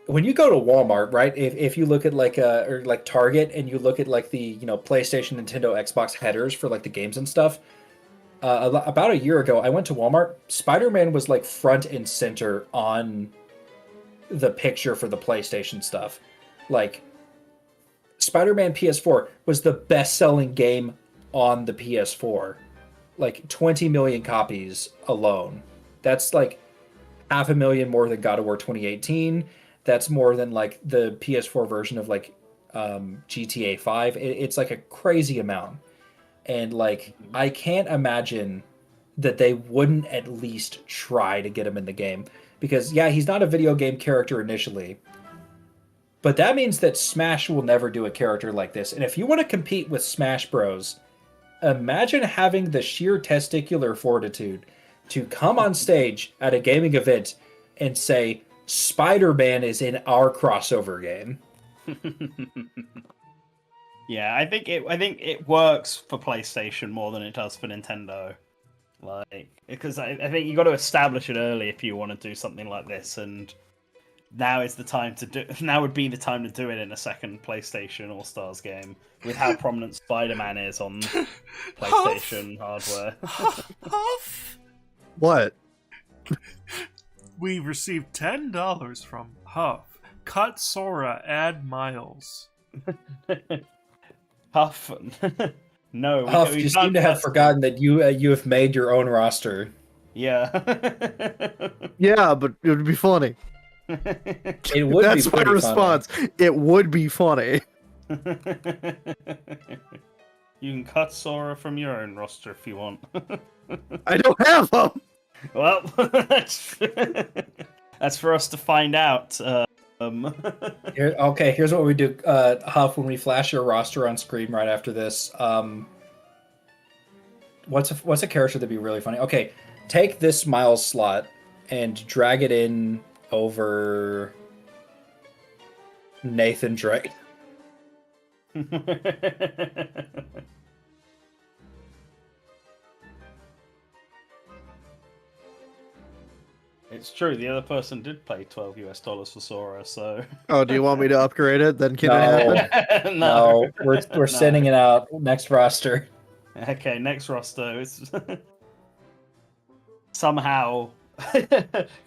when you go to Walmart, right? If you look at like or like Target and you look at like the PlayStation, Nintendo, Xbox headers for like the games and stuff, about a year ago, I went to Walmart. Spider-Man was like front and center on the picture for the PlayStation stuff. Like Spider-Man PS4 was the best-selling game on the PS4. Like 20 million copies alone. That's like 500,000 more than God of War 2018. That's more than like the PS4 version of like GTA 5. It's like a crazy amount. And like, I can't imagine that they wouldn't at least try to get him in the game. Because yeah, he's not a video game character initially. But that means that Smash will never do a character like this. And if you want to compete with Smash Bros., imagine having the sheer testicular fortitude to come on stage at a gaming event and say, Spider-Man is in our crossover game. Yeah, I think it works for PlayStation more than it does for Nintendo. Like, because I think you got to establish it early if you want to do something like this, and now is the time to do. Now would be the time to do it in a second PlayStation All Stars game with how prominent Spider-Man is on PlayStation hardware. Huff. What? We received $10 from Huff. Cut Sora, add Miles. Huff. No. Huff, you seem to have forgotten that you have made your own roster. Yeah. Yeah, but it would be funny. It would That's be my pretty response. funny. It would be funny. You can cut Sora from your own roster if you want. I don't have them. Well, that's for us to find out. Here's what we do, Huff. When we flash your roster on screen right after this, what's a character that'd be really funny? Okay, take this Miles slot and drag it in over Nathan Drake. It's true. The other person did pay $12 for Sora, so. Oh, do you want me to upgrade it? Then can it happen? No, we're sending it out. Next roster. Okay, next roster. It's somehow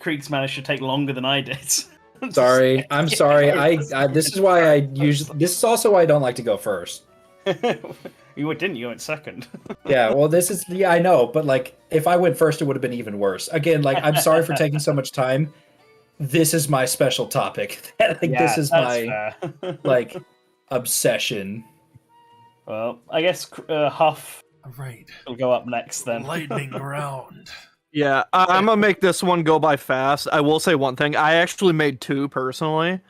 Krieg's managed to take longer than I did. Sorry, I'm sorry. I this is why I usually. This is also why I don't like to go first. You didn't. You went second. Yeah, well, this is I know, but like if I went first, it would have been even worse. Again, like I'm sorry for taking so much time. This is my special topic. This is my like obsession. Well, I guess Huff Right. will go up next then. Lightning round. Yeah, I'm gonna make this one go by fast. I will say one thing. I actually made 2 personally.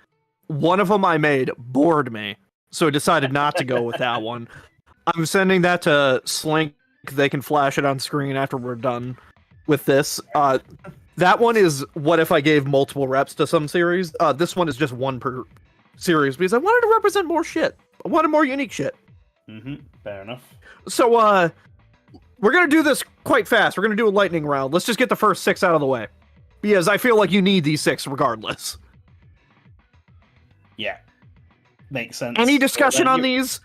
One of them I made bored me, so I decided not to go with that one. I'm sending that to Slink. They can flash it on screen after we're done with this. That one is what if I gave multiple reps to some series. This one is just one per series because I wanted to represent more shit. I wanted more unique shit. Fair enough. So, we're gonna do this quite fast. We're gonna do a lightning round. Let's just get the first 6 out of the way, because I feel like you need these 6 regardless. Yeah, makes sense. Any discussion on these?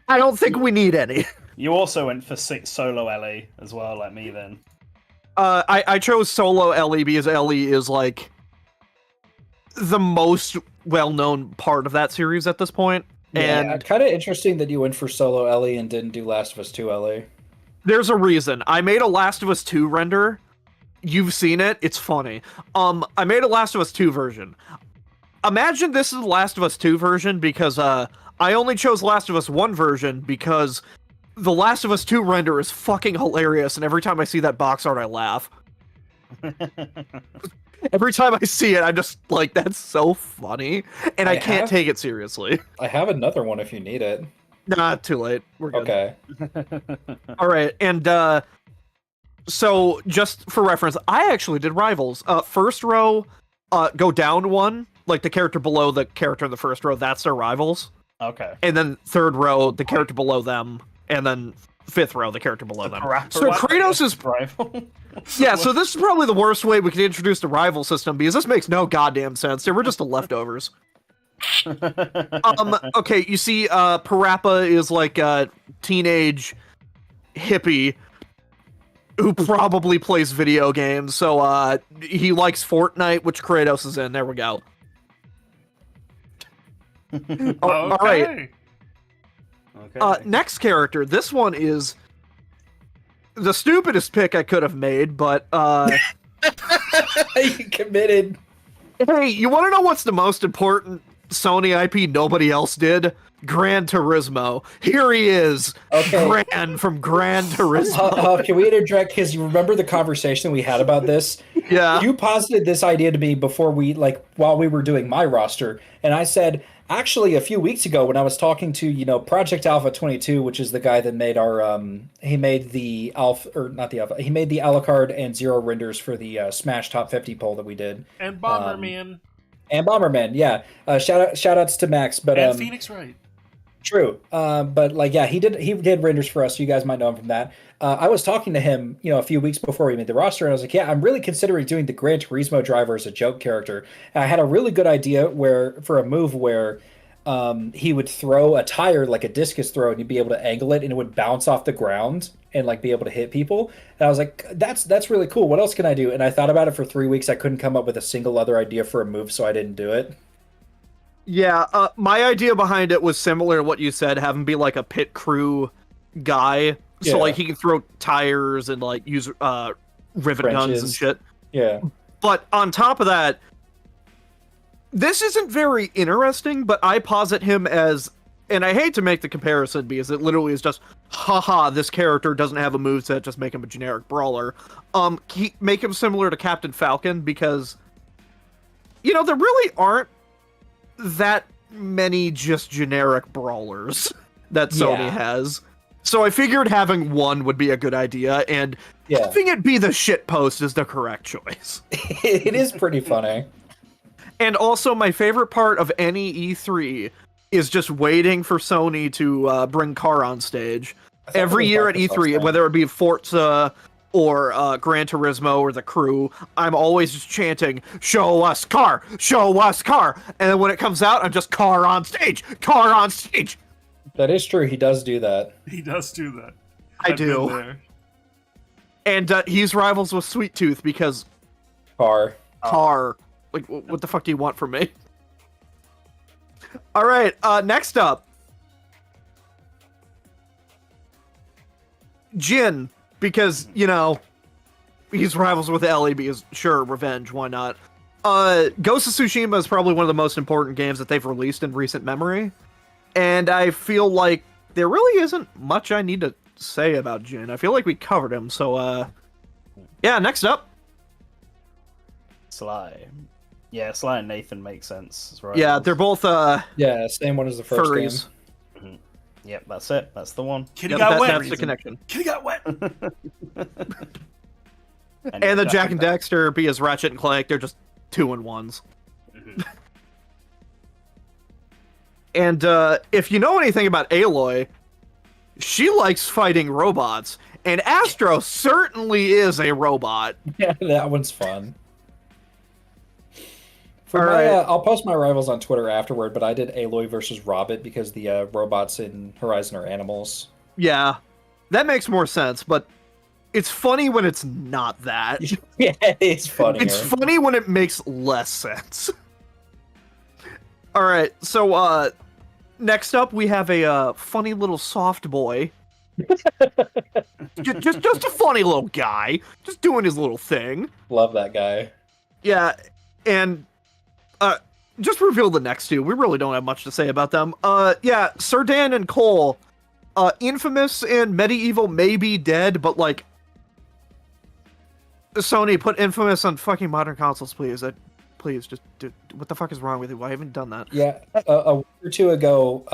I don't think we need any. You also went for 6 solo Ellie as well, like me then. I chose solo Ellie because Ellie is like the most well-known part of that series at this point. Yeah, And kind of interesting that you went for solo Ellie and didn't do Last of Us 2 Ellie. there's a reason. I made a Last of Us 2 render. You've seen it. It's funny. I made a Last of Us 2 version. Imagine this is the Last of Us 2 version because I only chose Last of Us 1 version because the Last of Us 2 render is fucking hilarious, and every time I see that box art, I laugh. Every time I see it, I'm just like, that's so funny, and I can't take it seriously. I have another one if you need it. Nah, too late. We're good. Okay. All right, and so just for reference, I actually did Rivals. First row, go down one, like the character below the character in the first row, that's their Rivals. Okay. And then third row, the character below them, and then fifth row, the character below them. So Kratos is rival. yeah. So this is probably the worst way we could introduce the rival system because this makes no goddamn sense. They were just the leftovers. Okay, you see, Parappa is like a teenage hippie who probably plays video games. So he likes Fortnite, which Kratos is in. There we go. All right. Okay. Next character. This one is the stupidest pick I could have made, but You committed. hey, you want to know what's the most important Sony IP nobody else did? Gran Turismo. Here he is. Okay. Gran from Gran Turismo. Can we interject? Because you remember the conversation we had about this? Yeah. You posited this idea to me before while we were doing my roster, and I said, actually, a few weeks ago when I was talking to, Project Alpha 22, which is the guy that made our, he made the Alpha, or not the Alpha, he made the Alucard and Zero renders for the Smash Top 50 poll that we did. And Bomberman. And Bomberman, yeah. Shout outs to Max, but And Phoenix Wright. True. But he did renders for us, so you guys might know him from that. I was talking to him, a few weeks before we made the roster, and I was like, yeah, I'm really considering doing the Gran Turismo driver as a joke character. And I had a really good idea for a move where he would throw a tire like a discus throw, and you'd be able to angle it, and it would bounce off the ground and be able to hit people. And I was like, that's really cool. What else can I do? And I thought about it for 3 weeks. I couldn't come up with a single other idea for a move, so I didn't do it. Yeah, my idea behind it was similar to what you said, have him be like a pit crew guy. So Yeah. he can throw tires and use rivet guns and Wrenches. shit. Yeah. But on top of that, this isn't very interesting, but I posit him as, and I hate to make the comparison because it literally is just, haha, this character doesn't have a moveset, just make him a generic brawler. Make him similar to Captain Falcon because, there really aren't that many just generic brawlers that Sony has. So I figured having one would be a good idea, and having it be the shitpost is the correct choice. It is pretty funny. And also, my favorite part of any E3 is just waiting for Sony to bring Car on stage. Every year at E3, whether it be Forza or Gran Turismo or The Crew, I'm always just chanting, show us Car! Show us Car! And then when it comes out, I'm just Car on stage! Car on stage! That is true. He does do that. He does do that. I I've been do. there. And he's rivals with Sweet Tooth because Car. What the fuck do you want from me? All right, next up. Jin, because, he's rivals with Ellie because, sure, revenge, why not? Ghost of Tsushima is probably one of the most important games that they've released in recent memory. And I feel like there really isn't much I need to say about Jin. I feel like we covered him, so, yeah, next up. Sly. Yeah, Sly and Nathan make sense. Right. Yeah, they're both, same one as the first furries. game. Yep, that's it. That's the one. Kitty Yep, got wet. that's the connection. Kitty got wet. And the Jack and Dexter, because Ratchet and Clank, they're just 2-in-1s. And if you know anything about Aloy, she likes fighting robots, and Astro certainly is a robot. Yeah, that one's fun. For All my, right. I'll post my rivals on Twitter afterward, but I did Aloy versus Robert because the robots in Horizon are animals. Yeah, that makes more sense, but it's funny when it's not that. Yeah, it's funny. It's funny when it makes less sense. All right, so next up we have a funny little soft boy. just a funny little guy, just doing his little thing. Love that guy. Yeah, and just reveal the next two. We really don't have much to say about them. Yeah, Serdan and Cole, Infamous and Medieval may be dead, but like, Sony, put Infamous on fucking modern consoles, please. Please, just what the fuck is wrong with you? Why haven't you done that? Yeah, a week or two ago,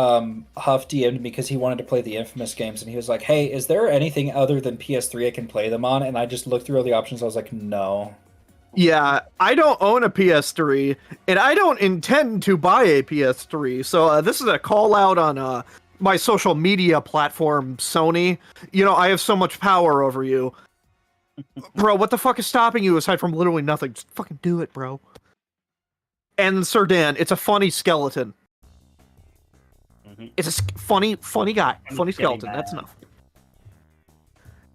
Huff DM'd me because he wanted to play the Infamous games, and he was like, "Hey, is there anything other than PS3 I can play them on?" And I just looked through all the options. I was like, "No." Yeah, I don't own a PS3, and I don't intend to buy a PS3. So this is a call out on my social media platform, Sony. You know, I have so much power over you. Bro, what the fuck is stopping you aside from literally nothing? Just fucking do it, bro. And Serdan, it's a funny skeleton. It's a funny guy. Funny skeleton, man. that's enough.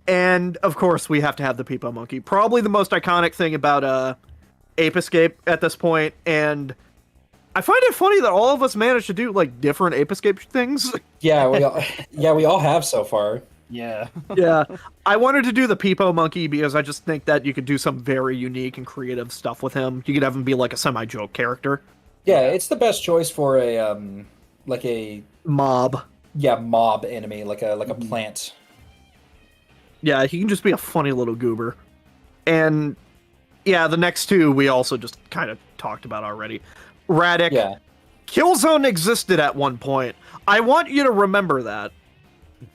And, of course, we have to have the Peepo Monkey. Probably the most iconic thing about Ape Escape at this point, and I find it funny that all of us managed to do, like, different Ape Escape things. Yeah, we all have so far. Yeah. Yeah, I wanted to do the Peepo Monkey because I just think that you could do some very unique and creative stuff with him. You could have him be like a semi-joke character. Yeah, it's the best choice for a like a Mob. mob enemy, like a plant. Yeah, he can just be a funny little goober. And yeah, the next two we also just kind of talked about already. Radic. Yeah. Killzone existed at one point. I want you to remember that.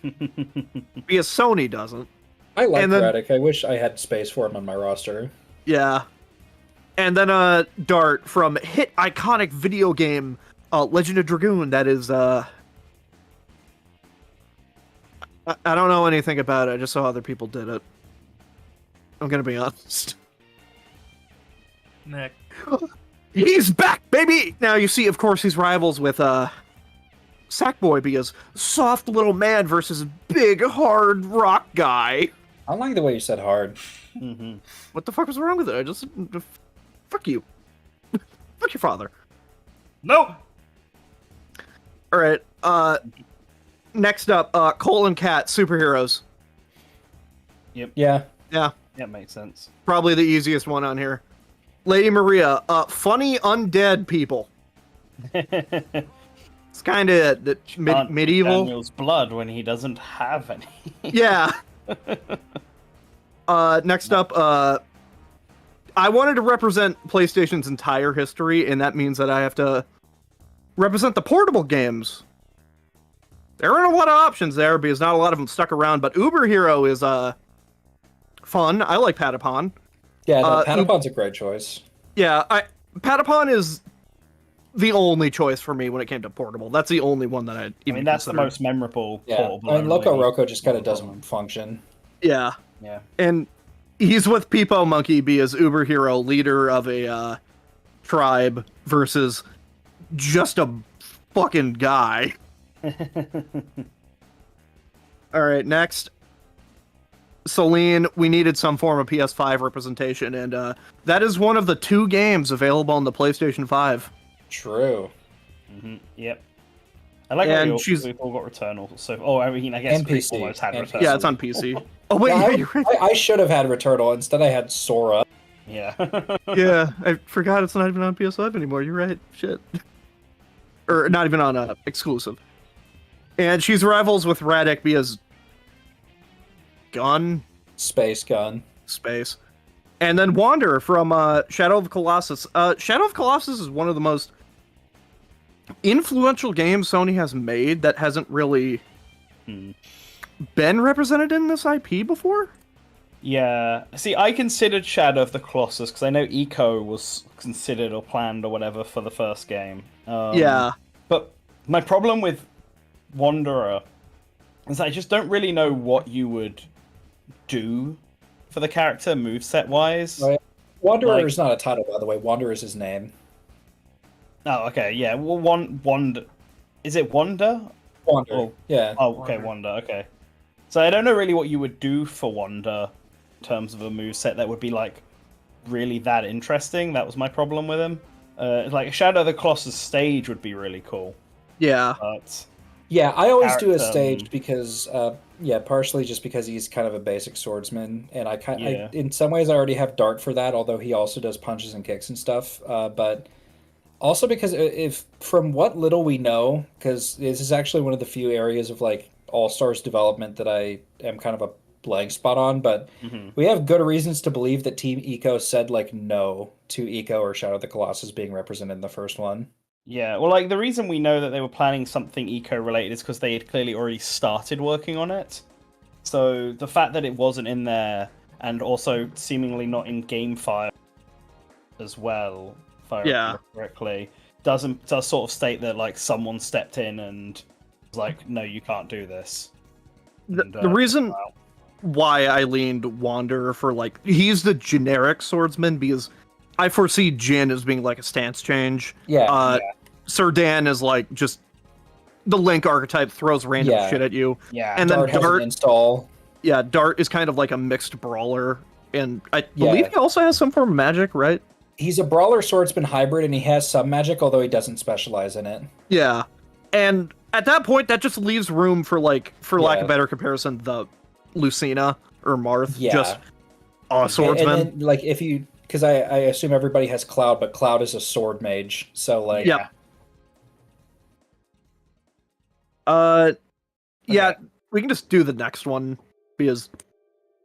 Because Sony doesn't. I like And then- Radic. I wish I had space for him on my roster. Yeah. And then Dart from hit iconic video game Legend of Dragoon. That is I don't know anything about it. I just saw other people did it. I'm gonna be honest. Nick. He's back, baby! Now you see, of course, he's rivals with Sackboy because soft little man versus big hard rock guy. I like the way you said hard. What the fuck was wrong with it? I just fuck you. Fuck your father. No. All right. Next up, Cole and Cat superheroes. Yep. Yeah. Yeah, Yeah, makes sense. probably the easiest one on here. Lady Maria, funny undead people. It's kind of Can't medieval. Daniel's blood when he doesn't have any. Yeah. Next up, I wanted to represent PlayStation's entire history, and that means that I have to represent the portable games. There aren't a lot of options there because not a lot of them stuck around, but Uber Hero is fun. I like Patapon. Yeah, no, Patapon's a great choice. Yeah, Patapon is the only choice for me when it came to portable. That's the only one that I even that's the considered. most memorable. Yeah, portable I mean, Loco only. Roco just kind of doesn't function. Yeah. Yeah. And he's with Peepo Monkey because Uber Hero, leader of a tribe, versus just a fucking guy. All right, next. Celine, we needed some form of PS5 representation, and that is one of the 2 games available on the PlayStation 5. True. Yep. I like And how she's- we've all got Returnal. So, I mean, I guess And we PC. almost had And Returnal. Yeah, it's on PC. Oh, wait, Yeah, yeah, you're right. I should have had Returnal. Instead, I had Sora. Yeah. Yeah, I forgot it's not even on PS5 anymore. You're right. Shit. Or not even on exclusive. And she's rivals with Radic because gun Space Gun. space. And then Wander from Shadow of Colossus. Shadow of Colossus is one of the most influential games Sony has made that hasn't really been represented in this IP before. Yeah. See, I considered Shadow of the Colossus because I know Eco was considered or planned or whatever for the first game. Yeah. But my problem with Wanderer And so I just don't really know what you would do for the character moveset wise. Right. Wanderer Like- is not a title, by the way. Wanderer is his name. Oh, okay, yeah. Well, Wanda. Is it Wanda? Wanderer. Oh. Yeah. Oh, okay, Wanda. Okay. So I don't know really what you would do for Wanda in terms of a moveset that would be like really that interesting. That was my problem with him. Like Shadow of the Colossus stage would be really cool, Yeah. but Yeah, I always do a Character, stage because, partially just because he's kind of a basic swordsman, and Yeah. in some ways I already have Dart for that, although he also does punches and kicks and stuff. But also because if from what little we know, because this is actually one of the few areas of like All Stars development that I am kind of a blank spot on, but we have good reasons to believe that Team Eco said like no to Eco or Shadow of the Colossus being represented in the first one. yeah. Well, like the reason we know that they were planning something eco related is because they had clearly already started working on it. So the fact that it wasn't in there and also seemingly not in game file as well, if I remember correctly, does sort of state that like someone stepped in and was like, no, you can't do this. The reason why I leaned Wanderer for like he's the generic swordsman because I foresee Jin as being like a stance change. Yeah. Sir Dan is like just the Link archetype, throws random Yeah. shit at you. Yeah. And then Dart has Dart, an install. yeah, Dart is kind of like a mixed brawler, and I Yeah. believe he also has some form of magic, right? He's a brawler swordsman hybrid, and he has some magic, although he doesn't specialize in it. Yeah, and at that point, that just leaves room for like, for lack Yeah. of better comparison, the Lucina or Marth, Yeah. just a swordsman. And then, like, if you, because I assume everybody has Cloud, but Cloud is a sword mage, so like, Yep. Yeah, we can just do the next one because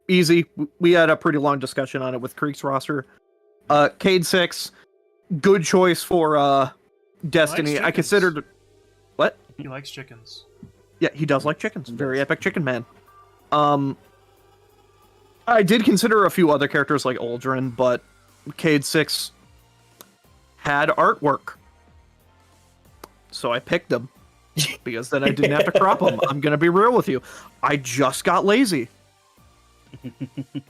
easy. We had a pretty long discussion on it with Creek's roster. Cade 6, good choice for Destiny. I chickens. considered what? He likes chickens. Yeah, he does like chickens. Very epic chicken man. I did consider a few other characters like Aldrin, but Cade 6 had artwork. So I picked him. Because then I didn't have to crop them. I'm gonna be real with you. I just got lazy.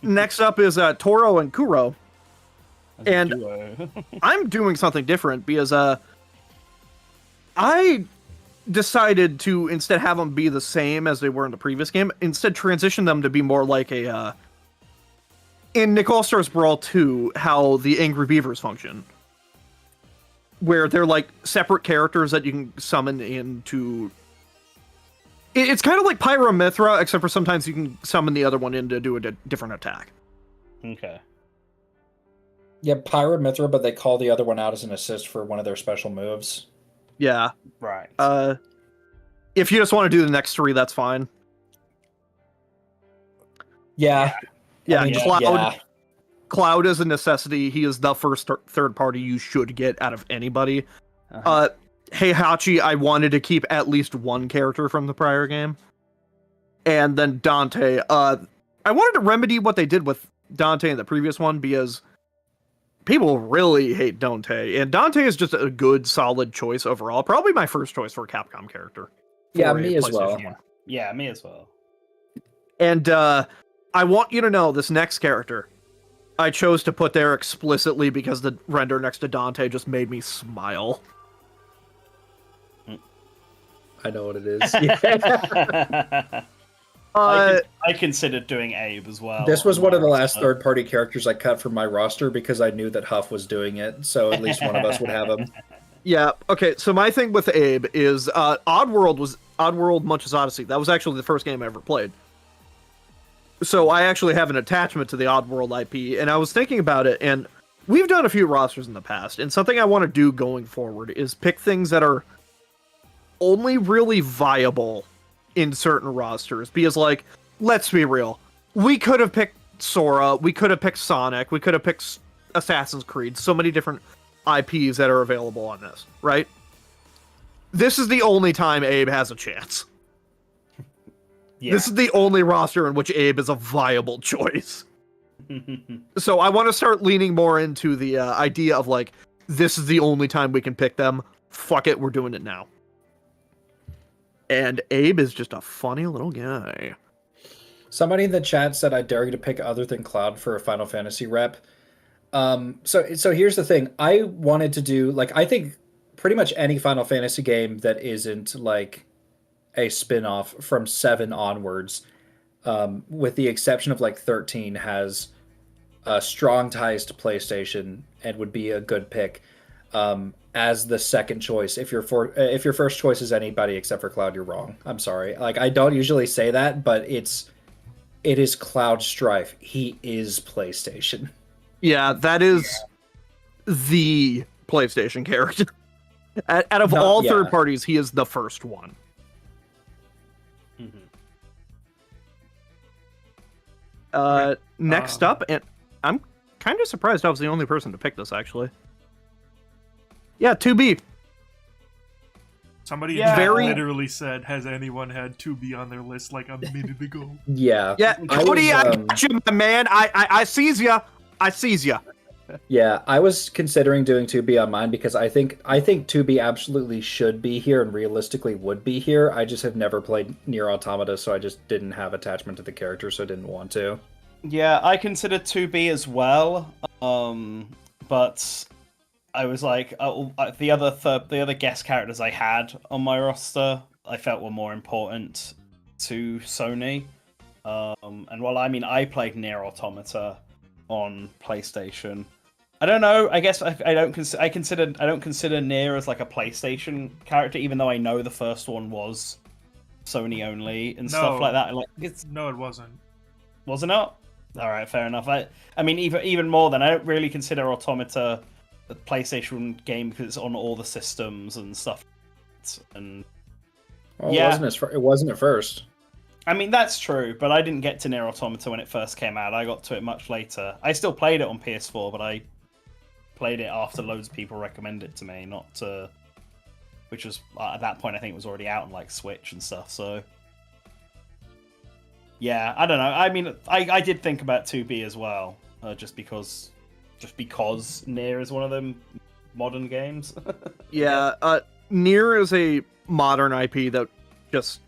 Next up is Toro and Kuro. And I'm doing something different because I decided to instead have them be the same as they were in the previous game. Instead, transition them to be more like a in Nick All-Stars Brawl 2, how the Angry Beavers function. Where they're like separate characters that you can summon into. It's kind of like Pyra/Mythra, except for sometimes you can summon the other one in to do a different attack. Okay. yeah, Pyra/Mythra, but they call the other one out as an assist for one of their special moves. Yeah. Right. If you just want to do the next three, that's fine. Yeah. Yeah, I mean, Cloud. yeah. Cloud is a necessity. He is the first third party you should get out of anybody. Uh-huh. Heihachi, I wanted to keep at least one character from the prior game. And then Donte. I wanted to remedy what they did with Donte in the previous one because people really hate Donte. And Donte is just a good, solid choice overall. Probably my first choice for a Capcom character. Yeah, for a me as PlayStation well. 1. Yeah, me as well. And I want you to know this next character I chose to put there explicitly because the render next to Donte just made me smile. I know what it is. I considered doing Abe as well. This was one of the last So- third-party characters I cut from my roster because I knew that Huff was doing it, so at least one of us would have him. Yeah, okay, so my thing with Abe is Oddworld Munch's Odyssey. That was actually the first game I ever played. So I actually have an attachment to the Oddworld IP, and I was thinking about it, and we've done a few rosters in the past, and something I want to do going forward is pick things that are only really viable in certain rosters. Because, like, let's be real, we could have picked Sora, we could have picked Sonic, we could have picked Assassin's Creed, so many different IPs that are available on this, right? This is the only time Abe has a chance. Yeah. This is the only roster in which Abe is a viable choice. So I want to start leaning more into the idea of, like, this is the only time we can pick them. Fuck it, we're doing it now. And Abe is just a funny little guy. Somebody in the chat said I dare you to pick other than Cloud for a Final Fantasy rep. So here's the thing. I wanted to do like I think pretty much any Final Fantasy game that isn't like a spin-off from 7 onwards, with the exception of like 13, has strong ties to PlayStation and would be a good pick as the second choice. If your first choice is anybody except for Cloud, you're wrong. I'm sorry. Like I don't usually say that, but it is Cloud Strife. He is PlayStation. Yeah, that is the PlayStation character. Out of all third parties, he is the first one. Next up, and I'm kind of surprised I was the only person to pick this, actually. Yeah, 2B. Somebody Very- literally said, "Has anyone had 2B on their list?" like a minute ago. Yeah. Yeah, Cody, I got you, my man. I sees ya. I sees ya. Yeah, I was considering doing 2B on mine because I think 2B absolutely should be here and realistically would be here. I just have never played Nier Automata, so I just didn't have attachment to the character, so I didn't want to. Yeah, I considered 2B as well, but I was like, the other guest characters I had on my roster, I felt were more important to Sony. And while I played Nier Automata on PlayStation, I don't know. I guess I don't consider Nier as like a PlayStation character, even though I know the first one was Sony only and stuff like that. No, it wasn't. Was it not? All right, fair enough. I mean, even more than I don't really consider Automata a PlayStation game because it's on all the systems and stuff. And well, it wasn't at first. I mean, that's true, but I didn't get to Nier Automata when it first came out. I got to it much later. I still played it on PS4, but I played it after loads of people recommended it to me, which was at that point I think it was already out on like Switch and stuff. So yeah, I don't know. I mean, I did think about 2B as well, just because Nier is one of them modern games. Yeah, Nier is a modern IP that just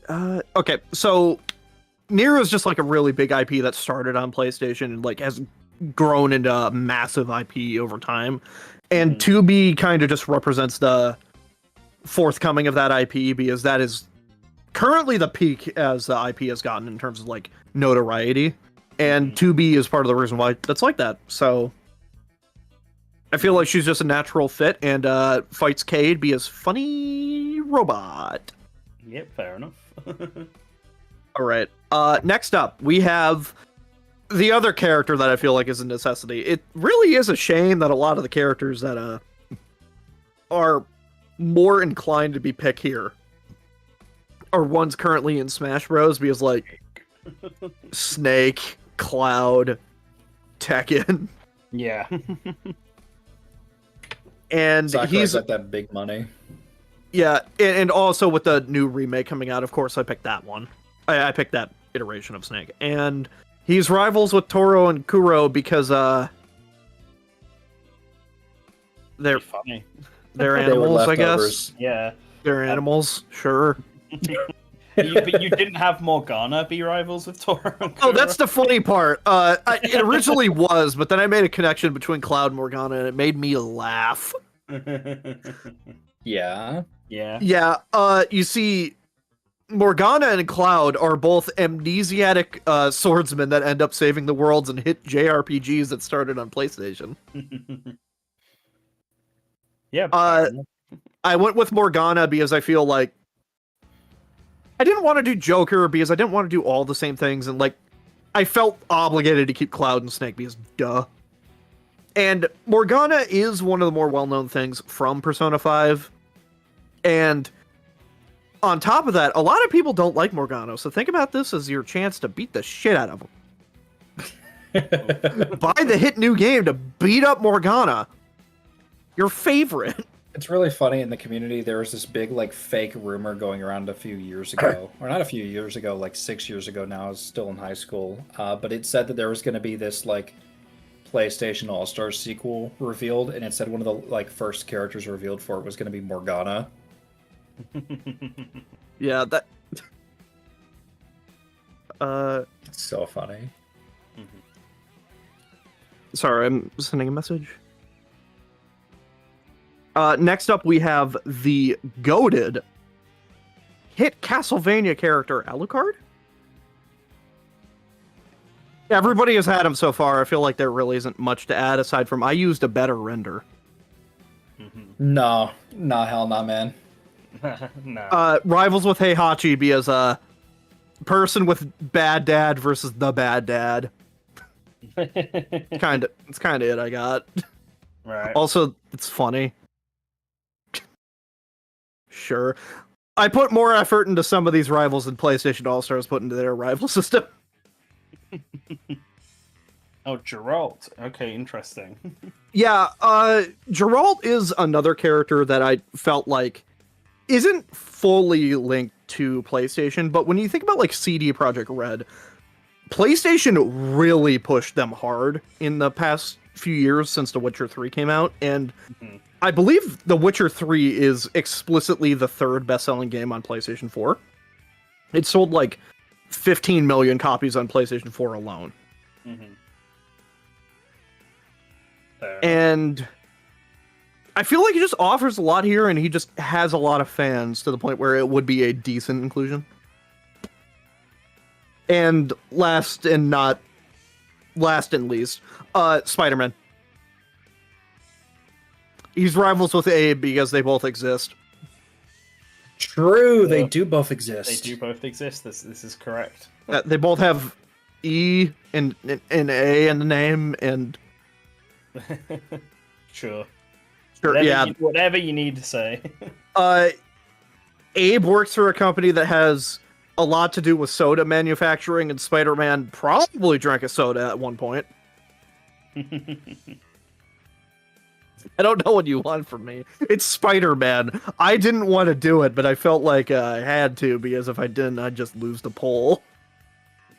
okay, so Nier is just like a really big IP that started on PlayStation and like has grown into a massive IP over time. And 2B kind of just represents the forthcoming of that IP because that is currently the peak as the IP has gotten in terms of like notoriety. And 2B is part of the reason why that's like that. So I feel like she's just a natural fit and fights Cade be as funny robot. Yep, fair enough. All right. Next up, we have the other character that I feel like is a necessity. It really is a shame that a lot of the characters that are more inclined to be picked here are ones currently in Smash Bros. Because like Snake, Cloud, Tekken. Yeah. And Sakurai's got that big money. Yeah, and also with the new remake coming out, of course, I picked that one. I picked that iteration of Snake. And he's rivals with Toro and Kuro because they're funny. They're animals, I guess. leftovers. Yeah. They're animals, sure. But you didn't have Morgana be rivals with Toro and Kuro? Oh, that's the funny part. It originally was, but then I made a connection between Cloud and Morgana, and it made me laugh. Yeah. Yeah. Yeah, you see, Morgana and Cloud are both amnesiac swordsmen that end up saving the worlds and hit JRPGs that started on PlayStation. Yeah. I went with Morgana because I feel like I didn't want to do Joker because I didn't want to do all the same things, and like I felt obligated to keep Cloud and Snake because duh. And Morgana is one of the more well-known things from Persona 5. And on top of that, a lot of people don't like Morgana, so think about this as your chance to beat the shit out of them. Buy the hit new game to beat up Morgana. Your favorite. It's really funny in the community. There was this big like fake rumor going around a few years ago, or not a few years ago, like 6 years ago now. I was still in high school, but it said that there was going to be this like PlayStation All-Stars sequel revealed, and it said one of the like first characters revealed for it was going to be Morgana. Yeah, that. It's so funny. Sorry, I'm sending a message. Next up, we have the goated hit Castlevania character Alucard. Everybody has had him so far. I feel like there really isn't much to add aside from I used a better render. No, hell nah, man. No. Rivals with Heihachi be as a person with bad dad versus the bad dad. It's kind of it I got. Right. Also, it's funny. Sure. I put more effort into some of these rivals than PlayStation All-Stars put into their rival system. Oh, Geralt. Okay, interesting. Yeah, Geralt is another character that I felt like isn't fully linked to PlayStation, but when you think about like CD Projekt Red, PlayStation really pushed them hard in the past few years since The Witcher 3 came out, and I believe The Witcher 3 is explicitly the third best-selling game on PlayStation 4. It sold like 15 million copies on PlayStation 4 alone. And I feel like he just offers a lot here, and he just has a lot of fans to the point where it would be a decent inclusion. And last and least, Spider-Man. He's rivals with Abe because they both exist. True, they do both exist. They do both exist. This is correct. They both have E and A in the name, and Sure. Whatever you need to say. Abe works for a company that has a lot to do with soda manufacturing, and Spider-Man probably drank a soda at one point. I don't know what you want from me. It's Spider-Man. I didn't want to do it, but I felt like I had to, because if I didn't, I'd just lose the poll.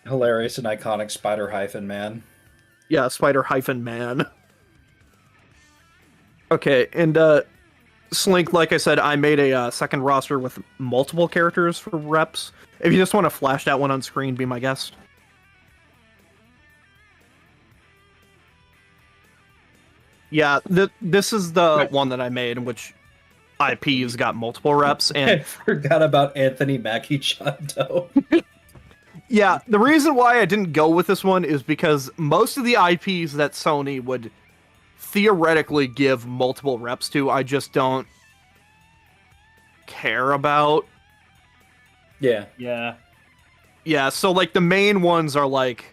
Hilarious and iconic Spider-Man. Yeah, Spider-Man. Okay, and Slink, like I said, I made a second roster with multiple characters for reps. If you just want to flash that one on screen, be my guest. Yeah, this is the one that I made in which IP's got multiple reps. And I forgot about Anthony Mackie Chondo. Yeah, the reason why I didn't go with this one is because most of the IPs that Sony would theoretically give multiple reps to, I just don't care about. Yeah. Yeah, so like the main ones are like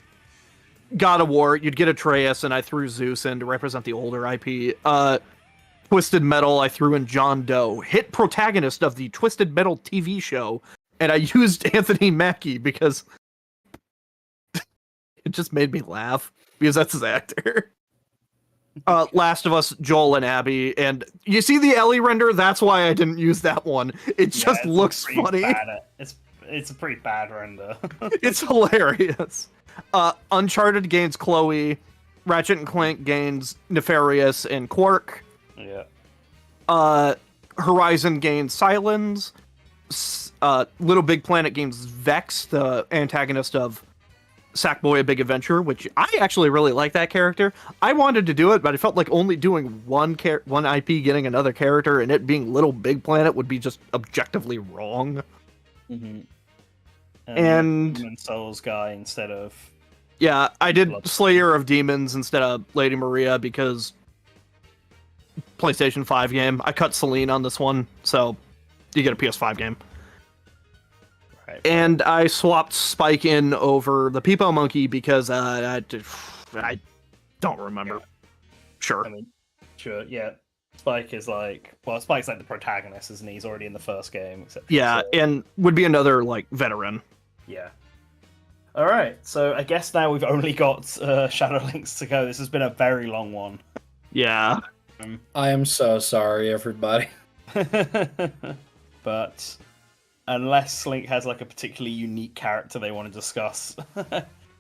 God of War, you'd get Atreus, and I threw Zeus in to represent the older IP. Twisted Metal, I threw in John Doe, hit protagonist of the Twisted Metal TV show, and I used Anthony Mackie because it just made me laugh, because that's his actor. Last of Us, Joel and Abby, and you see the Ellie render? That's why I didn't use that one. It just looks funny. It's a pretty bad render. It's hilarious. Uncharted gains Chloe, Ratchet and Clank gains Nefarious and Quark. Yeah. Horizon gains Silence. Little Big Planet gains Vex, the antagonist of Sackboy: A Big Adventure, which I actually really like that character. I wanted to do it, but I felt like only doing one IP getting another character and it being Little Big Planet would be just objectively wrong. And Demon Souls guy instead of... Yeah, I did Slayer of Demons instead of Lady Maria because PlayStation 5 game. I cut Celine on this one, so you get a PS5 game. Right. And I swapped Spike in over the Peepo Monkey because I don't remember. Yeah. Sure. I mean, sure, yeah. Spike's like the protagonist, isn't he? He's already in the first game. Yeah, and would be another, like, veteran. Yeah. Alright, so I guess now we've only got Shadow Links to go. This has been a very long one. Yeah. I am so sorry, everybody. But unless Slink has like a particularly unique character they want to discuss,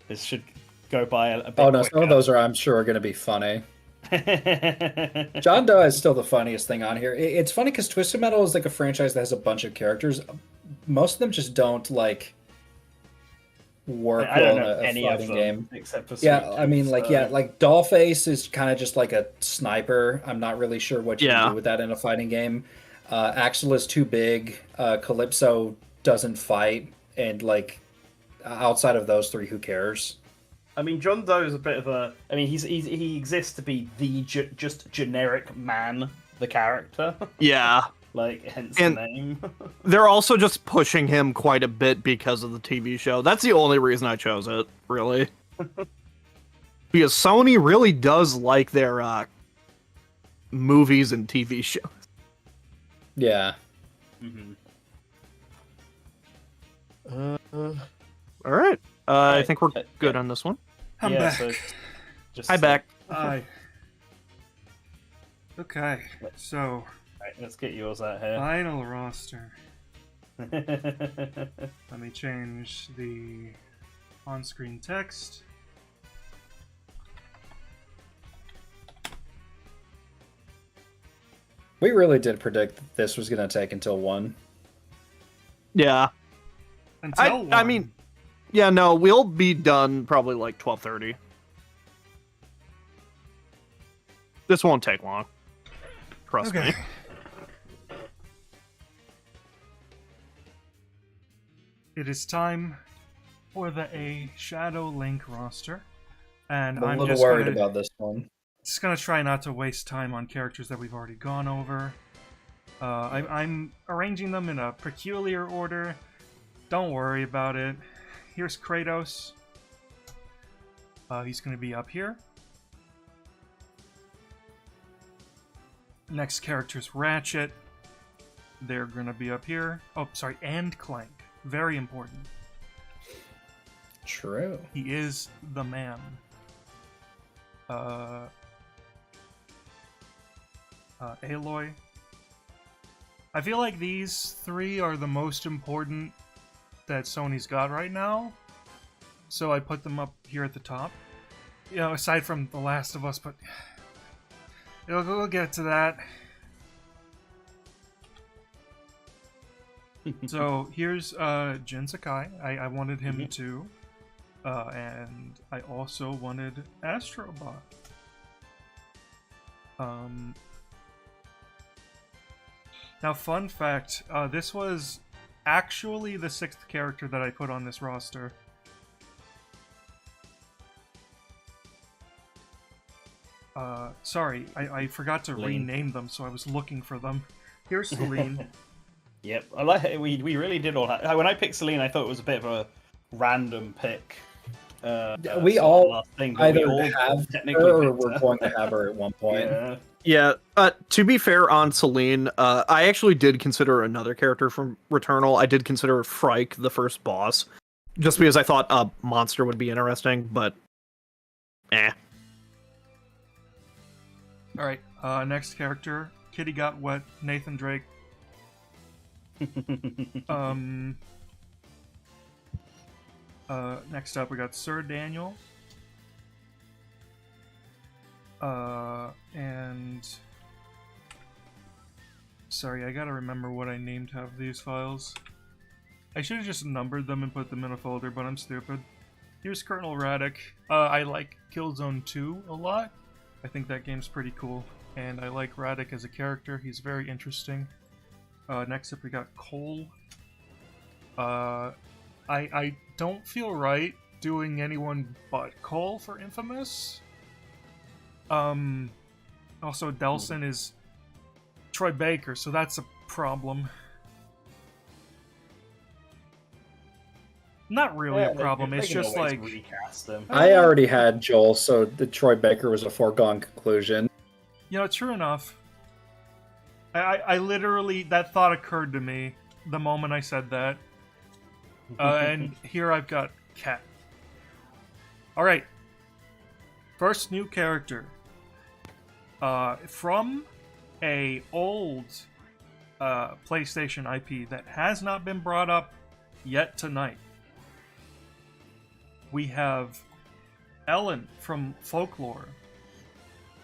this should go by a bit Oh no, quicker. some of those are, I'm sure, are going to be funny. John Doe is still the funniest thing on here. It's funny because Twisted Metal is like a franchise that has a bunch of characters. Most of them just don't like work I don't well know in a any of fighting them game. except for Yeah, Sweet I mean, Tooth, like, so- yeah, like Dollface is kind of just like a sniper. I'm not really sure what you can do with that in a fighting game. Axel is too big. Calypso doesn't fight, and like outside of those three, who cares? I mean, John Doe is a bit of a. I mean, he exists to be the just generic man, the character. Yeah. Like, hence And- the name. They're also just pushing him quite a bit because of the TV show. That's the only reason I chose it, really. Because Sony really does like their movies and TV shows. Yeah. Mm-hmm. All right. I think we're Okay. good on this one. I'm yeah, back. So just Hi, back. Hi. Okay, so Right, let's get yours out here. final roster. Let me change the on-screen text. We really did predict that this was going to take until 1. Yeah. Until I one. mean, yeah, no, we'll be done probably like 12:30. This won't take long. Trust okay. me. It is time for the A Shadow Link roster, and I'm a I'm little just worried gonna, about this one. just gonna try not to waste time on characters that we've already gone over. I'm arranging them in a peculiar order. Don't worry about it. Here's Kratos. He's gonna be up here. Next character's Ratchet. They're gonna be up here. Oh, sorry, and Clank. Very important. True. He is the man. Aloy. I feel like these three are the most important that Sony's got right now, so I put them up here at the top. You know, aside from The Last of Us, but we'll get to that. So here's Jin Sakai. I wanted him too. And I also wanted Astrobot. Now, fun fact, this was actually the 6th character that I put on this roster. Sorry, I forgot to rename them, so I was looking for them. Here's Celine. Yep, I like it. We really did all that. When I picked Celine, I thought it was a bit of a random pick. We sort of all last thing, but either we all have technically her or picked we're her. going to have her at one point. Yeah. Yeah, to be fair on Celine, I actually did consider another character from Returnal. I did consider Frike, the first boss, just because I thought a monster would be interesting, but Alright, next character, Kitty Got Wet, Nathan Drake. Next up we got Sir Daniel. And... Sorry, I gotta remember what I named half of these files. I should have just numbered them and put them in a folder, but I'm stupid. Here's Colonel Radek. I like Killzone 2 a lot. I think that game's pretty cool. And I like Radek as a character. He's very interesting. Next up we got Cole. I don't feel right doing anyone but Cole for Infamous. Also Delson is Troy Baker, so that's a problem. Not really a problem, they it's can just always like... recast them. I already had Joel, so the Troy Baker was a foregone conclusion. You know, true enough. I literally, that thought occurred to me the moment I said that. And here I've got Cat. Alright. First new character. From a old PlayStation IP that has not been brought up yet tonight. We have Ellen from Folklore.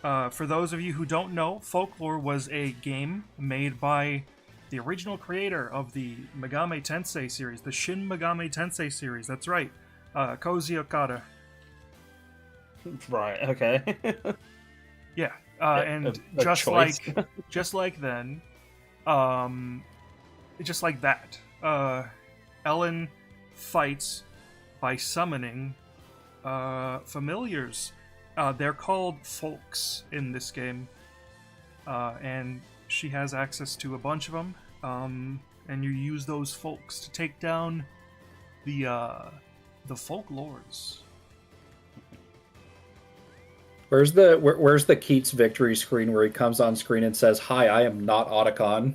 For those of you who don't know, Folklore was a game made by the original creator of the Megami Tensei series, the Shin Megami Tensei series. That's right, Koji Okada. Right. Okay. Yeah, and a just choice. just like then, just like that, Ellen fights by summoning familiars. They're called folks in this game, and she has access to a bunch of them. And you use those folks to take down the folklores. Where's the Keats victory screen where he comes on screen and says, "Hi, I am not Otacon."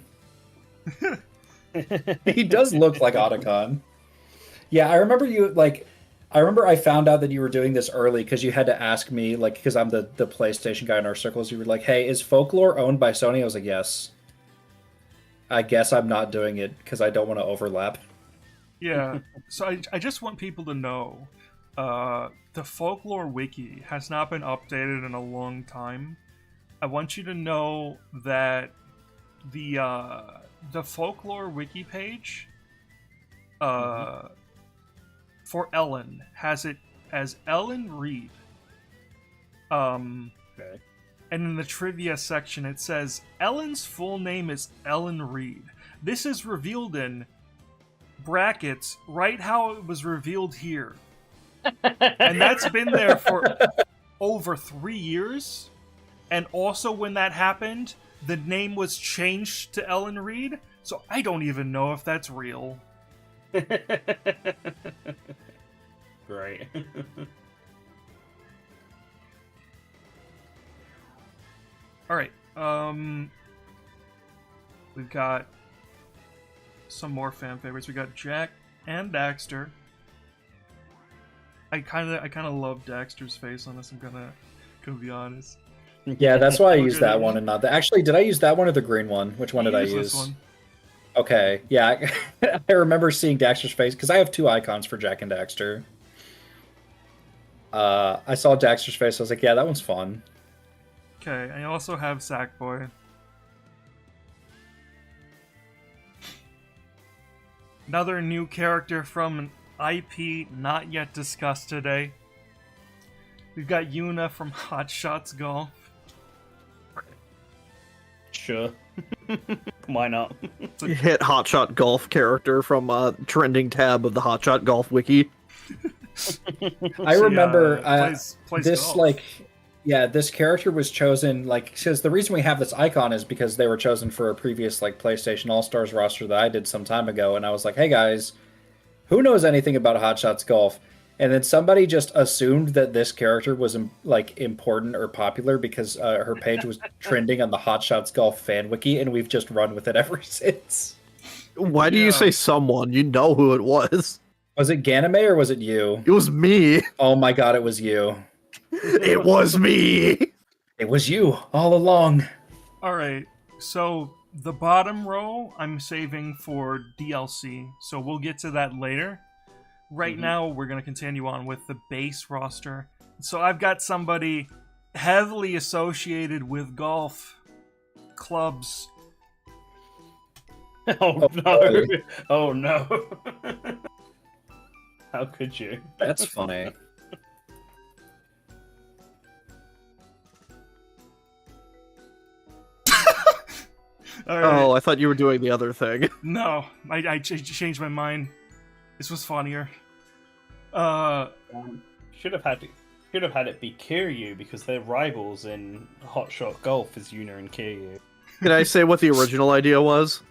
He does look like Otacon. Yeah, I remember you I remember I found out that you were doing this early because you had to ask me, like, because I'm the PlayStation guy in our circles. You were like, "Hey, is Folklore owned by Sony?" I was like, "Yes." I guess I'm not doing it because I don't want to overlap. Yeah, so I just want people to know, the Folklore wiki has not been updated in a long time. I want you to know that the Folklore wiki page, for Ellen has it as Ellen Reed. Okay. And in the trivia section, it says Ellen's full name is Ellen Reed. This is revealed in brackets, right how it was revealed here. And that's been there for over 3 years. And also when that happened, the name was changed to Ellen Reed. So I don't even know if that's real. Right. Alright, we've got some more fan favorites. We got Jack and Daxter. I kinda love Daxter's face on this, I'm gonna be honest. Yeah, that's why I We're used gonna that use- one and not the. Actually, did I use that one or the green one? Which one did I Use use? this one. Okay, yeah, I remember seeing Daxter's face because I have 2 icons for Jack and Daxter. I saw Daxter's face. I was like, "Yeah, that one's fun." Okay, I also have Sackboy. Another new character from an IP not yet discussed today. We've got Yuna from Hot Shots Golf. Sure. Why not? Hit Hotshot Golf character from trending tab of the Hotshot Golf wiki. I remember plays this golf. this character was chosen because the reason we have this icon is because they were chosen for a previous PlayStation All Stars roster that I did some time ago, and I was like, "Hey guys, who knows anything about Hot Shots Golf?" And then somebody just assumed that this character was important or popular because her page was trending on the Hot Shots Golf fan wiki, and we've just run with it ever since. Why do you say someone? You know who it was. Was it Ganame or was it you? It was me. Oh my god, it was you. It was me. It was you all along. Alright, so the bottom row I'm saving for DLC, so we'll get to that later. Right now, we're going to continue on with the base roster. So I've got somebody heavily associated with golf clubs. Oh no! Oh no! How could you? That's funny. All right. Oh, I thought you were doing the other thing. No, I changed my mind. This was funnier. Should have had it be Kiryu because they're rivals in Hot Shot Golf as Yuna and Kiryu. Can I say what the original idea was?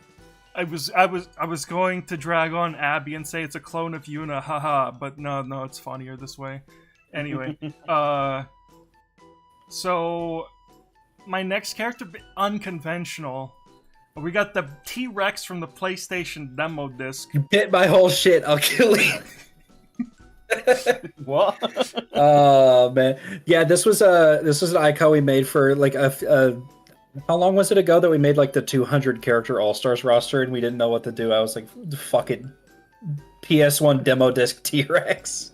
I was going to drag on Abby and say it's a clone of Yuna, haha, but no, it's funnier this way. Anyway, so my next character, unconventional. We got the T-Rex from the PlayStation demo disc. You bit my whole shit. I'll kill you. What? Oh man, yeah. This was an icon we made for how long was it ago that we made the 200 character All Stars roster and we didn't know what to do? I was like, fucking PS1 demo disc T-Rex.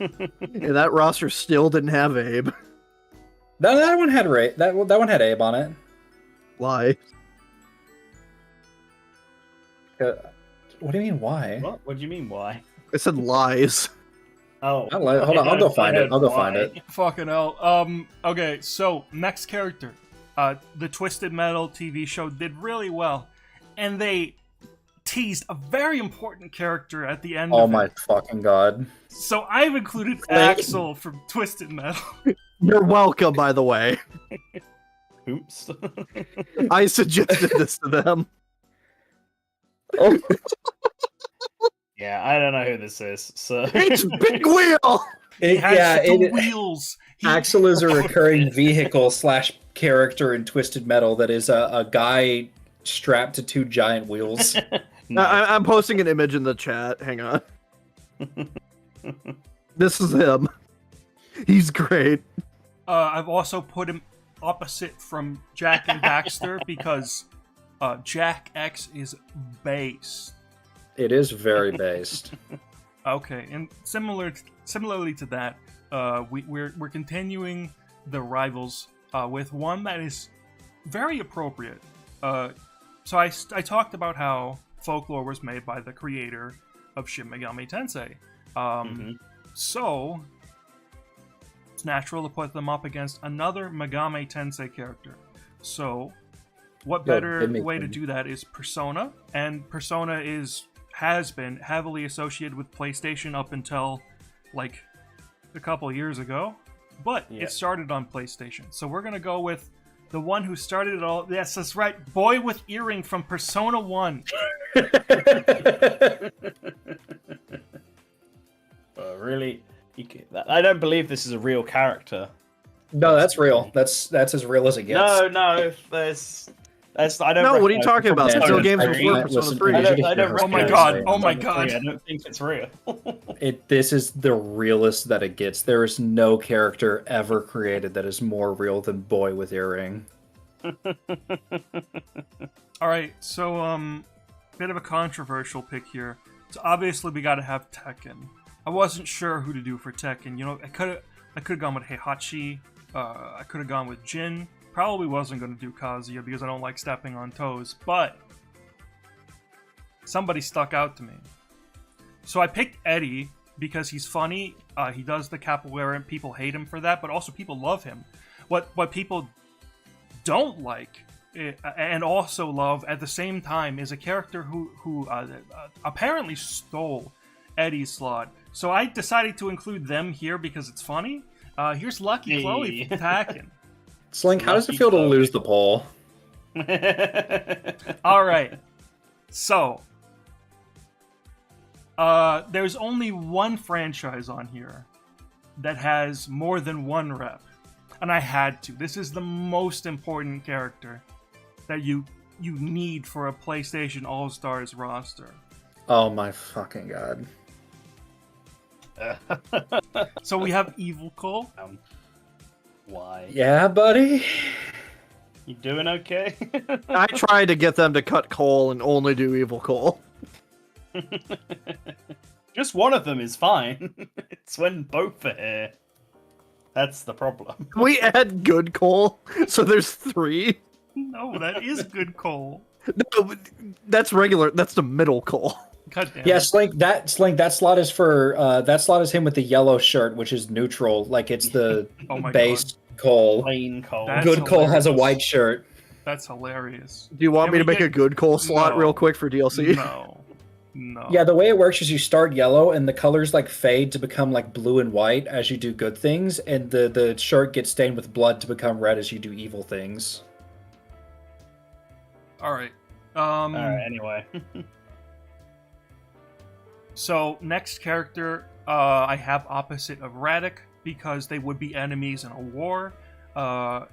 And that roster still didn't have Abe. That one had that one had Abe on it. Lie. What do you mean? Why? What? What do you mean? Why? I said lies. Oh, Hold on, I'll go find it. I'll go find why? it. Fucking hell. Okay, so next character. The Twisted Metal TV show did really well, and they teased a very important character at the end Oh of my it. fucking god! So I've included Axel from Twisted Metal. You're welcome, by the way. Oops. I suggested this to them. Yeah, I don't know who this is. So It's Big Wheel! He has Yeah, the it- wheels. Axel is a recurring vehicle / character in Twisted Metal that is a guy strapped to 2 giant wheels. I'm posting an image in the chat. Hang on. This is him. He's great. I've also put him opposite from Jack and Baxter because Jack X is based. It is very based. Okay, and similarly to that, we're continuing the rivals with one that is very appropriate. So I talked about how Folklore was made by the creator of Shin Megami Tensei. So it's natural to put them up against another Megami Tensei character. So what better way to do that is Persona, and Persona has been heavily associated with PlayStation up until like a couple years ago, but it started on PlayStation. So we're gonna go with the one who started it all. Yes, that's right. Boy with earring from Persona 1. Really? I don't believe this is a real character. No, that's real. That's as real as it gets. No, that's I don't. No, what are you talking about? Yeah, Still I games don't- before I- Persona listen, 3. I don't- I don't Oh my recognize god, it. oh my I god. don't think it's real. This is the realest that it gets. There is no character ever created that is more real than Boy with Earring. Alright, so bit of a controversial pick here. So obviously we gotta have Tekken. I wasn't sure who to do for Tekken. You know, I could have gone with Heihachi. I could have gone with Jin. Probably wasn't going to do Kazuya because I don't like stepping on toes. But somebody stuck out to me. So I picked Eddie because he's funny. He does the capoeira and people hate him for that, but also people love him. What people don't like and also love at the same time is a character who apparently stole Eddie's slot. So I decided to include them here because it's funny. Here's Lucky Chloe from Tekken. Slink, how does it feel to lose the poll? All right. So there's only one franchise on here that has more than one rep, and I had to. This is the most important character that you need for a PlayStation All-Stars roster. Oh my fucking god. So we have Evil Cole. Why? Yeah, buddy? You doing okay? I tried to get them to cut Cole and only do Evil Cole. Just one of them is fine. It's when both are here. That's the problem. Can we add good Cole? So there's 3? No, that is good Cole. No, but that's regular. That's the middle Cole. God damn Yeah, it. Slink, that slot is for that slot is him with the yellow shirt, which is neutral. Like it's the Oh my base Cole. Plain cold. That's Good Cole has a hilarious. white shirt. That's hilarious. Do you want Can me to we make get- a good Cole slot No. real quick for DLC? No. Yeah, the way it works is you start yellow and the colors like fade to become like blue and white as you do good things, and the shirt gets stained with blood to become red as you do evil things. All right. Alright, anyway. So next character, I have opposite of Radek because they would be enemies in a war. I'm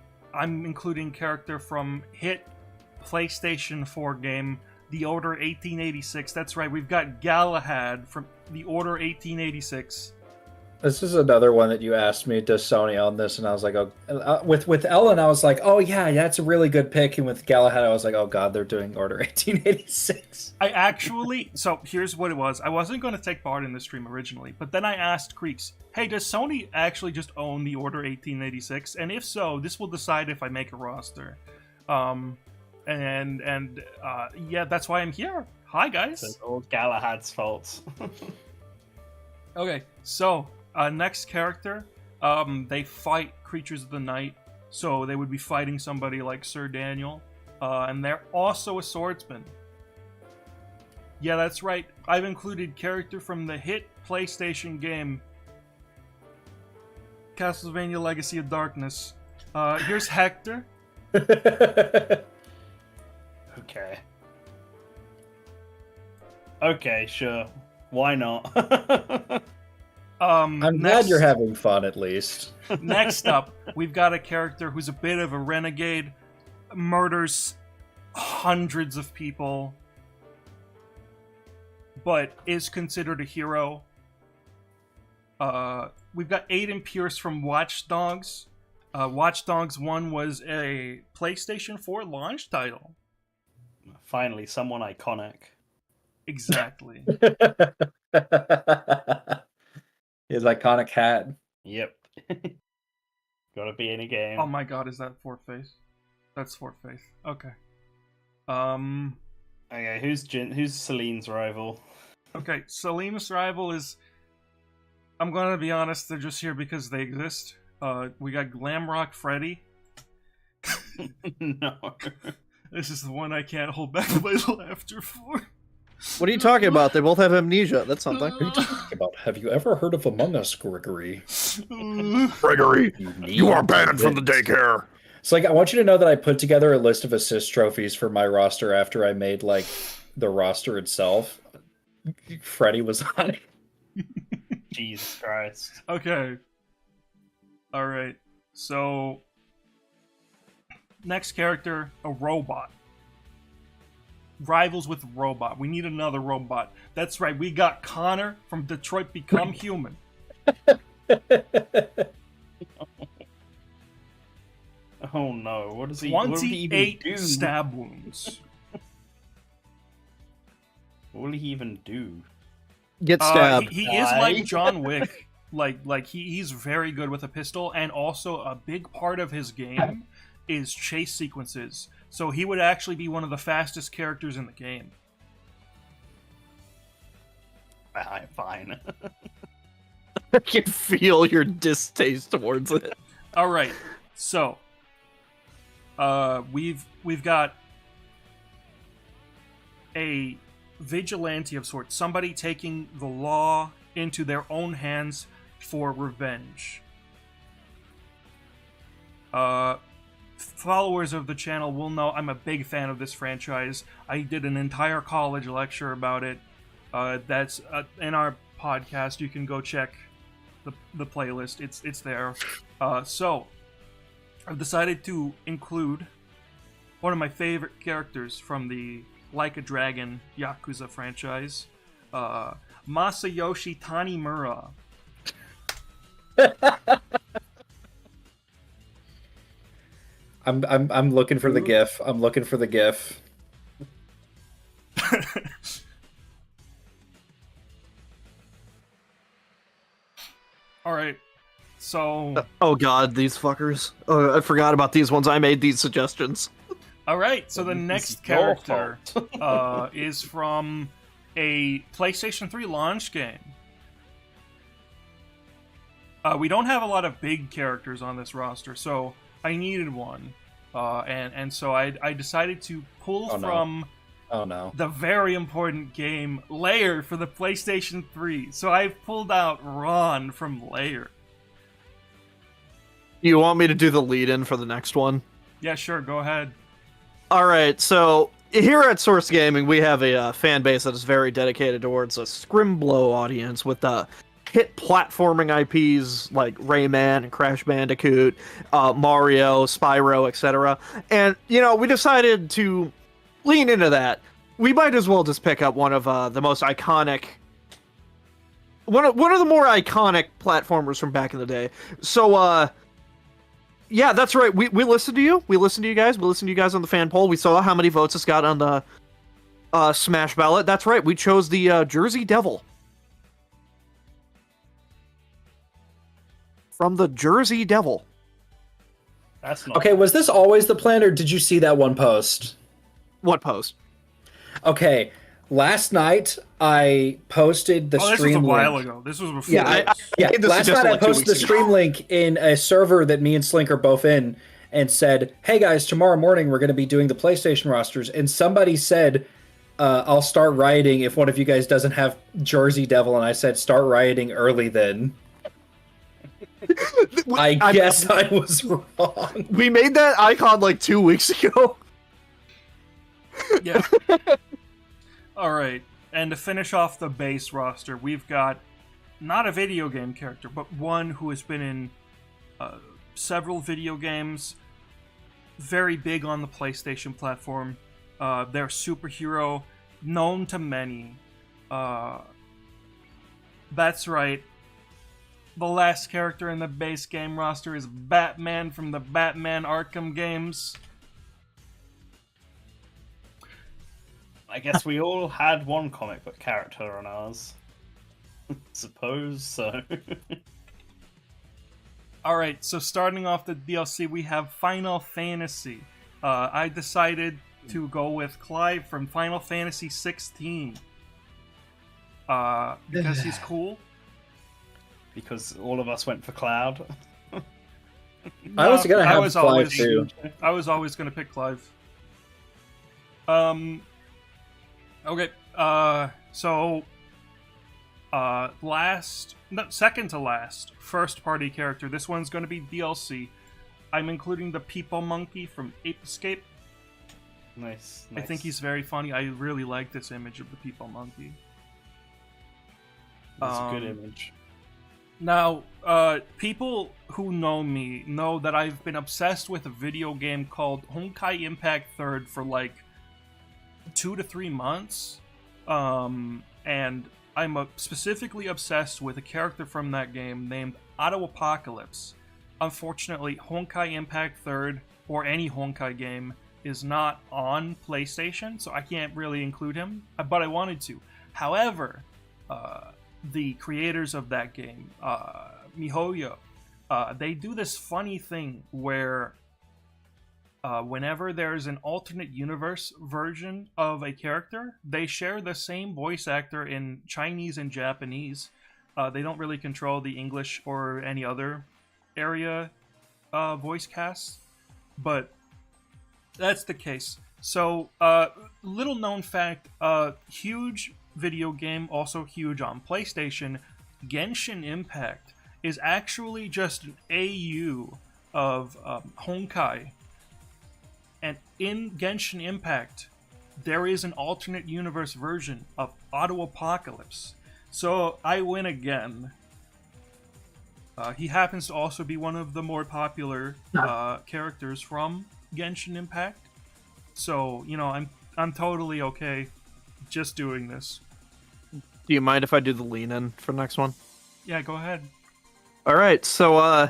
including character from hit PlayStation 4 game The Order 1886. That's right, we've got Galahad from The Order 1886. This is another one that you asked me, does Sony own this? And I was like, oh, with Ellen, I was like, oh yeah, that's a really good pick. And with Galahad, I was like, oh god, they're doing Order 1886. So here's what it was. I wasn't going to take part in this stream originally, but then I asked Creeks, hey, does Sony actually just own the Order 1886? And if so, this will decide if I make a roster. Yeah, that's why I'm here. Hi, guys. It's all Galahad's fault. Okay, so next character, they fight creatures of the night, so they would be fighting somebody like Sir Daniel, and they're also a swordsman. Yeah, that's right. I've included character from the hit PlayStation game Castlevania Legacy of Darkness. Here's Hector. Okay. Okay, sure. Why not? I'm glad you're having fun, at least. Next up, we've got a character who's a bit of a renegade, murders hundreds of people, but is considered a hero. We've got Aiden Pierce from Watch Dogs. Watch Dogs 1 was a PlayStation 4 launch title. Finally, someone iconic. Exactly. His iconic hat. Yep. Gotta be in a game. Oh my god, is that Fort Faith? That's Fort Faith. Okay. Okay, who's Celine's rival? Okay, Salim's rival is... I'm gonna be honest, they're just here because they exist. We got Glamrock Freddy. No. This is the one I can't hold back my laughter for. What are you talking about? They both have amnesia. That's something. What are you talking about? Have you ever heard of Among Us, Gregory? Gregory, you are banned from the daycare. It's like, I want you to know that I put together a list of assist trophies for my roster after I made, like, the roster itself. Freddy was on it. Jesus Christ. Okay. Alright. So... next character, a robot. Rivals with robot. We need another robot. That's right, we got Connor from Detroit Become Human. Oh no, what does he even 28 do? stab wounds. What will he even do? Get stabbed. He is like John Wick. He's very good with a pistol, and also a big part of his game is chase sequences. So he would actually be one of the fastest characters in the game. Fine. I can feel your distaste towards it. All right, so we've got a vigilante of sorts, somebody taking the law into their own hands for revenge. Followers of the channel will know I'm a big fan of this franchise. I did an entire college lecture about it. That's in our podcast. You can go check the playlist. It's there. So I've decided to include one of my favorite characters from the Like a Dragon Yakuza franchise, Masayoshi Tanimura. I'm looking for the GIF. I'm looking for the GIF. All right. So. Oh god, these fuckers. Oh, I forgot about these ones. I made these suggestions. All right. So the next character is from a PlayStation 3 launch game. We don't have a lot of big characters on this roster, so I needed one. And so I decided to pull from the very important game Lair for the PlayStation 3. So I've pulled out Ron from Lair. You want me to do the lead-in for the next one? Yeah, sure. Go ahead. Alright, so here at Source Gaming, we have a fan base that is very dedicated towards a Scrimblow audience with hit platforming IPs like Rayman and Crash Bandicoot, Mario, Spyro, etc. And, we decided to lean into that. We might as well just pick up one of the most iconic one of the more iconic platformers from back in the day. So, yeah, that's right. We listened to you. We listened to you guys. We listened to you guys on the fan poll. We saw how many votes it's got on the Smash ballot. That's right. We chose the Jersey Devil. From the Jersey Devil. That's not Okay, was this always the plan, or did you see that one post? What post? Okay, last night I posted the Oh, this was stream a while link. ago. This was before. Yeah, I made this last suggestion night I like 2 posted the weeks ago. stream link in a server that me and Slink are both in, and said, "Hey guys, tomorrow morning we're going to be doing the PlayStation rosters." And somebody said, "I'll start rioting if one of you guys doesn't have Jersey Devil," and I said, "Start rioting early then." I guess I was wrong. We made that icon like 2 weeks ago. Yeah. All right. And to finish off the base roster, we've got not a video game character, but one who has been in several video games, very big on the PlayStation platform. They're superhero, known to many. That's right. The last character in the base game roster is Batman from the Batman Arkham games. I guess we all had one comic book character on ours. Suppose so. Alright, so starting off the DLC, we have Final Fantasy. I decided to go with Clive from Final Fantasy 16. Because he's cool. Because all of us went for Cloud. I was gonna have was Clive always, too. I was always gonna pick Clive. Okay, so second to last, first party character. This one's gonna be DLC. I'm including the People Monkey from Ape Escape. Nice. I think he's very funny. I really like this image of the People Monkey. It's a good image. Now, people who know me know that I've been obsessed with a video game called Honkai Impact 3rd for like 2 to 3 months. And I'm specifically obsessed with a character from that game named Auto Apocalypse. Unfortunately, Honkai Impact 3rd, or any Honkai game, is not on PlayStation, so I can't really include him, but I wanted to. However, the creators of that game, MiHoYo, they do this funny thing where whenever there's an alternate universe version of a character, they share the same voice actor in Chinese and Japanese. They don't really control the English or any other area voice casts, but that's the case. So, little known fact, huge video game, also huge on PlayStation, Genshin Impact is actually just an AU of Honkai. And in Genshin Impact, there is an alternate universe version of Auto Apocalypse. So I win again. He happens to also be one of the more popular characters from Genshin Impact. So, you know, I'm totally okay just doing this. Do you mind if I do the lean in for the next one? Yeah, go ahead. All right, so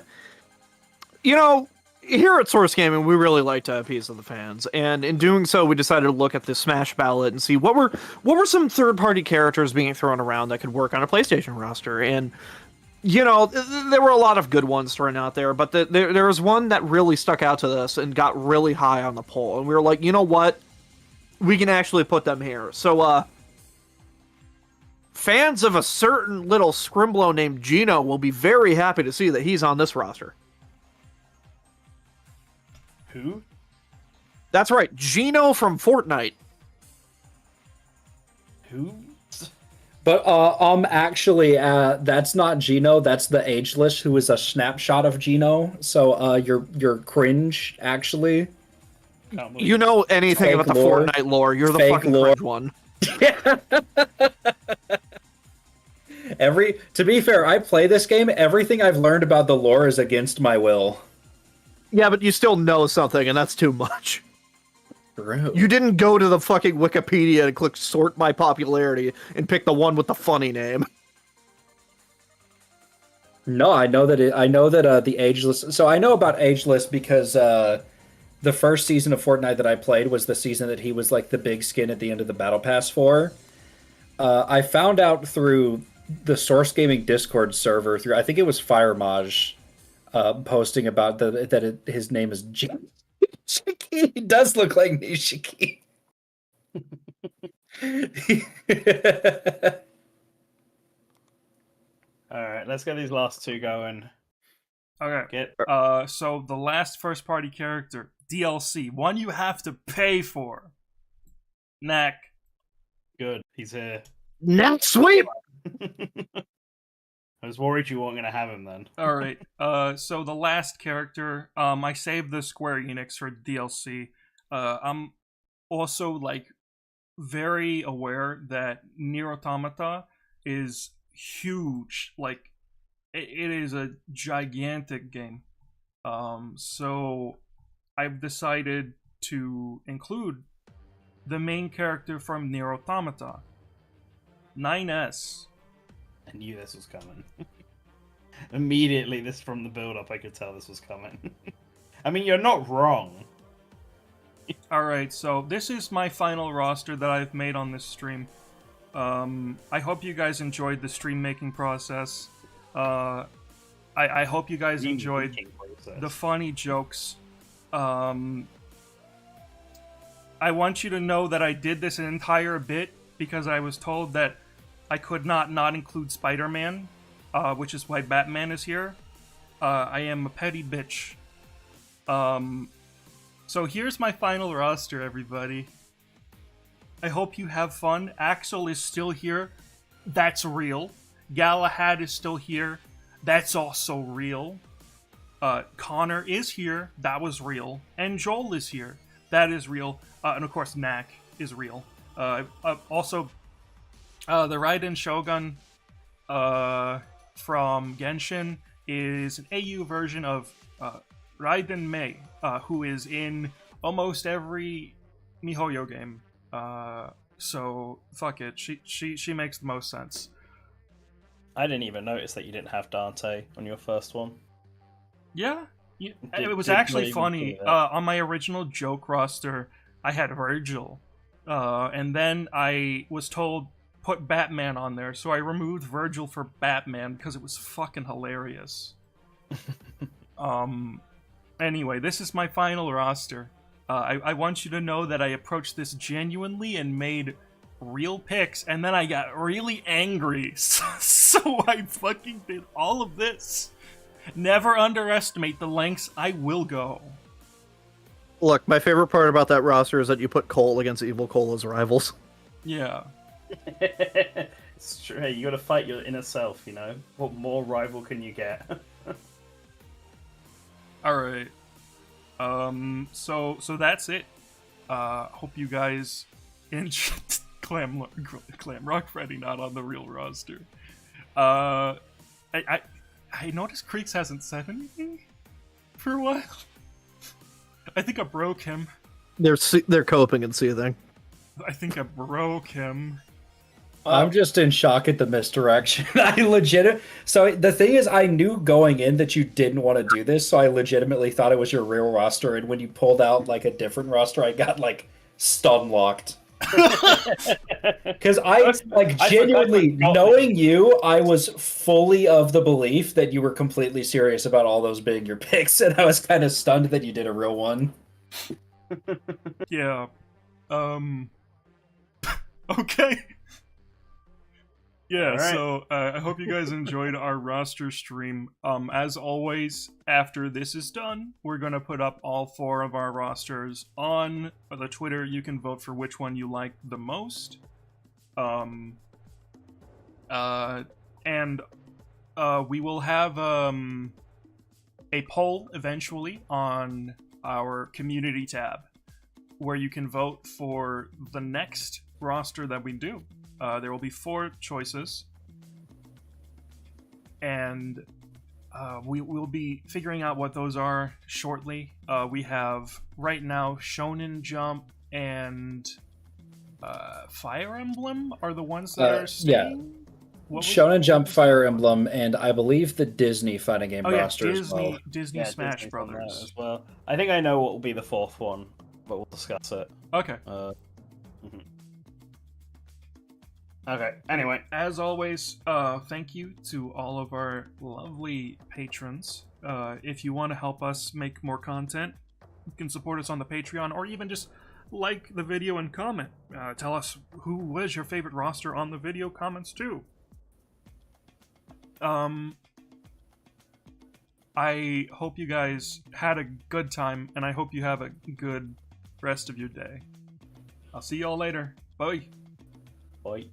you know, here at Source Gaming, we really like to appease to the fans, and in doing so, we decided to look at the Smash ballot and see what were some third-party characters being thrown around that could work on a PlayStation roster. And you know, there were a lot of good ones thrown out there, but there was one that really stuck out to us and got really high on the poll, and we were like, you know what, we can actually put them here. So fans of a certain little scrimblow named Gino will be very happy to see that he's on this roster. Who? That's right, Gino from Fortnite. Who? But actually, that's not Gino. That's the Ageless, who is a snapshot of Gino. So you're cringe, actually. You know anything Fake about the lore. Fortnite lore? You're the Fake fucking lore. cringe one. To be fair, I play this game. Everything I've learned about the lore is against my will. Yeah, but you still know something, and that's too much. True. You didn't go to the fucking Wikipedia and click sort by popularity and pick the one with the funny name. No, I know that the ageless. So I know about ageless because the first season of Fortnite that I played was the season that he was like the big skin at the end of the battle pass for. I found out through the Source Gaming Discord server through I think it was Firemaj posting about his name is Nishiki. He does look like Nishiki. All right, let's get these last two going. Okay. So the last first party character, DLC, one you have to pay for. Knack. Good, he's here. Net sweep. I was worried you weren't going to have him then. All right. So the last character, I saved the Square Enix for DLC. I'm also like very aware that Nier Automata is huge. Like it is a gigantic game. So I've decided to include the main character from Nier Automata, 9S. I knew this was coming. Immediately, this from the build-up, I could tell this was coming. I mean, you're not wrong. Alright, so this is my final roster that I've made on this stream. I hope you guys enjoyed the stream making process. I hope you guys enjoyed the funny jokes. I want you to know that I did this an entire bit because I was told that I could not include Spider-Man, which is why Batman is here. I am a petty bitch. So here's my final roster, everybody. I hope you have fun. Axel is still here. That's real. Galahad is still here. That's also real. Connor is here. That was real. And Joel is here. That is real. And of course, Knack is real. Also, the Raiden Shogun from Genshin is an AU version of Raiden Mei, who is in almost every MiHoYo game. So fuck it. She makes the most sense. I didn't even notice that you didn't have Dante on your first one. Yeah, it was actually funny. On my original joke roster, I had Virgil, and then I was told put Batman on there, so I removed Virgil for Batman because it was fucking hilarious. Anyway, this is my final roster. I want you to know that I approached this genuinely and made real picks, and then I got really angry, so I fucking did all of this. Never underestimate the lengths I will go. Look, my favorite part about that roster is that you put Cole against Evil Cole as rivals. Yeah. It's true. Hey, you gotta fight your inner self, you know? What more rival can you get? Alright. So that's it. Hope you guys enjoyed Clam Rock Freddy not on the real roster. I noticed Creeks hasn't said anything for a while. I think I broke him. They're coping and seething. I think I broke him. I'm just in shock at the misdirection. So the thing is, I knew going in that you didn't want to do this, so I legitimately thought it was your real roster, and when you pulled out like a different roster, I got like stun locked. Because I genuinely, knowing you, I was fully of the belief that you were completely serious about all those being your picks, and I was kind of stunned that you did a real one. Yeah. Okay. Yeah, right. So I hope you guys enjoyed our roster stream. As always, after this is done, we're going to put up all 4 of our rosters on the Twitter. You can vote for which one you like the most. And we will have a poll eventually on our community tab where you can vote for the next roster that we do. There will be 4 choices, and we'll be figuring out what those are shortly. We have, right now, Shonen Jump and Fire Emblem are the ones that are staying? What was Shonen Jump, Fire Emblem, and I believe the Disney fighting game Oh yeah, roster as Disney well. Disney Yeah, Smash Disney's on there Brothers. as well. I think I know what will be the fourth one, but we'll discuss it. Okay. Mhm. Okay. Anyway, As always, thank you to all of our lovely patrons. If you want to help us make more content, you can support us on the Patreon, or even just like the video and comment. Tell us who was your favorite roster on the video comments too. I hope you guys had a good time, and I hope you have a good rest of your day. I'll see y'all later. Bye. bye.